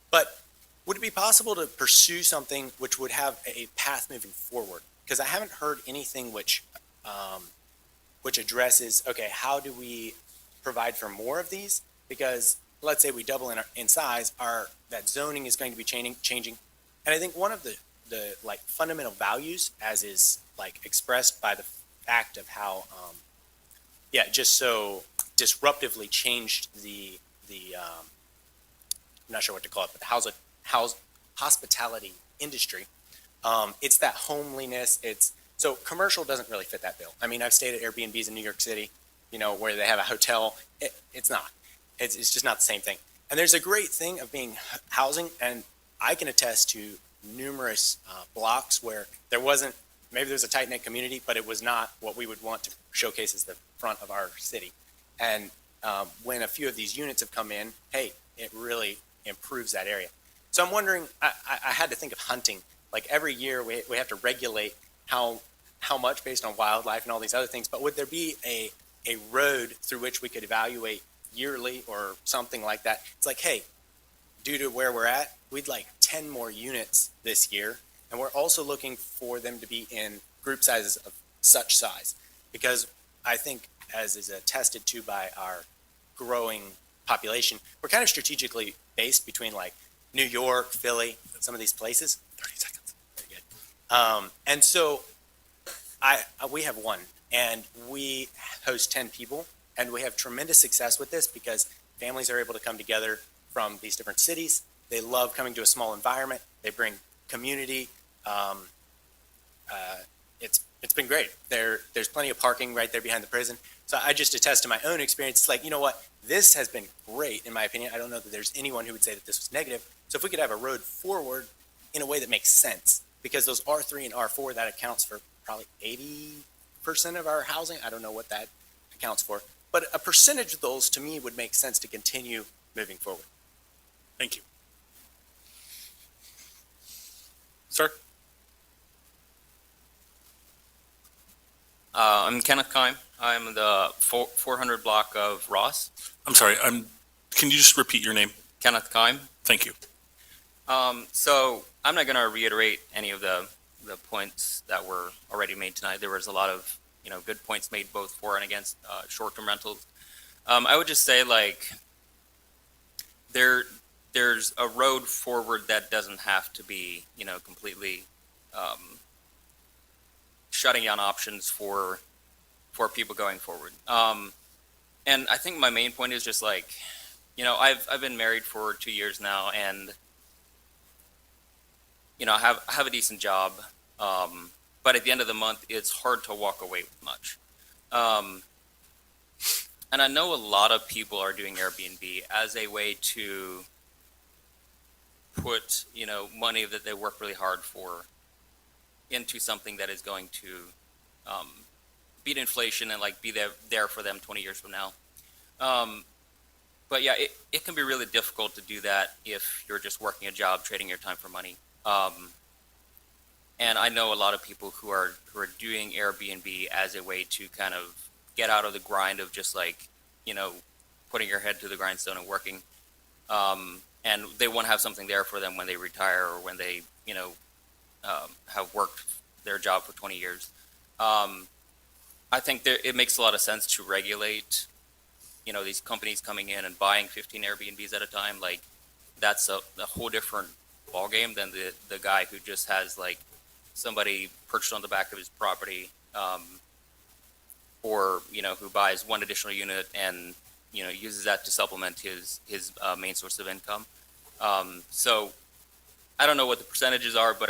But would it be possible to pursue something which would have a path moving forward? Because I haven't heard anything which addresses, okay, how do we provide for more of these? Because let's say we double in size, that zoning is going to be changing. And I think one of the fundamental values, as is expressed by the fact of how just so disruptively changed the I'm not sure what to call it, but the hospitality industry, it's that homeliness. So commercial doesn't really fit that bill. I mean, I've stayed at Airbnbs in New York City, where they have a hotel. It's not. It's just not the same thing. And there's a great thing of being housing, and I can attest to numerous blocks where maybe there's a tight-knit community, but it was not what we would want to showcase as the front of our city. And when a few of these units have come in, hey, it really improves that area. So I'm wondering, I had to think of hunting. Like every year we have to regulate how much based on wildlife and all these other things, but would there be a road through which we could evaluate yearly or something like that? It's like, hey, due to where we're at, we'd like 10 more units this year, and we're also looking for them to be in group sizes of such size, because I think, as is attested to by our growing population, we're kind of strategically based between like New York, Philly, some of these places. 30 seconds. Very good. And so we have one, and we host 10 people, and we have tremendous success with this because families are able to come together from these different cities. They love coming to a small environment. They bring community. It's been great. There's plenty of parking right there behind the prison. So I just attest to my own experience. It's like, you know what? This has been great, in my opinion. I don't know that there's anyone who would say that this was negative. So if we could have a road forward in a way that makes sense, because those R3 and R4, that accounts for probably 80% of our housing. I don't know what that accounts for. But a percentage of those, to me, would make sense to continue moving forward. Thank you. Sir? I'm Kenneth Kime. I'm the 400 block of Ross. I'm sorry, can you just repeat your name? Kenneth Kime. Thank you. So I'm not going to reiterate any of the points that were already made tonight. There was a lot of, good points made both for and against short-term rentals. I would just say, like, there's a road forward that doesn't have to be, completely shutting down options for people going forward. And I think my main point is just like, I've been married for 2 years now, and I have a decent job, but at the end of the month, it's hard to walk away with much. And I know a lot of people are doing Airbnb as a way to put, money that they work really hard for into something that is going to beat inflation and like be there for them 20 years from now. But yeah, it can be really difficult to do that if you're just working a job, trading your time for money. And I know a lot of people who are doing Airbnb as a way to kind of get out of the grind of just like, putting your head to the grindstone and working. And they want to have something there for them when they retire or when they, have worked their job for 20 years. I think it makes a lot of sense to regulate, these companies coming in and buying 15 Airbnbs at a time. Like, that's a whole different ballgame than the guy who just has like somebody perched on the back of his property, or who buys one additional unit and uses that to supplement his main source of income. So I don't know what the percentages are, but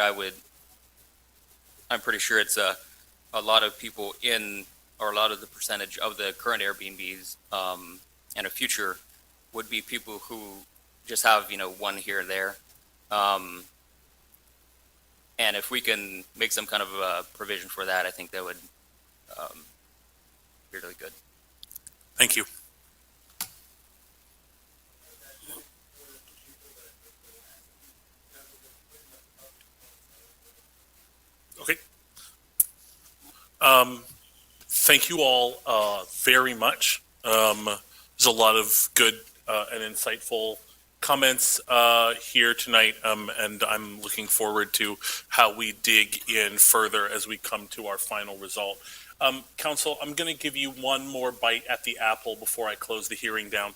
I'm pretty sure it's a lot of people or a lot of the percentage of the current Airbnbs and a future would be people who just have one here and there. And if we can make some kind of a provision for that, I think that would be really good. Thank you. Okay. Thank you all very much. There's a lot of good and insightful comments here tonight, and I'm looking forward to how we dig in further as we come to our final result. Council, I'm going to give you one more bite at the apple before I close the hearing down.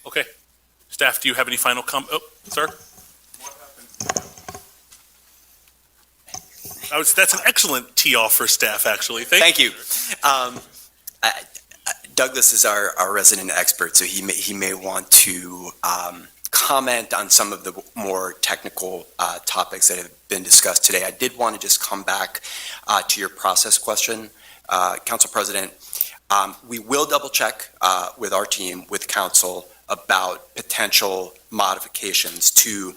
Okay. Staff, do you have any final Oh, sir? That's an excellent tee-off for staff, actually. Thank you. Douglas is our resident expert, so he may want to comment on some of the more technical topics that have been discussed today. I did want to just come back to your process question, Council President. We will double check with our team, with council, about potential modifications to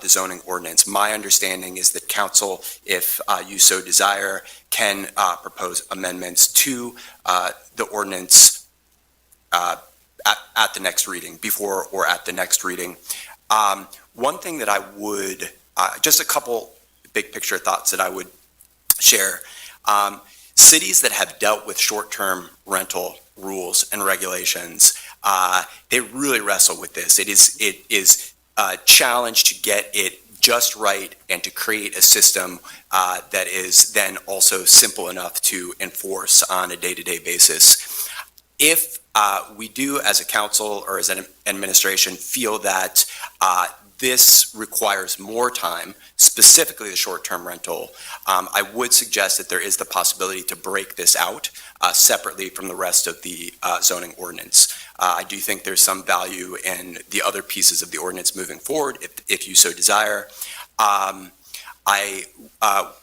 the zoning ordinance. My understanding is that council, if you so desire, can propose amendments to the ordinance at the next reading, before or at the next reading. One thing that I would, just a couple big picture thoughts that I would share. Cities that have dealt with short-term rental rules and regulations, they really wrestle with this. It is a challenge to get it just right and to create a system that is then also simple enough to enforce on a day-to-day basis. If we do, as a council or as an administration, feel that this requires more time, specifically the short-term rental, I would suggest that there is the possibility to break this out separately from the rest of the zoning ordinance. I do think there's some value in the other pieces of the ordinance moving forward, if you so desire. I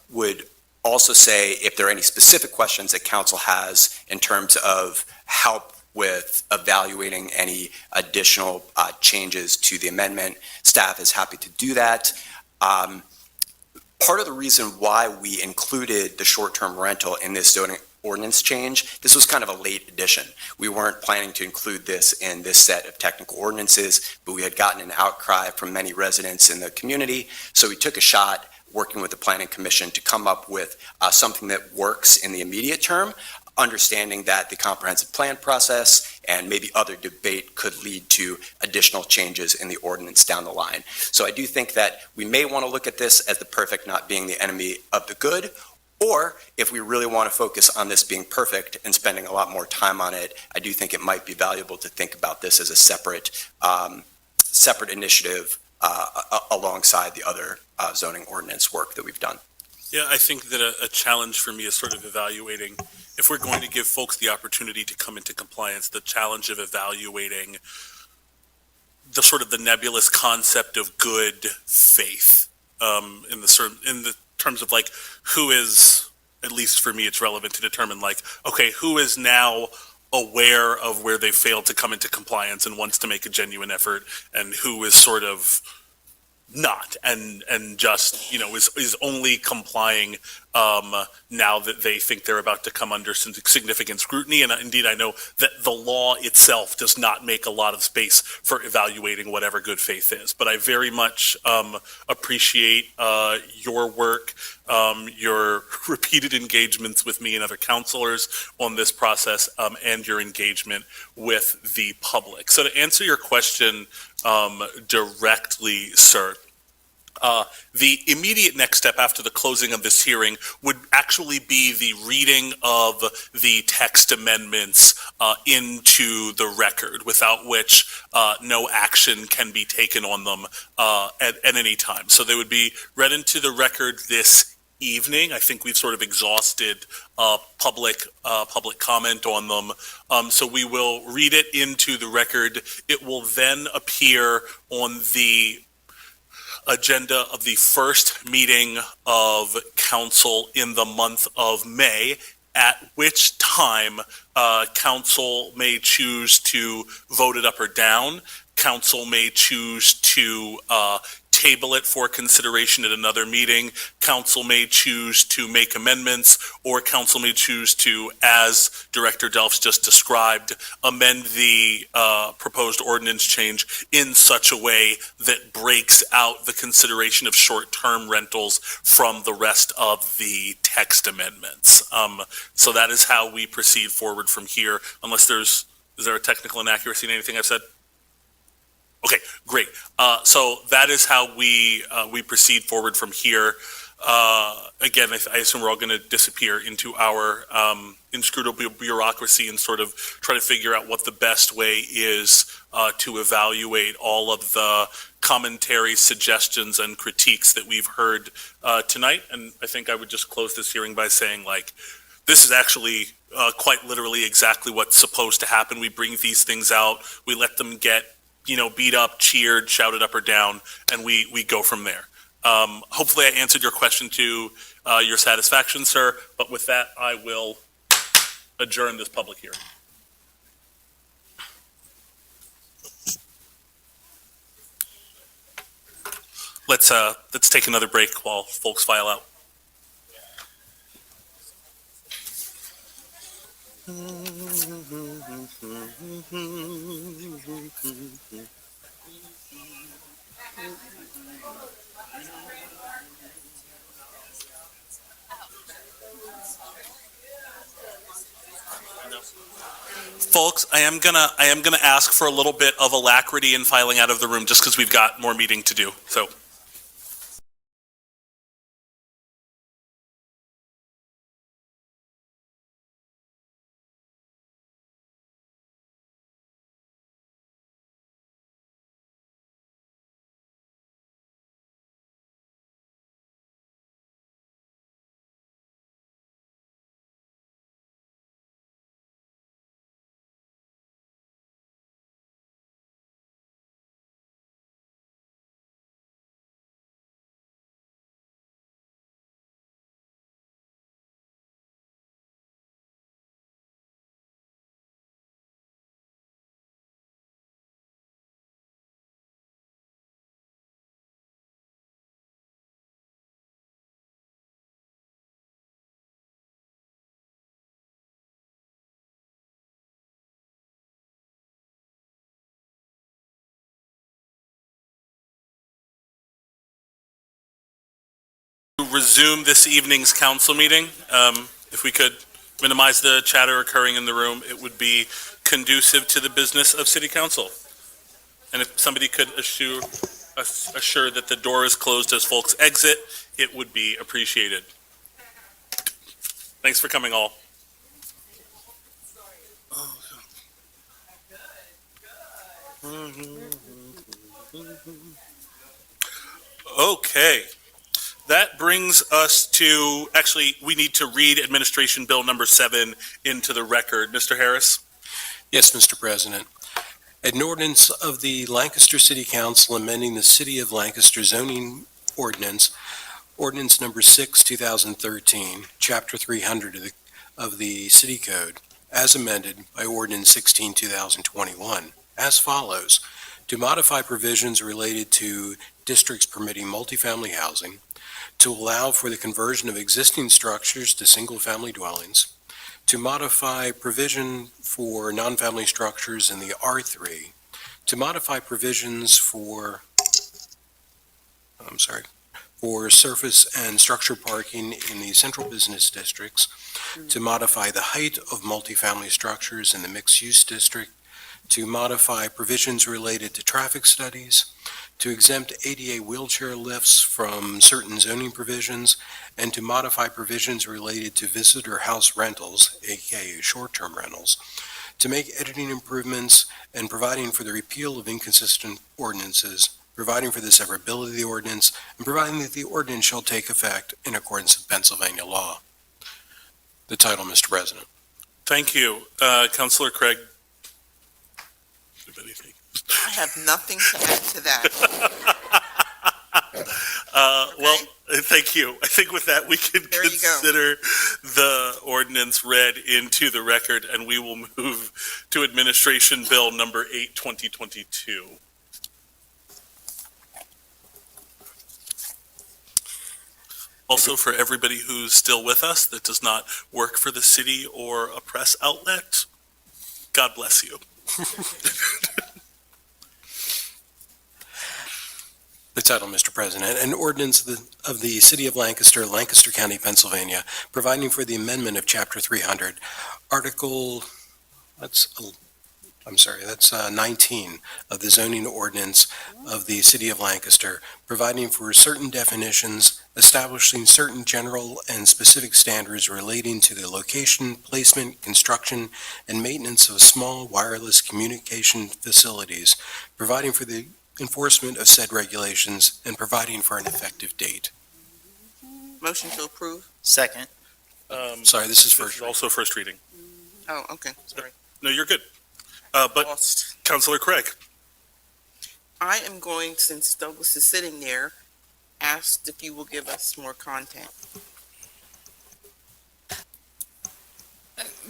would also say, if there are any specific questions that council has in terms of help with evaluating any additional changes to the amendment, staff is happy to do that. Part of the reason why we included the short-term rental in this zoning ordinance change, this was kind of a late addition. We weren't planning to include this in this set of technical ordinances, but we had gotten an outcry from many residents in the community, so we took a shot working with the Planning Commission to come up with something that works in the immediate term, understanding that the comprehensive plan process and maybe other debate could lead to additional changes in the ordinance down the line. So I do think that we may want to look at this as the perfect not being the enemy of the good, or if we really want to focus on this being perfect and spending a lot more time on it, I do think it might be valuable to think about this as a separate initiative alongside the other zoning ordinance work that we've done. Yeah, I think that a challenge for me is sort of evaluating, if we're going to give folks the opportunity to come into compliance, the challenge of evaluating the sort of the nebulous concept of good faith in the terms of like who is, at least for me, it's relevant to determine like, okay, who is now aware of where they failed to come into compliance and wants to make a genuine effort, and who is sort of not and just, you know, is only complying now that they think they're about to come under some significant scrutiny. And indeed, I know that the law itself does not make a lot of space for evaluating whatever good faith is. But I very much appreciate your work, your repeated engagements with me and other counselors on this process, and your engagement with the public. So to answer your question directly, sir, the immediate next step after the closing of this hearing would actually be the reading of the text amendments into the record, without which no action can be taken on them at any time. So they would be read into the record this evening. I think we've sort of exhausted public comment on them. So we will read it into the record. It will then appear on the agenda of the first meeting of council in the month of May, at which time council may choose to vote it up or down. Council may choose to table it for consideration at another meeting. Council may choose to make amendments, or council may choose to, as Director Delphs just described, amend the proposed ordinance change in such a way that breaks out the consideration of short-term rentals from the rest of the text amendments. So that is how we proceed forward from here, unless is there a technical inaccuracy in anything I've said? Okay, great. So that is how we proceed forward from here. Again, I assume we're all going to disappear into our inscrutable bureaucracy and sort of try to figure out what the best way is to evaluate all of the commentary, suggestions, and critiques that we've heard tonight. And I think I would just close this hearing by saying, like, this is actually quite literally exactly what's supposed to happen. We bring these things out, we let them get beat up, cheered, shouted up or down, and we go from there. Hopefully I answered your question to your satisfaction, sir, but with that, I will adjourn this public hearing. let's take another break while folks file out. Folks, I am gonna ask for a little bit of alacrity in filing out of the room just because we've got more meeting to do. So. Resume this evening's council meeting. If we could minimize the chatter occurring in the room, it would be conducive to the business of City Council. And if somebody could assure that the door is closed as folks exit, it would be appreciated. Thanks for coming all. Okay. That brings us to, actually, we need to read Administration Bill number 7 into the record. Mr. Harris? Yes, Mr. President. An ordinance of the Lancaster City Council amending the City of Lancaster zoning ordinance, ordinance number 6, 2013, Chapter 300 of the City Code, as amended by ordinance 16, 2021, as follows: to modify provisions related to districts permitting multifamily housing, to allow for the conversion of existing structures to single-family dwellings, to modify provision for non-family structures in the R3, to modify provisions for surface and structure parking in the central business districts, to modify the height of multifamily structures in the mixed-use district, to modify provisions related to traffic studies, to exempt ADA wheelchair lifts from certain zoning provisions, and to modify provisions related to visitor house rentals, aka short-term rentals, to make editing improvements and providing for the repeal of inconsistent ordinances, providing for the severability of the ordinance, and providing that the ordinance shall take effect in accordance with Pennsylvania law. The title, Mr. President. Thank you. Councilor Craig? I have nothing to add to that. Well, thank you. I think with that, we can consider the ordinance read into the record, and we will move to Administration Bill number 8, 2022. Also, for everybody who's still with us that does not work for the city or a press outlet, God bless you. The title, Mr. President, an ordinance of the City of Lancaster, Lancaster County, Pennsylvania, providing for the amendment of Chapter 300, Article, that's 19 of the zoning ordinance of the City of Lancaster, providing for certain definitions, establishing certain general and specific standards relating to the location, placement, construction, and maintenance of small wireless communication facilities, providing for the enforcement of said regulations, and providing for an effective date. Motion to approve. Second. Sorry, this is first. Also first reading. Oh, okay, sorry. No, you're good. But Councilor Craig. I am going, since Douglas is sitting there, asked if you will give us more content.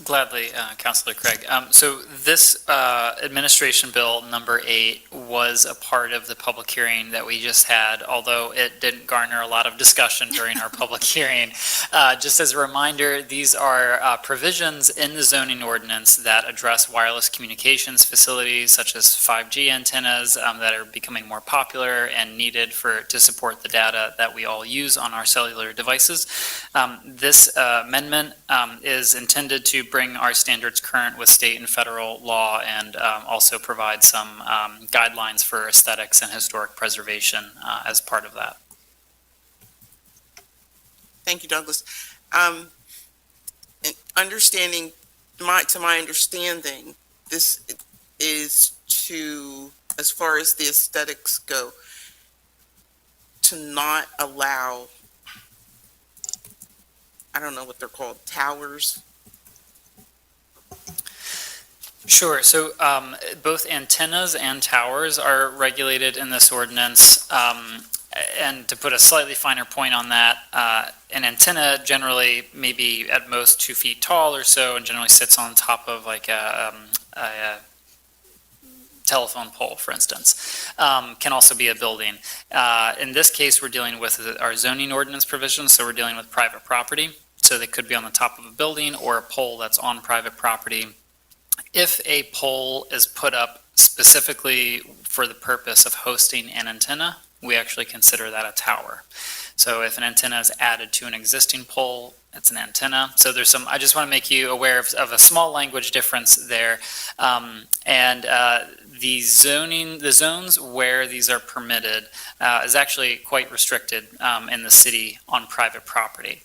Gladly, Councilor Craig. So this administration bill number 8 was a part of the public hearing that we just had, although it didn't garner a lot of discussion during our public hearing. Just as a reminder, these are provisions in the zoning ordinance that address wireless communications facilities such as 5G antennas that are becoming more popular and needed to support the data that we all use on our cellular devices. This amendment is intended to bring our standards current with state and federal law and also provide some guidelines for aesthetics and historic preservation as part of that. Thank you, Douglas. And understanding, to my understanding, this is to, as far as the aesthetics go, to not allow, I don't know what they're called, towers. Sure. So both antennas and towers are regulated in this ordinance. And to put a slightly finer point on that, an antenna generally maybe at most 2 feet tall or so and generally sits on top of like a telephone pole, for instance, can also be a building. In this case, we're dealing with our zoning ordinance provisions, so we're dealing with private property. So they could be on the top of a building or a pole that's on private property. If a pole is put up specifically for the purpose of hosting an antenna, we actually consider that a tower. So if an antenna is added to an existing pole, it's an antenna. So there's some, I just want to make you aware of a small language difference there. The zones where these are permitted is actually quite restricted in the city on private property.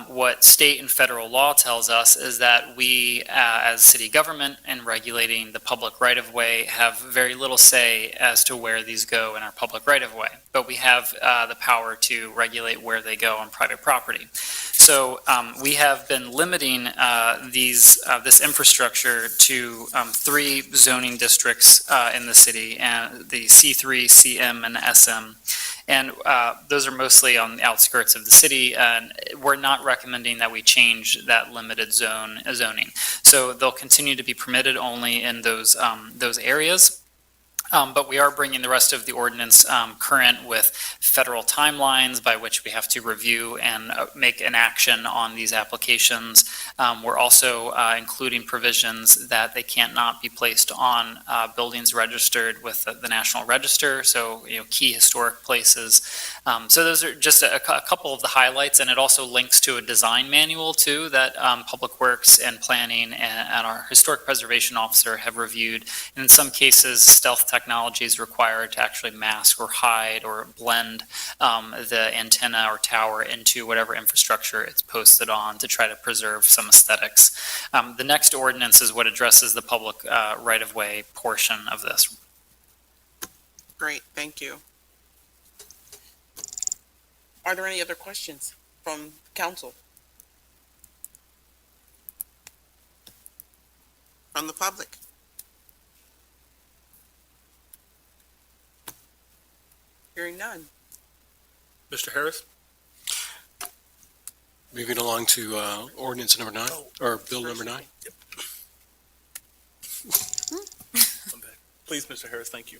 What state and federal law tells us is that we, as city government in regulating the public right-of-way, have very little say as to where these go in our public right-of-way, but we have the power to regulate where they go on private property. So we have been limiting this infrastructure to 3 zoning districts in the city, and the C3, CM, and SM. And those are mostly on the outskirts of the city, and we're not recommending that we change that limited zoning. So they'll continue to be permitted only in those areas. But we are bringing the rest of the ordinance current with federal timelines by which we have to review and make an action on these applications. We're also including provisions that they can't not be placed on buildings registered with the National Register, so key historic places. So those are just a couple of the highlights, and it also links to a design manual too that Public Works and Planning and our Historic Preservation Officer have reviewed. And in some cases, stealth technology is required to actually mask or hide or blend the antenna or tower into whatever infrastructure it's posted on to try to preserve some aesthetics. The next ordinance is what addresses the public right-of-way portion of this. Great, thank you. Are there any other questions from council? From the public? Hearing none. Mr. Harris? Moving along to ordinance number 9, or bill number 9. Please, Mr. Harris, thank you.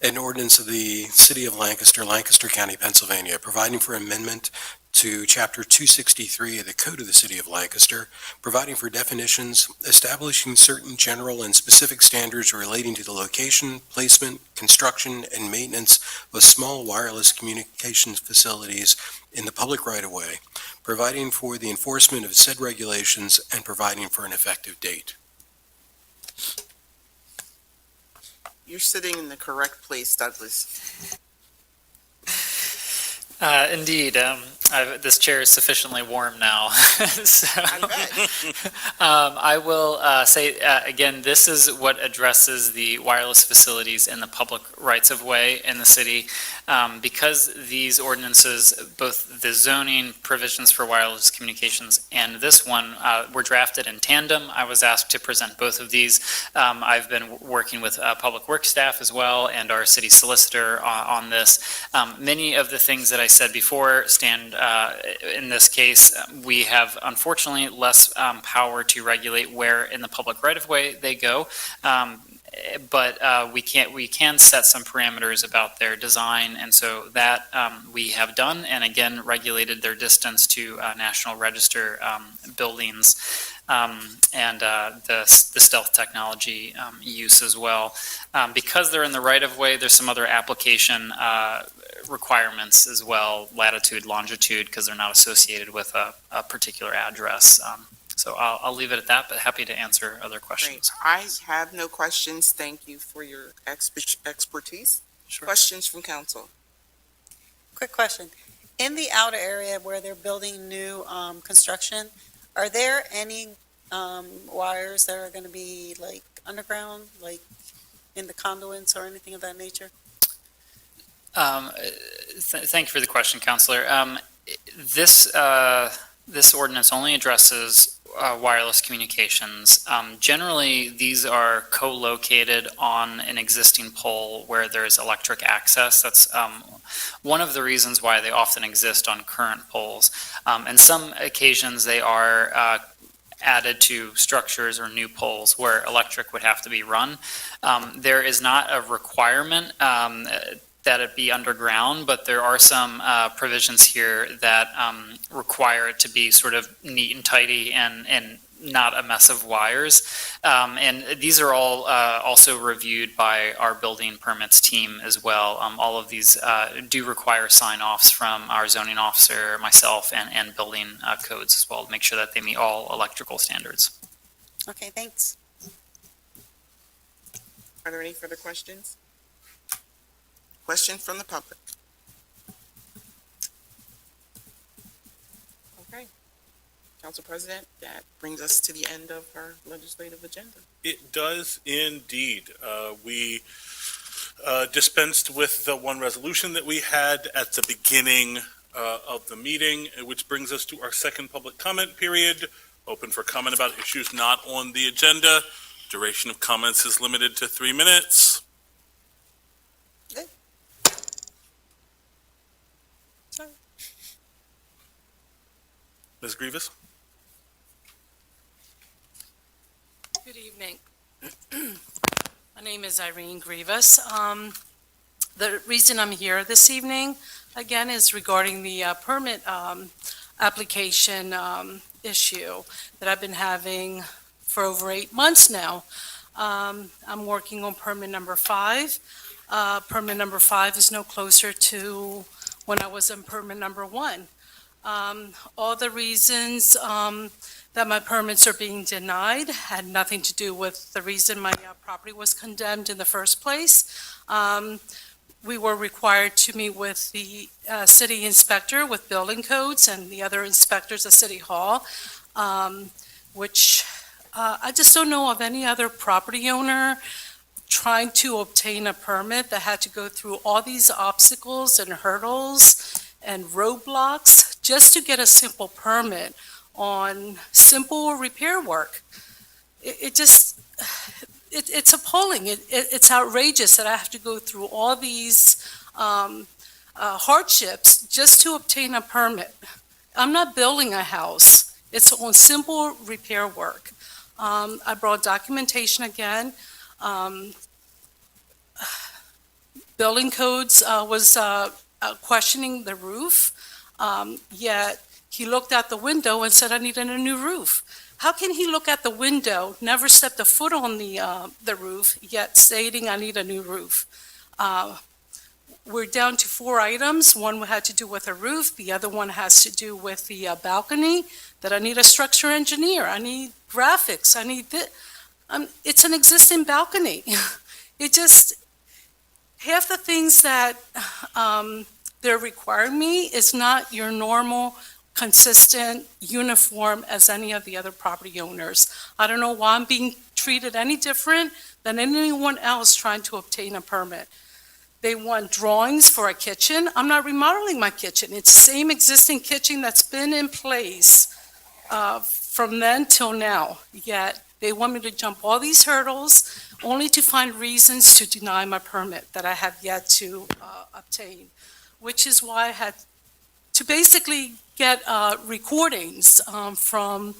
An ordinance of the City of Lancaster, Lancaster County, Pennsylvania, providing for amendment to Chapter 263 of the Code of the City of Lancaster, providing for definitions, establishing certain general and specific standards relating to the location, placement, construction, and maintenance of small wireless communications facilities in the public right-of-way, providing for the enforcement of said regulations, and providing for an effective date. You're sitting in the correct place, Douglas. Indeed, this chair is sufficiently warm now. So, I will say, again, this is what addresses the wireless facilities in the public rights of way in the city. Because these ordinances, both the zoning provisions for wireless communications and this one, were drafted in tandem, I was asked to present both of these. I've been working with Public Works staff as well and our city solicitor on this. Many of the things that I said before stand in this case. We have unfortunately less power to regulate where in the public right-of-way they go. But we can set some parameters about their design, and so that we have done, and again, regulated their distance to National Register buildings and the stealth technology use as well. Because they're in the right-of-way, there's some other application requirements as well, latitude, longitude, because they're not associated with a particular address. So I'll leave it at that, but happy to answer other questions. I have no questions. Thank you for your expertise. Sure. Questions from council? Quick question. In the outer area where they're building new construction, are there any wires that are going to be like underground, like in the conduits or anything of that nature? Thank you for the question, Counselor. This ordinance only addresses wireless communications. Generally, these are co-located on an existing pole where there's electric access. That's one of the reasons why they often exist on current poles. And some occasions they are added to structures or new poles where electric would have to be run. There is not a requirement that it be underground, but there are some provisions here that require it to be sort of neat and tidy and not a mess of wires. And these are all also reviewed by our building permits team as well. All of these do require sign-offs from our zoning officer, myself, and building codes as well to make sure that they meet all electrical standards. Okay, thanks. Are there any further questions? Questions from the public? Okay. Council President, that brings us to the end of our legislative agenda. It does indeed. We dispensed with the one resolution that we had at the beginning of the meeting, which brings us to our second public comment period, open for comment about issues not on the agenda. Duration of comments is limited to 3 minutes. Ms. Grievous? Good evening. My name is Irene Grievous. The reason I'm here this evening, again, is regarding the permit application issue that I've been having for over 8 months now. I'm working on permit number 5. Permit number 5 is no closer to when I was on permit number 1. All the reasons that my permits are being denied had nothing to do with the reason my property was condemned in the first place. We were required to meet with the city inspector with building codes and the other inspectors at City Hall, which I just don't know of any other property owner trying to obtain a permit that had to go through all these obstacles and hurdles and roadblocks just to get a simple permit on simple repair work. It's appalling. It's outrageous that I have to go through all these hardships just to obtain a permit. I'm not building a house. It's on simple repair work. I brought documentation again. Building codes was questioning the roof, yet he looked out the window and said, I needed a new roof. How can he look at the window, never stepped a foot on the roof, yet stating I need a new roof? We're down to 4 items. One had to do with a roof. The other one has to do with the balcony, that I need a structure engineer. I need graphics. I need this. It's an existing balcony. It just, half the things that they're requiring me is not your normal, consistent, uniform as any of the other property owners. I don't know why I'm being treated any different than anyone else trying to obtain a permit. They want drawings for a kitchen. I'm not remodeling my kitchen. It's the same existing kitchen that's been in place from then till now. Yet they want me to jump all these hurdles only to find reasons to deny my permit that I have yet to obtain, which is why I had to basically get recordings from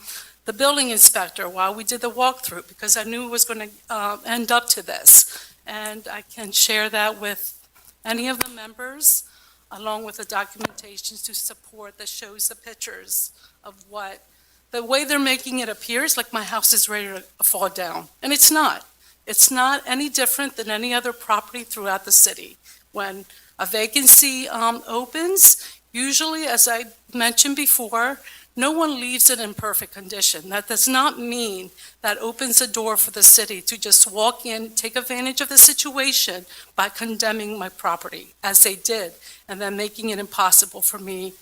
the building inspector while we did the walkthrough, because I knew it was going to end up to this. And I can share that with any of the members, along with the documentation to support that shows the pictures of what, the way they're making it appear is like my house is ready to fall down. And it's not. It's not any different than any other property throughout the city. When a vacancy opens, usually, as I mentioned before, no one leaves it in perfect condition. That does not mean that opens a door for the city to just walk in, take advantage of the situation by condemning my property, as they did, and then making it impossible for me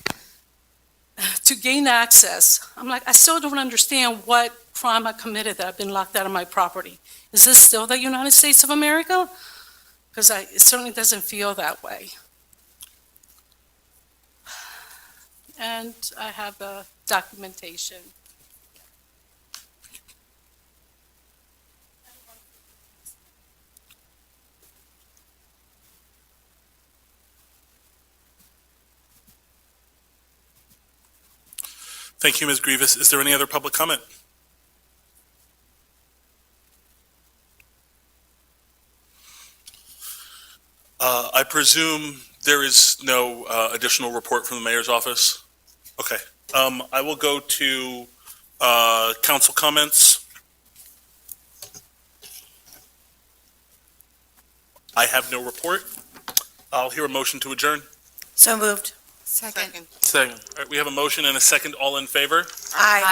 to gain access. I'm like, I still don't understand what crime I committed that I've been locked out of my property. Is this still the United States of America? Because it certainly doesn't feel that way. And I have the documentation. Thank you, Ms. Grievous. Is there any other public comment? I presume there is no additional report from the mayor's office? Okay. I will go to council comments. I have no report. I'll hear a motion to adjourn. So moved. Second. Second. All right, we have a motion and a second. All in favor? Aye.